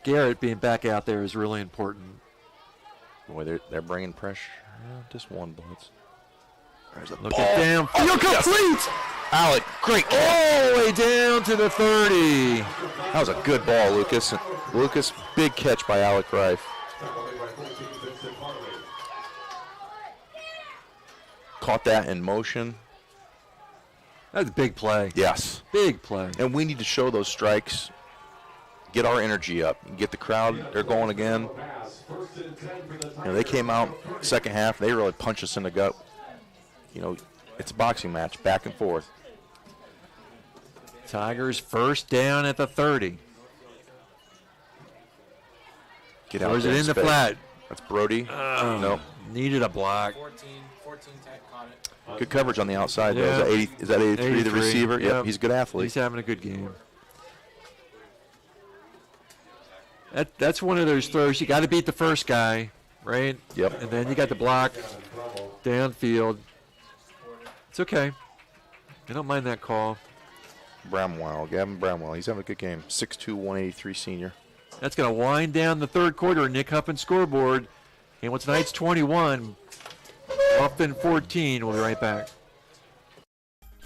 Garrett being back out there is really important. Boy, they're bringing pressure. Just one blitz. There's a Look ball. at down. Oh, Complete. yes. Alec, great catch. All the way down to the 30. That was a good ball, Lucas. Lucas, big catch by Alec Reif. Caught that in motion. That's a big play. Yes. Big play. And we need to show those strikes, get our energy up, get the crowd, they're going again. They came out second half, they really punched us in the gut. It's a boxing match, back and forth. Tigers first down at the 30. Get out. Or is it in the flat? That's Brody. No. Needed a block. 14 tech caught it. Good coverage on the outside, Yeah. though. Is that 83, the receiver? Yep, he's a good athlete. He's having a good game. That's one of those throws. You got to beat the first guy, right? Yep. And then you got the block downfield. It's okay. I don't mind that call. Gavin Bramwell. He's having a good game. 6'2", 183 senior. That's going to wind down the third quarter. Nick Huffin scoreboard. And what's tonight's 21? Bluffton 14. We'll be right back.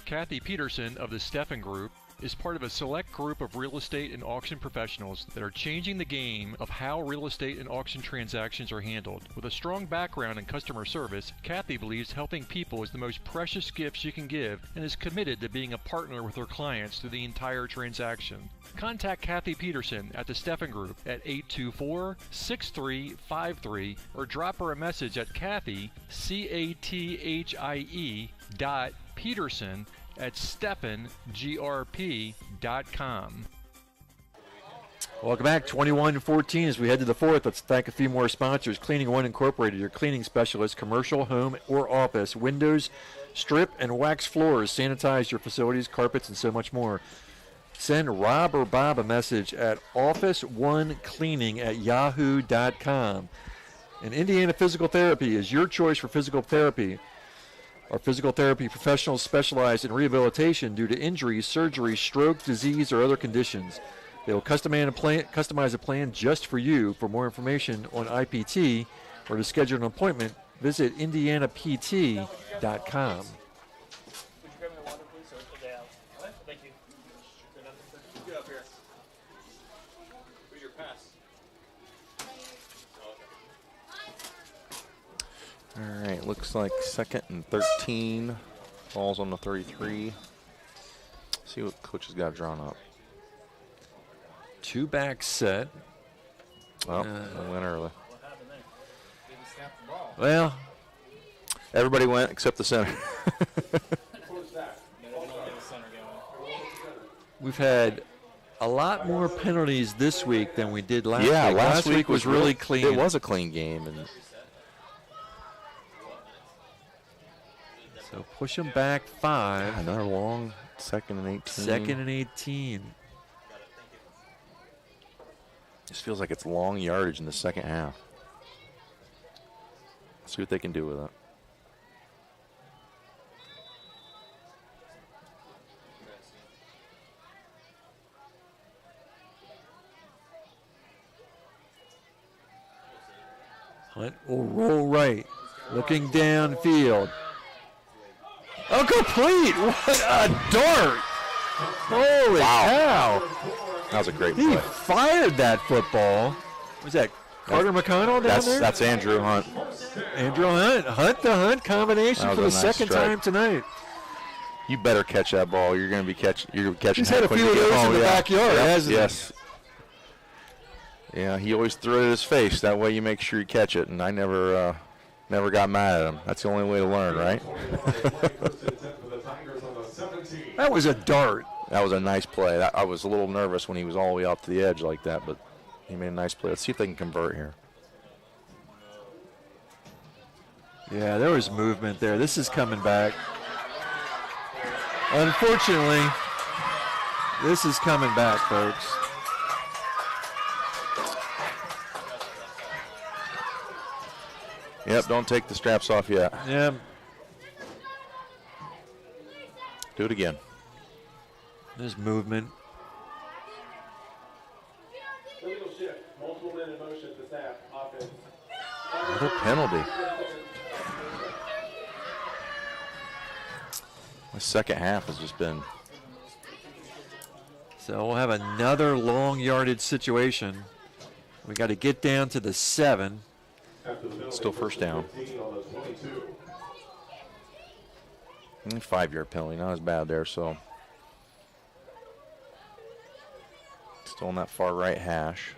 Kathy Peterson of the Steffen Group is part of a select group of real estate and auction professionals that are changing the game of how real estate and auction transactions are handled. With a strong background in customer service, Kathy believes helping people is the most precious gift she can give and is committed to being a partner with her clients through the entire transaction. Contact Kathy Peterson at the Steffen Group at 824-6353 or drop her a message at Kathy, C-A-T-H-I-E .Peterson at SteffenGRP.com. Welcome back. 21-14 as we head to the fourth. Let's thank a few more sponsors. Cleaning One Incorporated, your cleaning specialist, commercial, home, or office. Windows, strip, and wax floors. Sanitize your facilities, carpets, and so much more. Send Rob or Bob a message at officeonecleaning@yahoo.com. And Indiana Physical Therapy is your choice for physical therapy. Our physical therapy professionals specialize in rehabilitation due to injury, surgery, stroke, disease, or other conditions. They will customize a plan just for you. For more information on IPT or to schedule an appointment, visit indianapt.com. All right, looks like 2nd and 13. Ball's on the 33. See what coach has got drawn up. Two-back set. Well, I went early. Well, everybody went except the center. We've had a lot more penalties this week than we did last week. Yeah, last week was really clean. It was a clean game. And so push them back 5. Another long 2nd and 18. 2nd and 18. Just feels like it's long yardage in the second half. Let's see what they can do with it. Hunt will roll right. Looking downfield. Oh, complete! What a dart! Holy cow! That was a great He play. fired that football. Was that Carter McConnell down there? That's Andrew Hunt. Andrew Hunt. Hunt to Hunt combination for the second time tonight. You better catch that ball. You're going to be catching. He's had a few of those in the backyard, hasn't he? Yes. Yeah, he always threw it at his face. That way you make sure you catch it. And I never got mad at him. That's the only way to learn, right? That was a dart. That was a nice play. I was a little nervous when he was all the way out to the edge like that, but he made a nice play. Let's see if they can convert here. Yeah, there was movement there. This is coming back. Unfortunately, this is coming back, folks. Yep, don't take the straps off yet. Yeah. Do it again. There's movement. Another penalty. The second half has just been. So we'll have another long yardage situation. We got to get down to the 7. Still first down. 5-yard penalty, not as bad there, so. Still on that far right hash.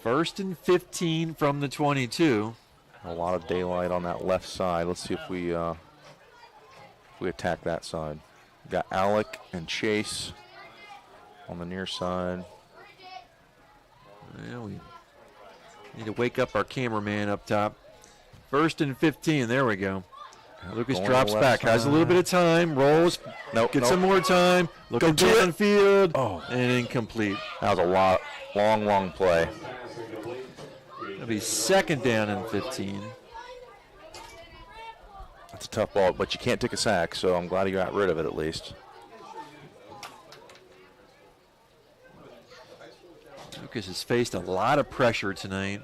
First and 15 from the 22. A lot of daylight on that left side. Let's see if we attack that side. We've got Alec and Chase on the near side. Well, we need to wake up our cameraman up top. First and 15. There we go. Lucas drops back. Has a little bit of time. Rolls. Get some more time. Looking downfield. Oh, and incomplete. That was a long play. It'll be second down and 15. That's a tough ball, but you can't take a sack, so I'm glad he got rid of it at least. Lucas has faced a lot of pressure tonight.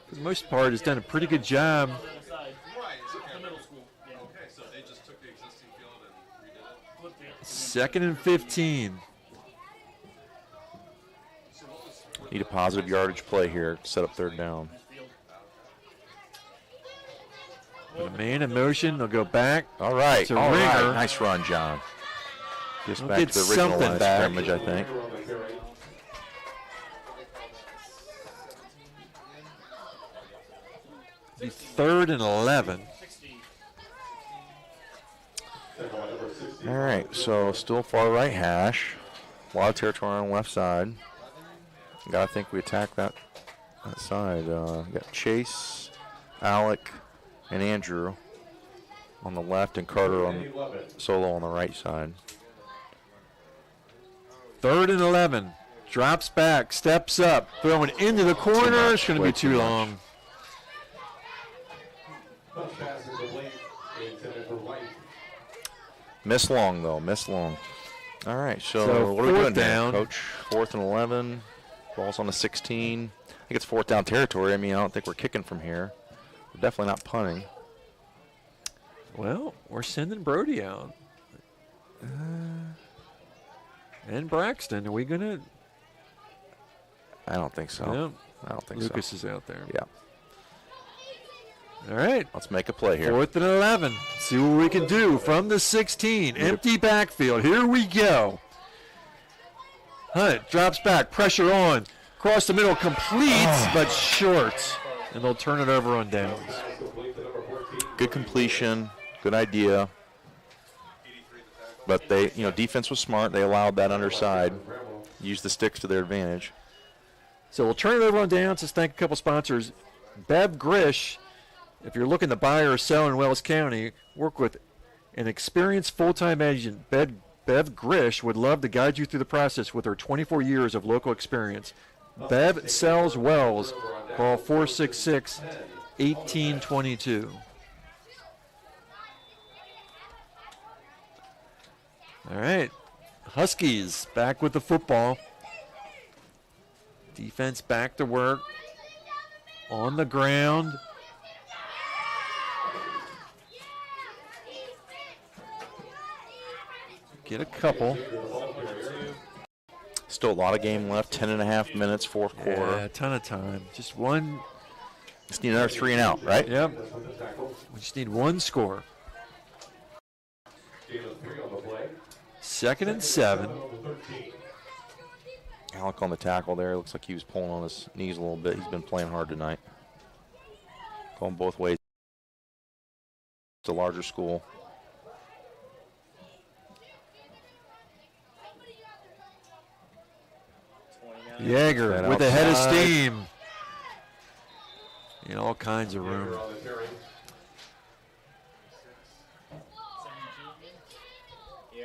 For the most part, has done a pretty good job. Second and 15. Need a positive yardage play here to set up third down. Put a man in motion. They'll go back. All right. All right. Nice run, John. Gets We'll back get to the original line of back. scrimmage, I think. Be third and 11. All right, so still far right hash. A lot of territory on the left side. Gotta think we attack that side. Got Chase, Alec, and Andrew on the left, and Carter on solo on the right side. Third and 11. Drops back, steps up, throwing into the corner. It's going to be too long. Miss long, though. Miss long. All right, so what are we doing now, Coach? 4th and 11. Ball's on the 16. I think it's 4th down territory. I mean, I don't think we're kicking from here. We're definitely not punting. Well, we're sending Brody out. And Braxton. Are we going to? I don't think so. No. I don't think so. Lucas is out there. Yeah. All right. Let's make a play here. 4th and 11. See what we can do from the 16. Empty backfield. Here we go. Hunt drops back. Pressure on. Across the middle. Completes, but short. And they'll turn it over on downs. Good completion. Good idea. But they, defense was smart. They allowed that underside. Used the sticks to their advantage. So we'll turn it over on downs. Let's thank a couple sponsors. Bev Grish. If you're looking to buy or sell in Wells County, work with an experienced full-time agent. Bev Grish would love to guide you through the process with her 24 years of local experience. Bev sells Wells. Call 466-1822. All right. Huskies back with the football. Defense back to work. On the ground. Get a couple. Still a lot of game left. 10.5 minutes, fourth quarter. Yeah, a ton of time. Just one. Just need another 3 and out, right? Yep. We just need one score. 2nd and 7. Alec on the tackle there. Looks like he was pulling on his knees a little bit. He's been playing hard tonight. Going both ways. It's a larger school. Yeager with a head of steam. In all kinds of room.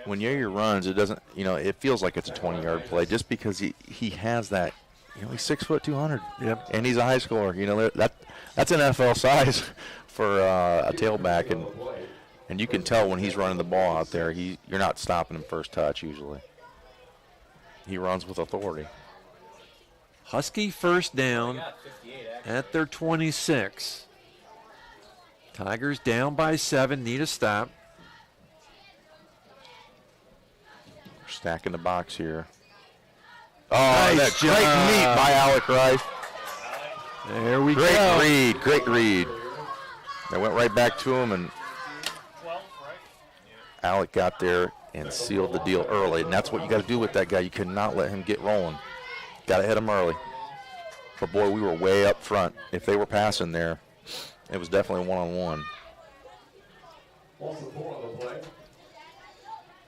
When Yeager runs, it doesn't, it feels like it's a 20-yard play just because he has that, he's 6 foot 200. Yep. And he's a high scorer. That's NFL size for a tailback, and you can tell when he's running the ball out there, you're not stopping him first touch usually. He runs with authority. Husky first down at their 26. Tigers down by 7, need a stop. We're stacking the box here. Oh, Nice that job. great meet by Alec Rife. There we Great go. read, great read. They went right back to him, and Alec got there and sealed the deal early, and that's what you got to do with that guy. You cannot let him get rolling. Got to hit him early. But, boy, we were way up front. If they were passing there, it was definitely one-on-one.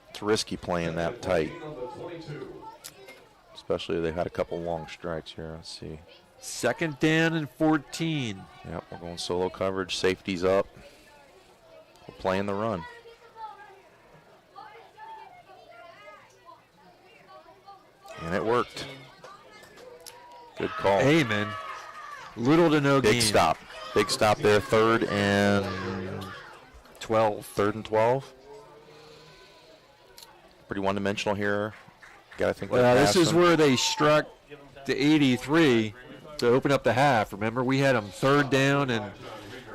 It's risky playing that tight, especially they've had a couple long strikes here. Let's see. 2nd down and 14. Yep, we're going solo coverage. Safety's up. We're playing the run. And it worked. Good call. Amen. Little to no gain. Big stop. Big stop there. 3rd and 12. 3rd and 12. Pretty one-dimensional here. Got to think. Well, this is where they struck the 83 to open up the half. Remember, we had them 3rd down and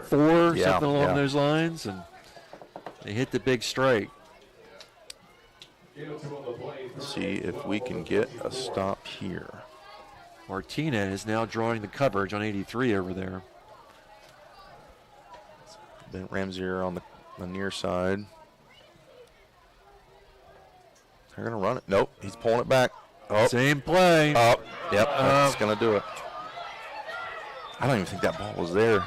4, something along those lines, and they hit the big strike. See if we can get a stop here. Martinez now drawing the coverage on 83 over there. Bent Ramsey on the near side. They're going to run it. Nope, he's pulling it back. Oh. Same play. Oh, yep, that's going to do it. I don't even think that ball was there.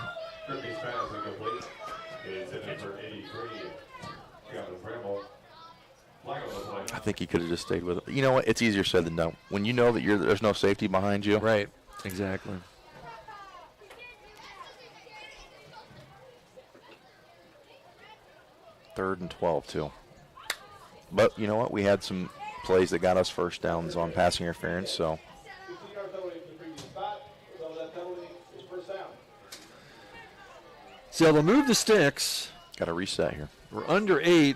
I think he could have just stayed with it. You know what? It's easier said than done. When you know that there's no safety behind you. Right, exactly. Third and 12, too. But you know what? We had some plays that got us first downs on passing interference, so. So they'll move the sticks. Got to reset here. We're under 8.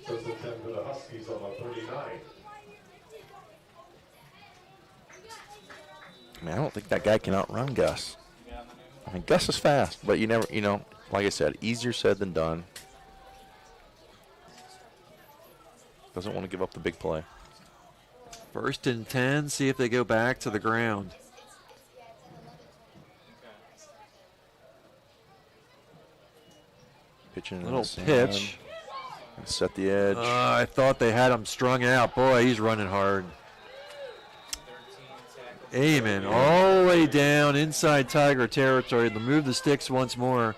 First attempt for the Huskies on the 39. I mean, I don't think that guy can outrun Gus. I mean, Gus is fast, but you never, like I said, easier said than done. Doesn't want to give up the big play. 1st and 10, see if they go back to the ground. Pitching little pitch. Set the edge. I thought they had him strung out. Boy, he's running hard. Amen. All the way down inside Tiger territory. They'll move the sticks once more.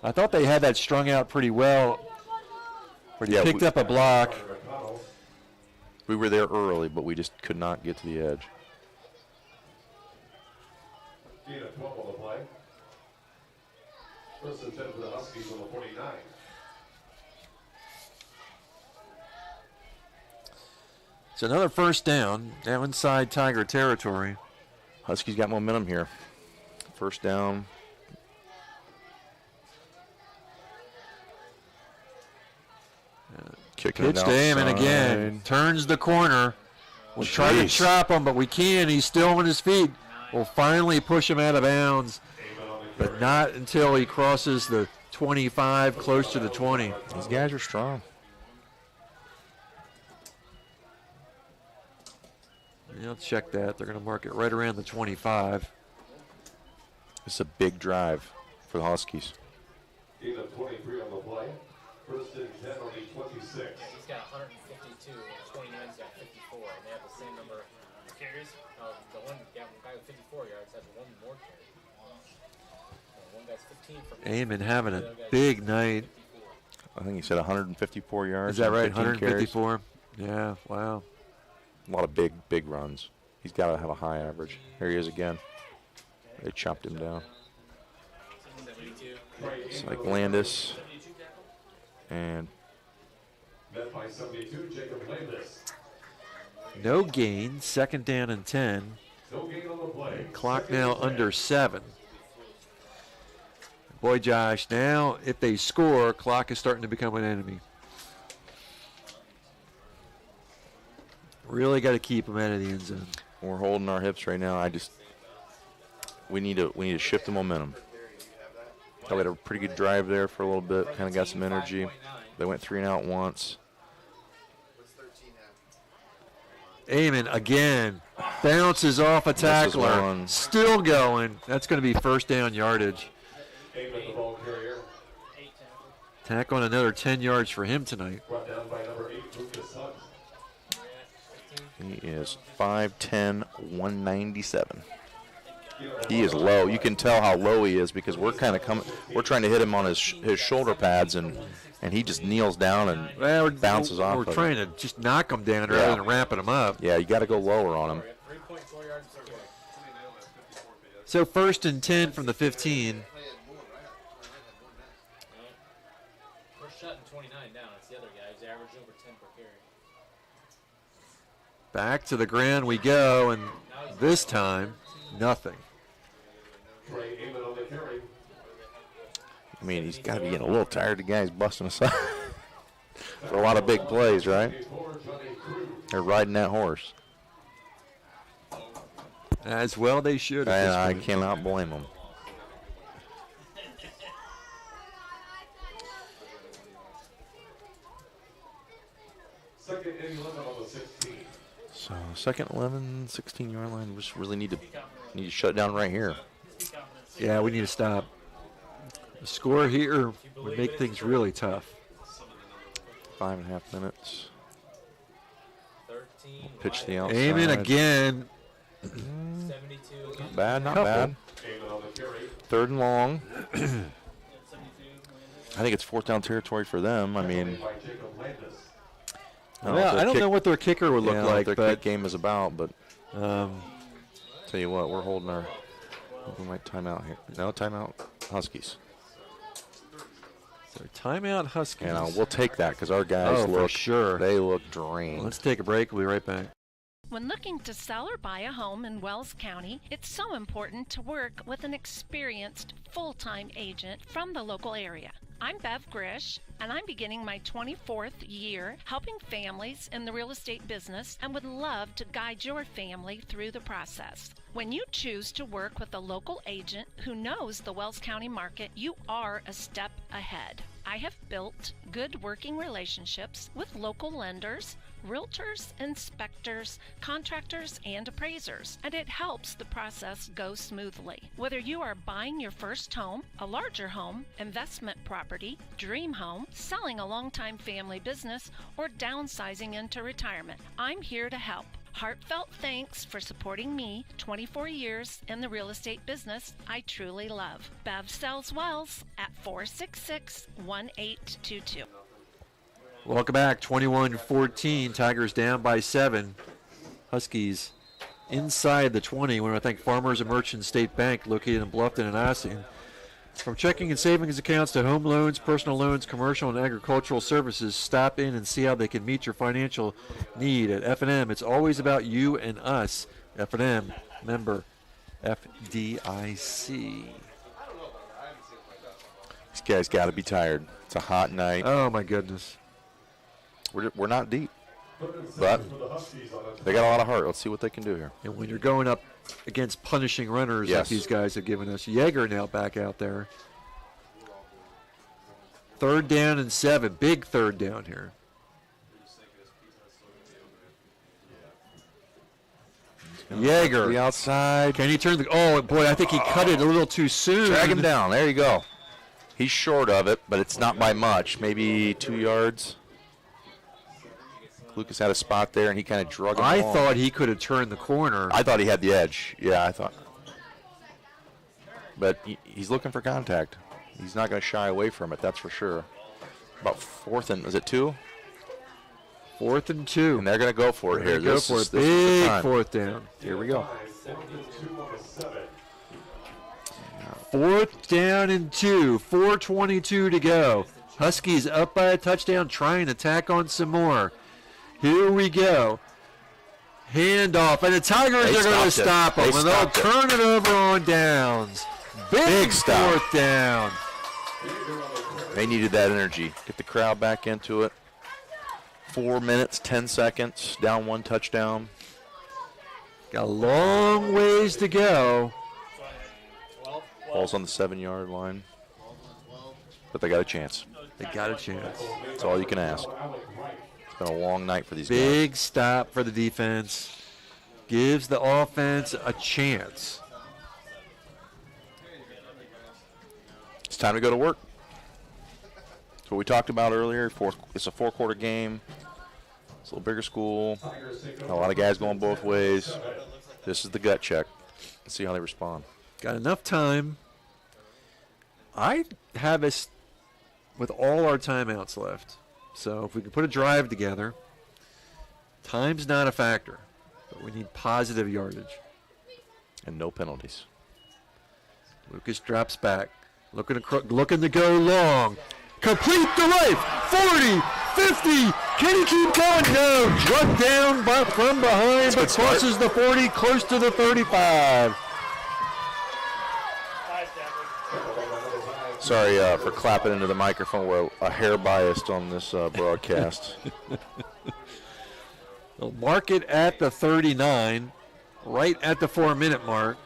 I thought they had that strung out pretty well. But he picked up a block. We were there early, but we just could not get to the edge. 12 on the play. First attempt for the Huskies on the 49. It's another 1st down inside Tiger territory. Huskies got momentum here. 1st down. Kicking Pitch to Amon again. Turns the corner. We'll try to trap him, but we can't. He's still on his feet. We'll finally push him out of bounds, but not until he crosses the 25, close to the 20. These guys are strong. Yeah, let's check that. They're going to mark it right around the 25. It's a big drive for the Huskies. Gain of 23 on the play. 1st and 10 on the 26. Yeah, he's got 152, and 29's got 54, and they have the same number of carries. The one guy with 54 yards has one more carry. One guy's 15 from Amon having a big night. I think he said 154 yards. Is that right? 154? Yeah, wow. A lot of big runs. He's got to have a high average. Here he is again. They chopped him down. It's like Landis. And met by 72, Jacob Landis. No gain. 2nd down and 10. No gain on the play. Clock now under 7. Boy, Josh, now if they score, clock is starting to become an enemy. Really got to keep them out of the end zone. We're holding our hips right now. We need to shift the momentum. We had a pretty good drive there for a little bit. Kind of got some energy. They went 3 and out once. Amon again bounces off a tackler. Still going. That's going to be first down yardage. Tack on another 10 yards for him tonight. He is 5'10", 197. He is low. You can tell how low he is because we're kind of coming. We're trying to hit him on his shoulder pads, and he just kneels down and bounces off. We're trying to just knock him down rather than ramping him up. Yeah, you got to go lower on him. So 1st and 10 from the 15. We're shutting 29 down. It's the other guy who's averaging over 10 per carry. Back to the ground we go, and this time, nothing. I mean, he's got to be getting a little tired. The guy's busting aside for a lot of big plays, right? They're riding that horse. As well they should. And I cannot blame them. Second and 11 on the 16. So 2nd 11, 16-yard line. We just really need to shut down right here. Yeah, we need to stop. The score here would make things really tough. 5.5 minutes. Pitch the outside. Amon again. Not bad, not bad. 3rd and long. I think it's 4th down territory for them. I mean, I don't know what their kicker would look like. What their kick game is about, but tell you what, we're holding our. We might timeout here. No, timeout Huskies. So timeout Huskies. And we'll take that because our guys look. For sure. They look drained. Let's take a break. We'll be right back. When looking to sell or buy a home in Wells County, it's so important to work with an experienced, full-time agent from the local area. I'm Bev Grish, and I'm beginning my 24th year helping families in the real estate business and would love to guide your family through the process. When you choose to work with a local agent who knows the Wells County market, you are a step ahead. I have built good working relationships with local lenders, realtors, inspectors, contractors, and appraisers, and it helps the process go smoothly. Whether you are buying your first home, a larger home, investment property, dream home, selling a long-time family business, or downsizing into retirement, I'm here to help. Heartfelt thanks for supporting me 24 years in the real estate business I truly love. Bev sells Wells at 466-1822. Welcome back. 21-14. Tigers down by 7. Huskies inside the 20. We want to thank Farmers and Merchants State Bank located in Bluffton and Ossian. From checking and savings accounts to home loans, personal loans, commercial and agricultural services, stop in and see how they can meet your financial need. At F&M, it's always about you and us. F&M, member FDIC. These guys got to be tired. It's a hot night. Oh, my goodness. We're not deep, but they got a lot of heart. Let's see what they can do here. And when you're going up against punishing runners like these guys have given us, Yeager now back out there. 3rd down and 7. Big 3rd down here. Yeager. The outside. Can he turn the... Oh, boy, I think he cut it a little too soon. Drag him down. There you go. He's short of it, but it's not by much. Maybe 2 yards. Lucas had a spot there, and he kind of drug him I along. thought he could have turned the corner. I thought he had the edge. Yeah, I thought. But he's looking for contact. He's not going to shy away from it, that's for sure. About 4th and, is it 2? 4th and 2. And they're going to go for it here. Go for it. Big 4th down. Here we go. 4th down and 2. 4:22 to go. Huskies up by a touchdown, trying to tack on some more. Here we go. Handoff, and the Tigers are going to stop them, and they'll turn it over on downs. Big stop. 4th down. They needed that energy. Get the crowd back into it. 4 minutes, 10 seconds, down 1 touchdown. Got a long ways to go. Ball's on the 7-yard line. But they got a chance. They got a chance. That's all you can ask. It's been a long night for these guys. Big stop for the defense. Gives the offense a chance. It's time to go to work. That's what we talked about earlier. It's a 4-quarter game. It's a little bigger school. A lot of guys going both ways. This is the gut check. Let's see how they respond. Got enough time. I have us with all our timeouts left. So if we can put a drive together, time's not a factor, but we need positive yardage. And no penalties. Lucas drops back, looking to go long. Complete the right, 40, 50. Can he keep going? No, drugged down from behind, but crosses the 40, close to the 35. Sorry for clapping into the microphone. We're a hair biased on this broadcast. They'll mark it at the 39, right at the 4-minute mark.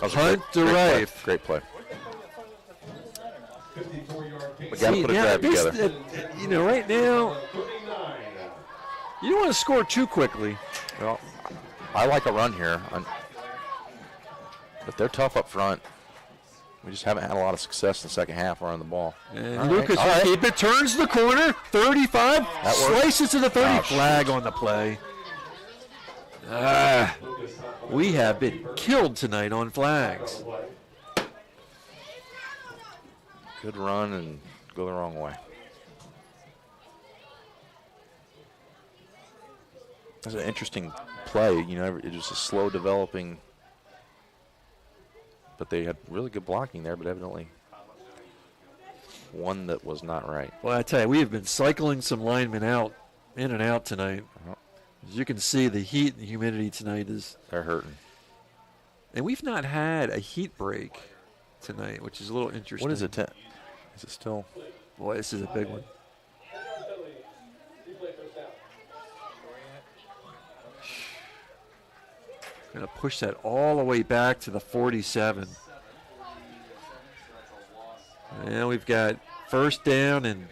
Hunt to Rife. Great play. We got to put a drive together. Right now, you don't want to score too quickly. Well, I like a run here. But they're tough up front. We just haven't had a lot of success in the second half around the ball. And Lucas will keep it, turns the corner, 35, slices to the 30. Flag on the play. We have been killed tonight on flags. Good run and go the wrong way. That's an interesting play. It was a slow developing. But they had really good blocking there, but evidently one that was not right. Well, I tell you, we have been cycling some linemen in and out tonight. As you can see, the heat and the humidity tonight they're hurting. And we've not had a heat break tonight, which is a little interesting. What is it? Is it still? Boy, this is a big one. Going to push that all the way back to the 47. And we've got first down and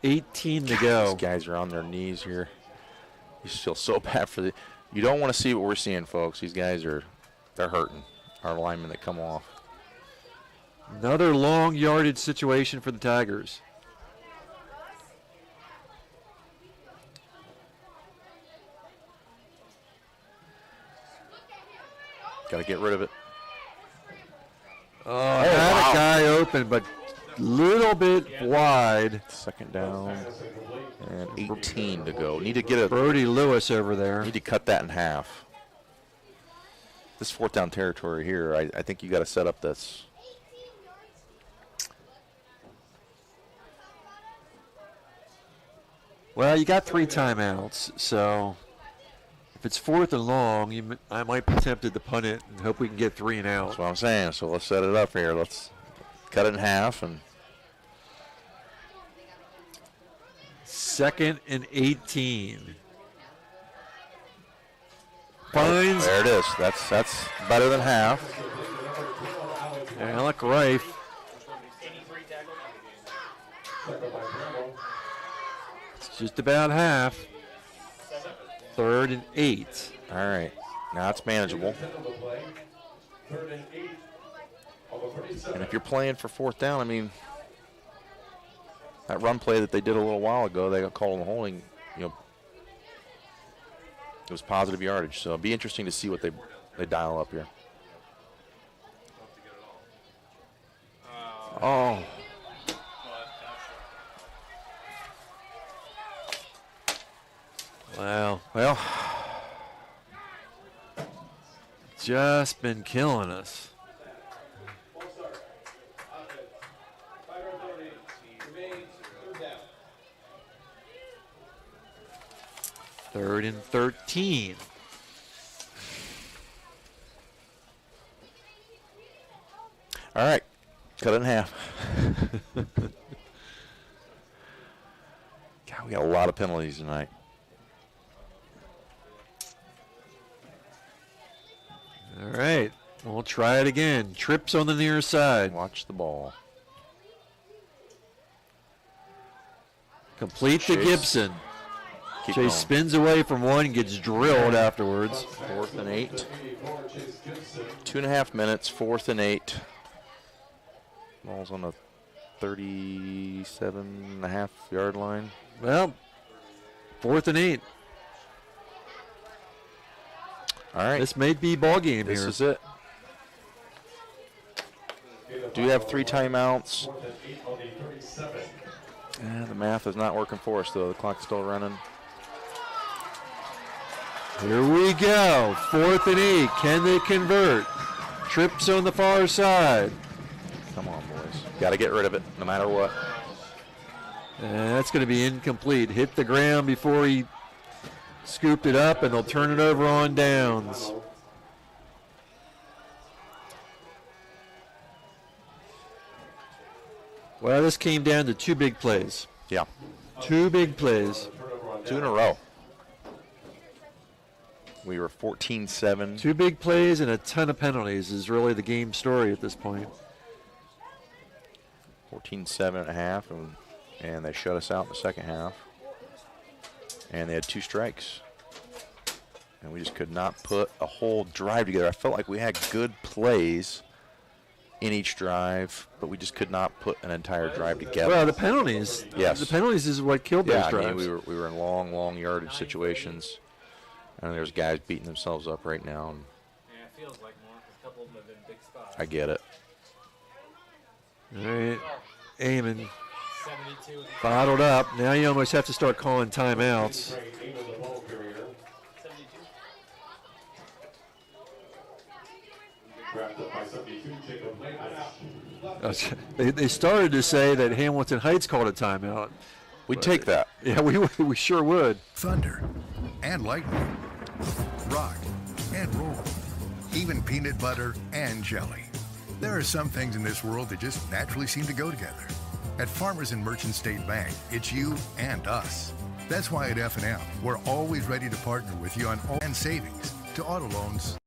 18 to go. These guys are on their knees here. You feel so bad for the. You don't want to see what we're seeing, folks. These guys they're hurting. Our linemen that come off. Another long yardage situation for the Tigers. Got to get rid of it. Had a guy open, but little bit wide. Second down and 18 to go. Need to get a Brody Lewis over there. Need to cut that in half. This 4th down territory here, I think you got to set up this. Well, you got 3 timeouts, so if it's 4th and long, I might be tempted to punt it and hope we can get 3 and out. That's what I'm saying. So let's set it up here. Let's cut it in half and. 2nd and 18. Finds. There it is. That's better than half. Alec Rife. It's just about half. 3rd and 8. All right. Now it's manageable. And if you're playing for 4th down, I mean, that run play that they did a little while ago, they got called on the holding, it was positive yardage. So it'll be interesting to see what they dial up here. Oh. Wow. Well, just been killing us. Third and 13. All right. Cut it in half. We got a lot of penalties tonight. All right, we'll try it again. Trips on the near side. Watch the ball. Complete to Gibson. Keep Chase going. spins away from one and gets drilled afterwards. 4th and 8. 2.5 minutes, 4th and 8. Ball's on the 37.5-yard line. Well, 4th and 8. All right. This may be ball game here. This is it. Do you have 3 timeouts? The math is not working for us, though. The clock's still running. Here we go. 4th and 8. Can they convert? Trips on the far side. Come on, boys. Got to get rid of it, no matter what. And that's going to be incomplete. Hit the ground before he scooped it up, and they'll turn it over on downs. Well, this came down to 2 big plays. Yeah. 2 big plays. 2 in a row. We were 14-7. 2 big plays and a ton of penalties is really the game story at this point. 14-7.5, and they shut us out in the second half. And they had 2 strikes. And we just could not put a whole drive together. I felt like we had good plays in each drive, but we just could not put an entire drive together. Well, the penalties. Yes. The penalties is what killed those drives. I mean, we were in long yardage situations. And there's guys beating themselves up right now. And Yeah, it feels like more. A couple of them have been big spots. I get it. All right. Eamon 72. bottled up. Now you almost have to start calling timeouts. They started to say that Hamilton Heights called a timeout. We'd take that. Yeah, we sure would. Thunder and lightning, rock and roll, even peanut butter and jelly. There are some things in this world that just naturally seem to go together. At Farmers and Merchant State Bank, it's you and us. That's why at F&M, we're always ready to partner with you on all and savings to auto loans.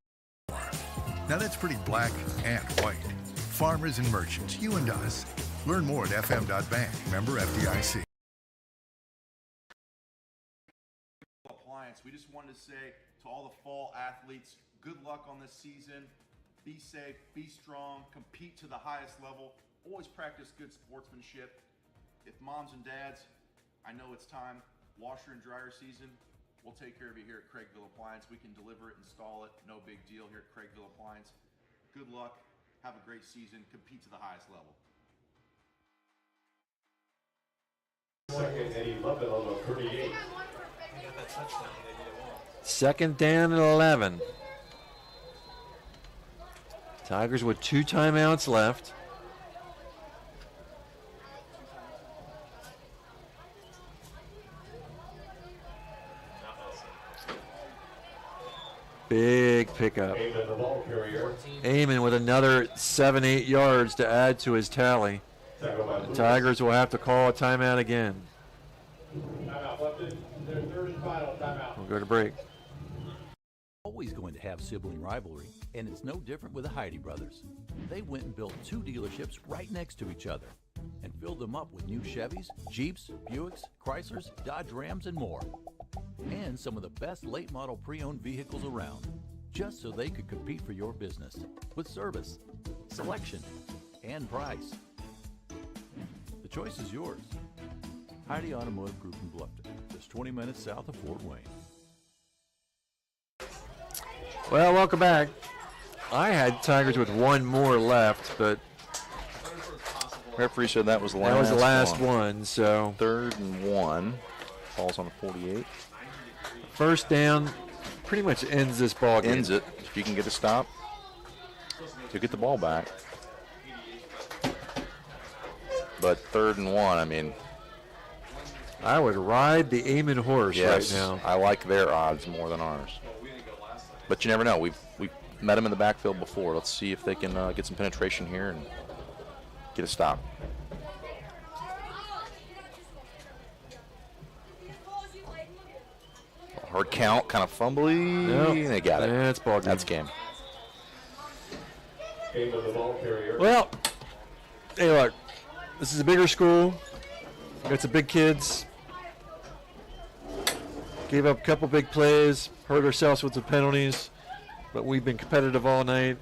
Now that's pretty black and white. Farmers and Merchants, you and us. Learn more at fm.bank. Member FDIC. We just wanted to say to all the fall athletes, good luck on this season. Be safe, be strong, compete to the highest level. Always practice good sportsmanship. If moms and dads, I know it's time, washer and dryer season, we'll take care of you here at Craigville Appliance. We can deliver it, install it, no big deal here at Craigville Appliance. Good luck, have a great season, compete to the highest level. Second and 11 on the 38. 2nd down and 11. Tigers with 2 timeouts left. Big pickup. Eamon, the ball carrier. Eamon with another 7-8 yards to add to his tally. The Tigers will have to call a timeout again. Timeout, Bluffton. Their third and final timeout. We'll go to break. Always going to have sibling rivalry, and it's no different with the Heidi brothers. They went and built 2 dealerships right next to each other and filled them up with new Chevys, Jeeps, Buicks, Chryslers, Dodge Rams, and more. And some of the best late model pre-owned vehicles around, just so they could compete for your business with service, selection, and price. The choice is yours. Heidi Automotive Group in Bluffton, just 20 minutes south of Fort Wayne. Well, welcome back. I had Tigers with 1 more left, but referee said that was the last. That was the last one. So 3rd and 1. Falls on the 48. First down pretty much ends this ball game. Ends it. If you can get a stop to get the ball back. But 3rd and 1, I mean, I would ride the Eamon horse right now. I like their odds more than ours. But you never know. We've met them in the backfield before. Let's see if they can get some penetration here and get a stop. hard count, kind of fumbly. Nope. They got it. That's ball game. That's game. Game of the ball carrier. Well, hey, look, this is a bigger school. Got some big kids. Gave up a couple big plays, hurt ourselves with the penalties, but we've been competitive all night.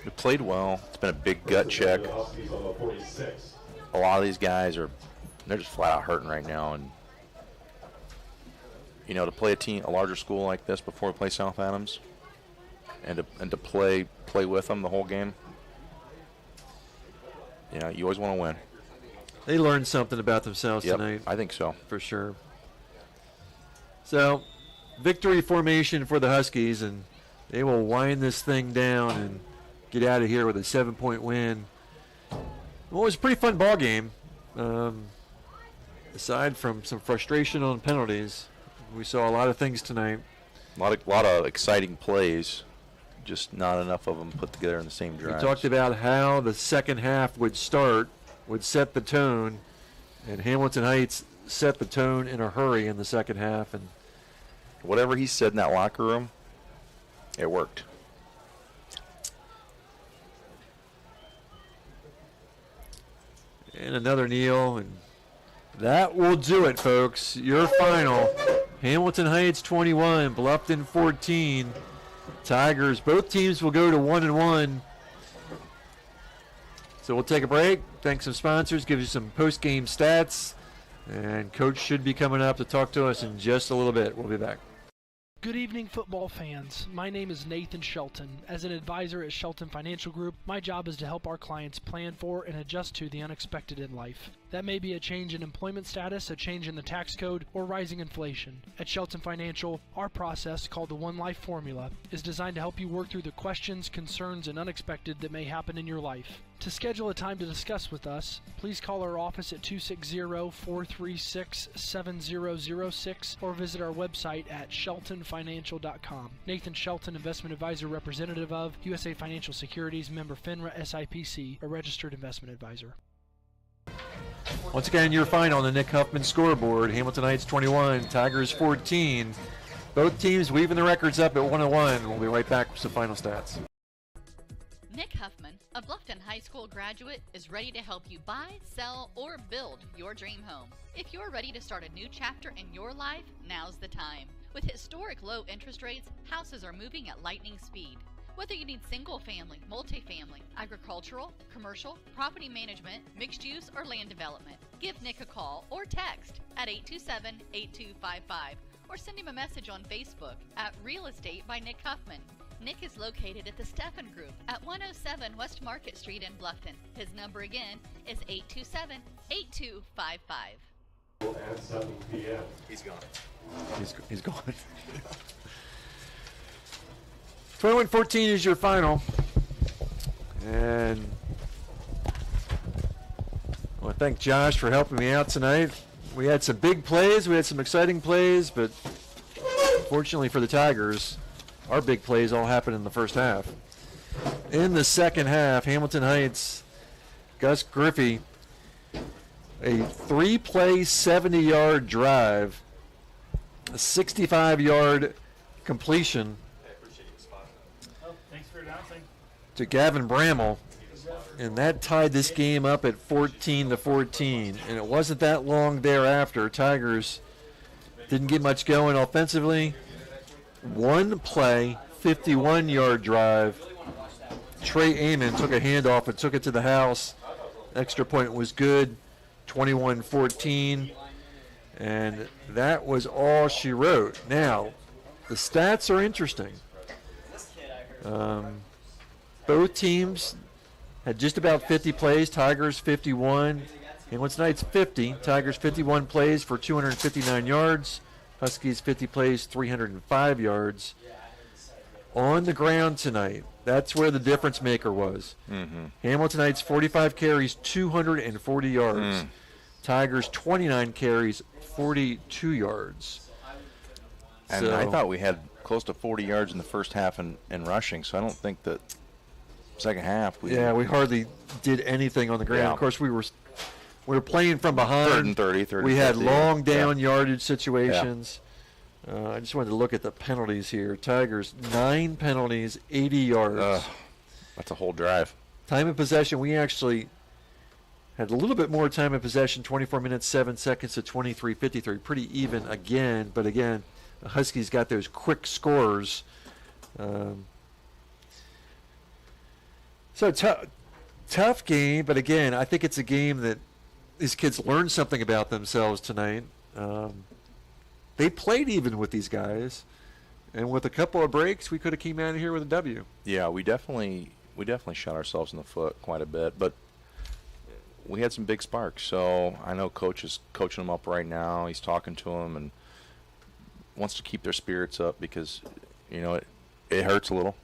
We played well. It's been a big gut check. A lot of these guys they're just flat out hurting right now, and to play a larger school like this before we play South Adams, and to play with them the whole game. You always want to win. They learned something about themselves tonight. I think so. For sure. So, victory formation for the Huskies, and they will wind this thing down and get out of here with a 7-point win. Well, it was a pretty fun ball game. Aside from some frustration on penalties, we saw a lot of things tonight. A lot of exciting plays, just not enough of them put together in the same drive. We talked about how the second half would start, would set the tone, and Hamilton Heights set the tone in a hurry in the second half. And whatever he said in that locker room, it worked. And another kneel, and that will do it, folks. Your final, Hamilton Heights 21, Bluffton 14. Tigers, both teams will go to 1-1. So we'll take a break, thank some sponsors, give you some post-game stats, and Coach should be coming up to talk to us in just a little bit. We'll be back. Good evening, football fans. My name is Nathan Shelton. As an advisor at Shelton Financial Group, my job is to help our clients plan for and adjust to the unexpected in life. That may be a change in employment status, a change in the tax code, or rising inflation. At Shelton Financial, our process, called the One Life Formula, is designed to help you work through the questions, concerns, and unexpected that may happen in your life. To schedule a time to discuss with us, please call our office at 260-436-7006 or visit our website at sheltonfinancial.com. Nathan Shelton, Investment Advisor Representative of USA Financial Securities, member FINRA SIPC, a registered investment advisor. Once again, your final on the Nick Huffman scoreboard. Hamilton Heights 21, Tigers 14. Both teams weaving the records up at 1-1. We'll be right back with some final stats. Nick Huffman, a Bluffton High School graduate, is ready to help you buy, sell, or build your dream home. If you're ready to start a new chapter in your life, now's the time. With historic low interest rates, houses are moving at lightning speed. Whether you need single-family, multifamily, agricultural, commercial, property management, mixed use, or land development, give Nick a call or text at 827-8255 or send him a message on Facebook at Real Estate by Nick Huffman. Nick is located at the Steffen Group at 107 West Market Street in Bluffton. His number again is 827-8255. At 7 p.m. He's gone. He's gone. 21-14 is your final. And I want to thank Josh for helping me out tonight. We had some big plays. We had some exciting plays, but fortunately for the Tigers, our big plays all happened in the first half. In the second half, Hamilton Heights, Gus Griffey, a 3-play, 70-yard drive, a 65-yard completion to Gavin Bramall, and that tied this game up at 14-14. And it wasn't that long thereafter. Tigers didn't get much going offensively. One play, 51-yard drive. Trey Amon took a handoff and took it to the house. Extra point was good, 21-14. And that was all she wrote. Now, the stats are interesting. Both teams had just about 50 plays. Tigers 51. Hamilton Heights 50. Tigers 51 plays for 259 yards. Huskies 50 plays, 305 yards. On the ground tonight, that's where the difference maker was. Mm-hmm. Hamilton Heights 45 carries, 240 yards. Tigers 29 carries, 42 yards. And I thought we had close to 40 yards in the first half in rushing, so I don't think that second half we hardly did anything on the ground. Yeah. Of course, we were playing from behind. 3rd and 30, 30. We had long down yardage situations. I just wanted to look at the penalties here. Tigers, 9 penalties, 80 yards. That's a whole drive. Time of possession, we actually had a little bit more time of possession, 24 minutes, 7 seconds to 23:53. Pretty even again, but again, the Huskies got those quick scores. So tough game, but again, I think it's a game that these kids learned something about themselves tonight. They played even with these guys, and with a couple of breaks, we could have came out of here with a W. Yeah, we definitely shot ourselves in the foot quite a bit, but we had some big sparks. So I know Coach is coaching them up right now. He's talking to them and wants to keep their spirits up because, you know, it hurts a little.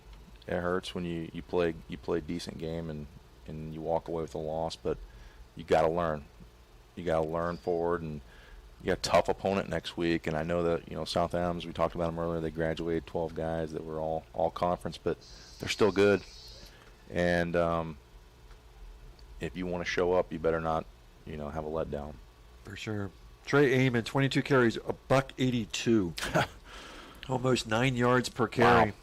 It hurts when you play a decent game and you walk away with a loss, but you got to learn. You got to learn forward, and you got a tough opponent next week. And I know that, you know, South Adams, we talked about them earlier, they graduated 12 guys that were all conference, but they're still good. And if you want to show up, you better not, you know, have a letdown. For sure. Trey Amon, 22 carries, $182, almost 9 yards per carry.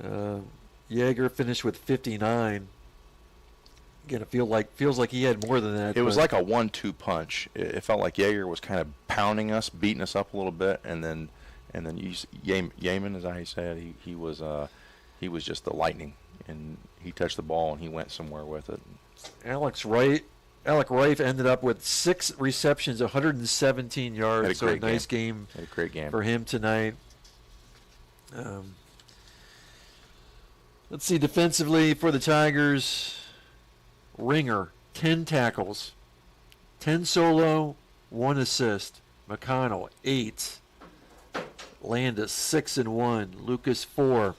Wow. Yeager finished with 59. Again, it feels like he had more than that. It was like a 1-2 punch. It felt like Yeager was kind of pounding us, beating us up a little bit, and then Yeaman, is that how you say it? He was just the lightning, and he touched the ball and he went somewhere with it. Alec Reif ended up with 6 receptions, 117 yards. So a nice game. Had a great game for him tonight. Let's see, defensively for the Tigers, Ringer, 10 tackles, 10 solo, 1 assist. McConnell, 8. Landis, 6 and 1. Lucas, 4.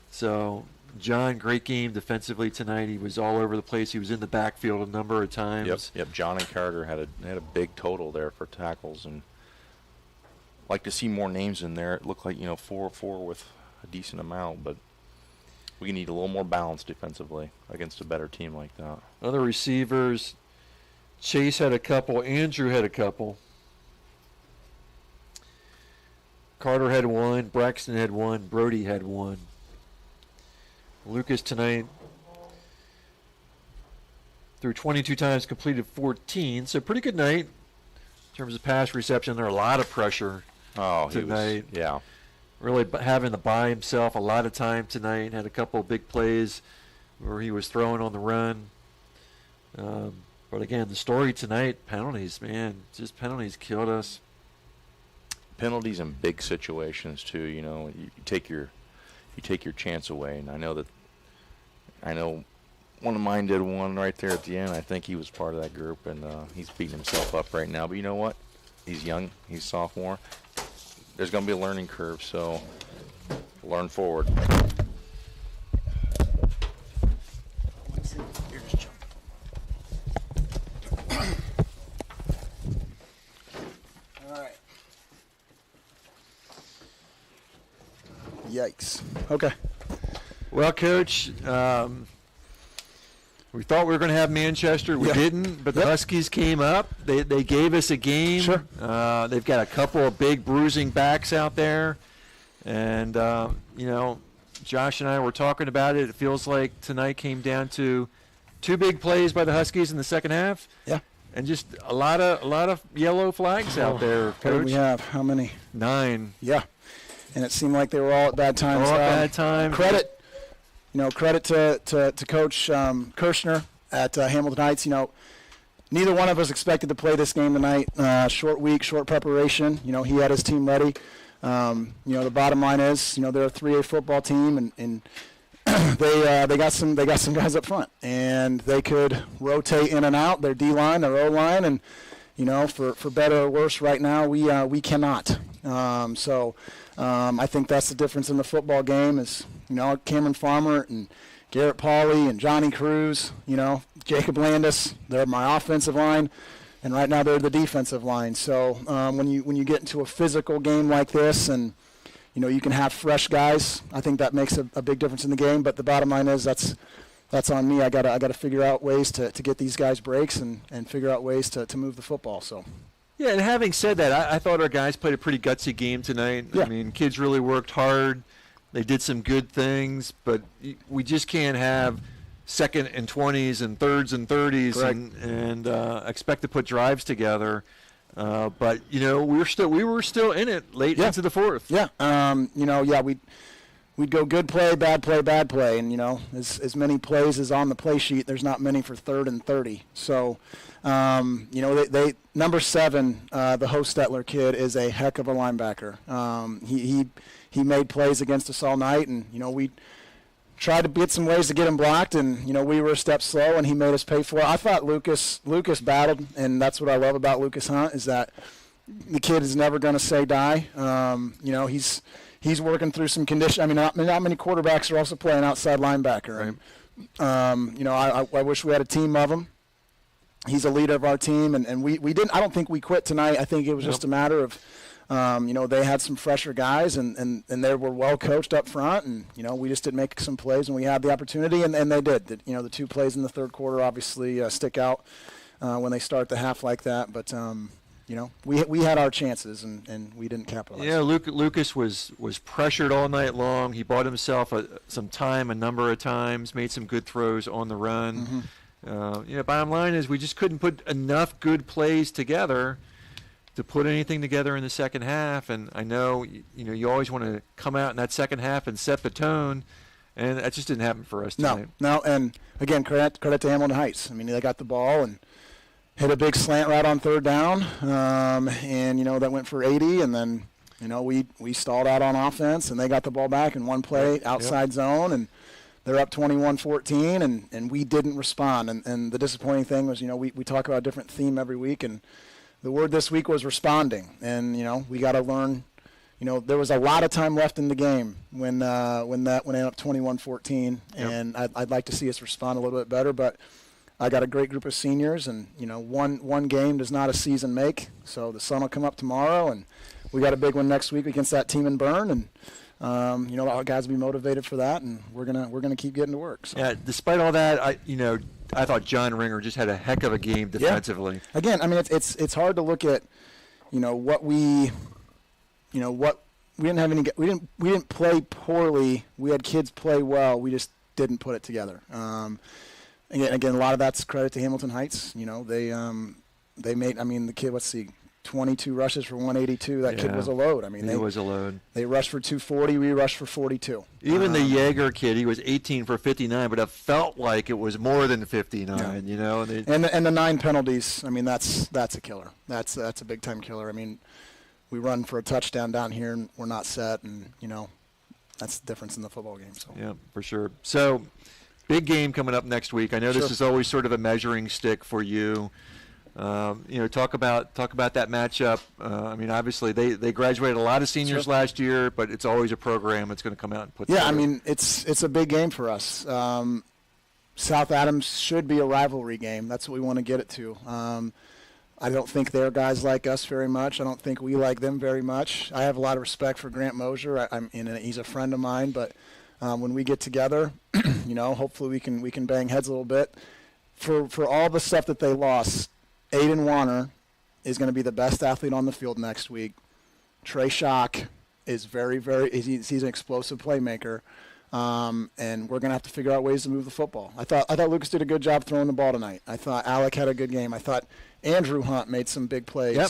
So John, great game defensively tonight. He was all over the place. He was in the backfield a number of times. Yep. John and Carter had a big total there for tackles, and like to see more names in there. It looked like, you know, 4 with a decent amount, but we need a little more balance defensively against a better team like that. Other receivers, Chase had a couple, Andrew had a couple. Carter had 1, Braxton had 1, Brody had 1. Lucas tonight threw 22 times, completed 14. So pretty good night in terms of pass reception. There are a lot of pressure tonight. Really having to buy himself a lot of time tonight. Had a couple of big plays where he was throwing on the run. But again, the story tonight, penalties, man. Just penalties killed us. Penalties in big situations too. You know, you take your chance away, and I know one of mine did one right there at the end. I think he was part of that group, and he's beating himself up right now. But you know what? He's young. He's sophomore. There's going to be a learning curve, so learn forward. All right. Yikes. Okay. Well, Coach, we thought we were going to have Manchester. We didn't, but the Huskies came up. They gave us a game. Sure. They've got a couple of big bruising backs out there. And, you know, Josh and I were talking about it. It feels like tonight came down to 2 big plays by the Huskies in the second half. Yeah. And just a lot of yellow flags out there, Coach. What do we have? How many? 9. Yeah. And it seemed like they were all at bad times. All at bad times. Credit to Coach Kirshner at Hamilton Heights. You know, neither one of us expected to play this game tonight. Short week, short preparation. You know, he had his team ready. You know, the bottom line is, you know, they're a 3A football team, and they got some guys up front, and they could rotate in and out their D-line, their O-line, and you know, for better or worse, right now we cannot. I think that's the difference in the football game is, you know, Cameron Farmer and Garrett Pauley and Johnny Cruz, you know, Jacob Landis, they're my offensive line, and right now they're the defensive line. So when you get into a physical game like this, and you know, you can have fresh guys, I think that makes a big difference in the game. But the bottom line is that's on me. I gotta figure out ways to get these guys breaks and figure out ways to move the football. So. Yeah, and having said that, I thought our guys played a pretty gutsy game tonight. Yeah. I mean, kids really worked hard. They did some good things, but we just can't have second and 20s and thirds and 30s and expect to put drives together. But we were still in it late into the fourth. Yeah. We'd go good play, bad play, and as many plays as on the play sheet, there's not many for 3rd and 30. So, they number 7, the Hostetler kid, is a heck of a linebacker. He made plays against us all night, and we tried to get some ways to get him blocked, and we were a step slow, and he made us pay for it. I thought Lucas battled, and that's what I love about Lucas Hunt, is that the kid is never going to say die. He's working through some condition. I mean, not many quarterbacks are also playing outside linebacker. Right. I wish we had a team of them. He's a leader of our team, and we didn't. I don't think we quit tonight. I think it was just a matter of, they had some fresher guys, and they were well coached up front, and we just didn't make some plays when we had the opportunity, and they did. The 2 plays in the 3rd quarter obviously stick out when they start the half like that, but. We had our chances, and we didn't capitalize. Yeah, Lucas was pressured all night long. He bought himself some time a number of times, made some good throws on the run. Mm-hmm. Bottom line is we just couldn't put enough good plays together to put anything together in the second half. And I know, you always want to come out in that second half and set the tone, and that just didn't happen for us tonight. No, and again, credit to Hamilton Heights. I mean, they got the ball and hit a big slant right on 3rd down, and that went for 80, and then we stalled out on offense, and they got the ball back in one play outside zone, and they're up 21-14, and we didn't respond. And the disappointing thing was, we talk about a different theme every week, and the word this week was responding. And we got to learn. There was a lot of time left in the game when it ended up 21-14, and I'd like to see us respond a little bit better, but. I got a great group of seniors, and one game does not a season make. So the sun will come up tomorrow, and we got a big one next week against that team in Bern, and our guys will be motivated for that, and we're gonna keep getting to work. So. Yeah, despite all that, I thought John Ringer just had a heck of a game defensively. Yeah. Again, I mean it's hard to look at what we didn't have any. We didn't play poorly. We had kids play well. We just didn't put it together. Again, a lot of that's credit to Hamilton Heights. They made. I mean, the kid. Let's see, 22 rushes for 182. That kid was a load. I mean, he was a load. They rushed for 240. We rushed for 42. Even the Jaeger kid, he was 18 for 59, but it felt like it was more than 59. And the 9 penalties. I mean, that's a killer. That's a big time killer. I mean, we run for a touchdown down here, and we're not set, and that's the difference in the football game. So yeah, for sure. So. Big game coming up next week. I know this is always sort of a measuring stick for you. Talk about that matchup. I mean, obviously they graduated a lot of seniors last year, but it's always a program that's going to come out and put. Yeah, together. I mean it's a big game for us. South Adams should be a rivalry game. That's what we want to get it to. I don't think their guys like us very much. I don't think we like them very much. I have a lot of respect for Grant Mosier. He's a friend of mine, but. When we get together, hopefully we can bang heads a little bit. For all the stuff that they lost, Aiden Warner is going to be the best athlete on the field next week. Trey Schock is he's an explosive playmaker, and we're going to have to figure out ways to move the football. I thought Lucas did a good job throwing the ball tonight. I thought Alec had a good game. I thought Andrew Hunt made some big plays. Yep.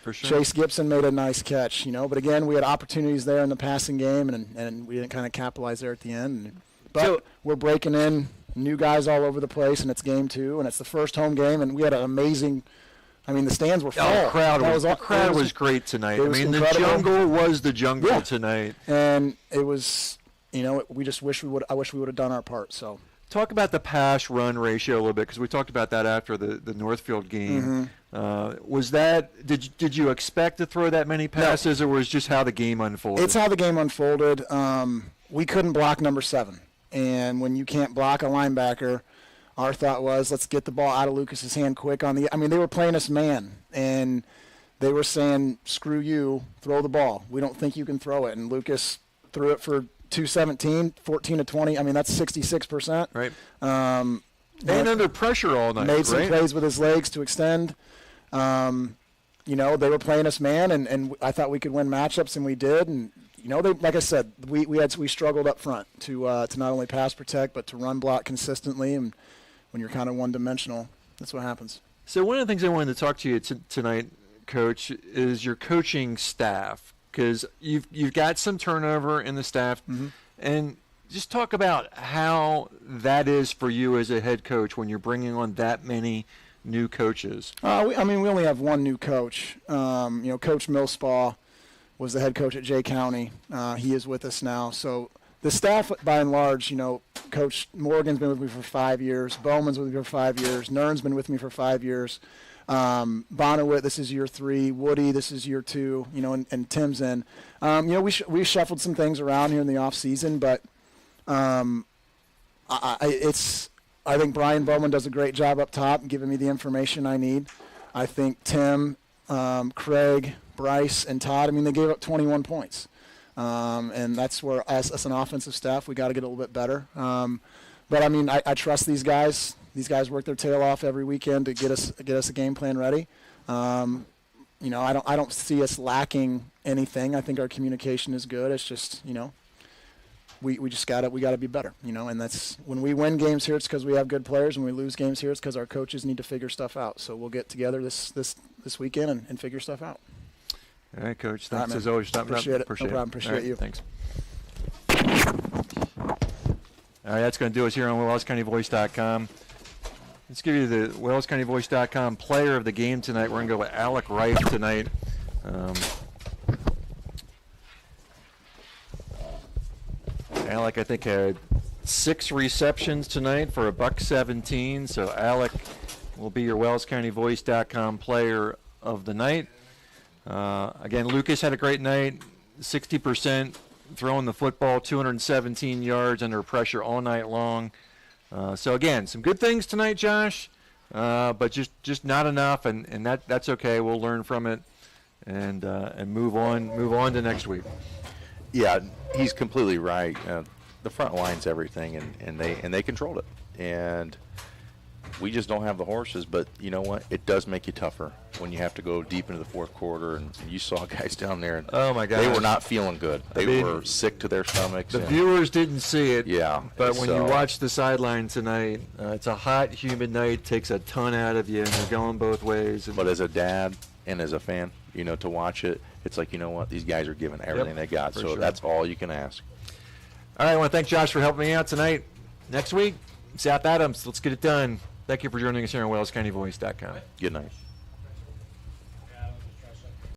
For sure. Chase Gibson made a nice catch. But again, we had opportunities there in the passing game, and we didn't kind of capitalize there at the end. But we're breaking in new guys all over the place, and it's game 2, and it's the first home game, and we had an amazing. I mean, the stands were full. The crowd was great tonight. I mean, the jungle was the jungle tonight, and it was. We just wish I wish we would have done our part. So. Talk about the pass-run ratio a little bit, because we talked about that after the Northfield game. Mm-hmm. Was that did you expect to throw that many passes, or was it just how the game unfolded? It's how the game unfolded. We couldn't block number 7, and when you can't block a linebacker, our thought was let's get the ball out of Lucas's hand quick. I mean, they were playing us man, and they were saying, "Screw you, throw the ball. We don't think you can throw it." And Lucas threw it for 217, 14 to 20. I mean, that's 66%. Right. And under pressure all night. Made some plays with his legs to extend. You know, they were playing us man, and I thought we could win matchups, and we did. And you know, they, like I said, we struggled up front to not only pass protect but to run block consistently. And when you're kind of one-dimensional, that's what happens. So one of the things I wanted to talk to you tonight, Coach, is your coaching staff, because you've got some turnover in the staff, and just talk about how that is for you as a head coach when you're bringing on that many new coaches. We only have one new coach. You know, Coach Millspaw was the head coach at Jay County. He is with us now. So the staff, by and large, you know, Coach Morgan's been with me for 5 years. Bowman's with me for 5 years. Nern's been with me for 5 years. Bonnewitt, this is year 3. Woody, this is year 2. You know, and Tim's in. You know, we shuffled some things around here in the off season, but I think Brian Bowman does a great job up top, giving me the information I need. I think Tim, Craig, Bryce, and Todd, I mean, they gave up 21 points. And that's where, as an offensive staff, we got to get a little bit better. But, I mean, I trust these guys. These guys work their tail off every weekend to get us a game plan ready. You know, I don't see us lacking anything. I think our communication is good. It's just, you know, we got to be better, you know, and that's when we win games here, it's because we have good players. When we lose games here, it's because our coaches need to figure stuff out. So we'll get together this weekend and figure stuff out. All right, Coach. Thanks as always. Appreciate it. No problem. Appreciate you. Thanks. All right, that's going to do us here on WellsCountyVoice.com. Let's give you the WellsCountyVoice.com player of the game tonight. We're going to go with Alec Wright tonight. Alec, I think, had 6 receptions tonight for $117. So Alec will be your WellsCountyVoice.com player of the night. Again, Lucas had a great night, 60% throwing the football, 217 yards under pressure all night long. So again, some good things tonight, Josh, but just not enough, and that's okay. We'll learn from it and move on to next week. Yeah, he's completely right. The front line's everything, and they controlled it. And we just don't have the horses, but you know what? It does make you tougher when you have to go deep into the fourth quarter, and you saw guys down there. And oh, my God. They were not feeling good. They were sick to their stomachs. The viewers didn't see it. Yeah. But when you watch the sideline tonight, it's a hot, humid night, takes a ton out of you, and you're going both ways. But as a dad and as a fan, you know, to watch it, it's like, you know what? These guys are giving everything they got. So that's all you can ask. All right, I want to thank Josh for helping me out tonight. Next week, South Adams. Let's get it done. Thank you for joining us here on WellsCountyVoice.com. Good night.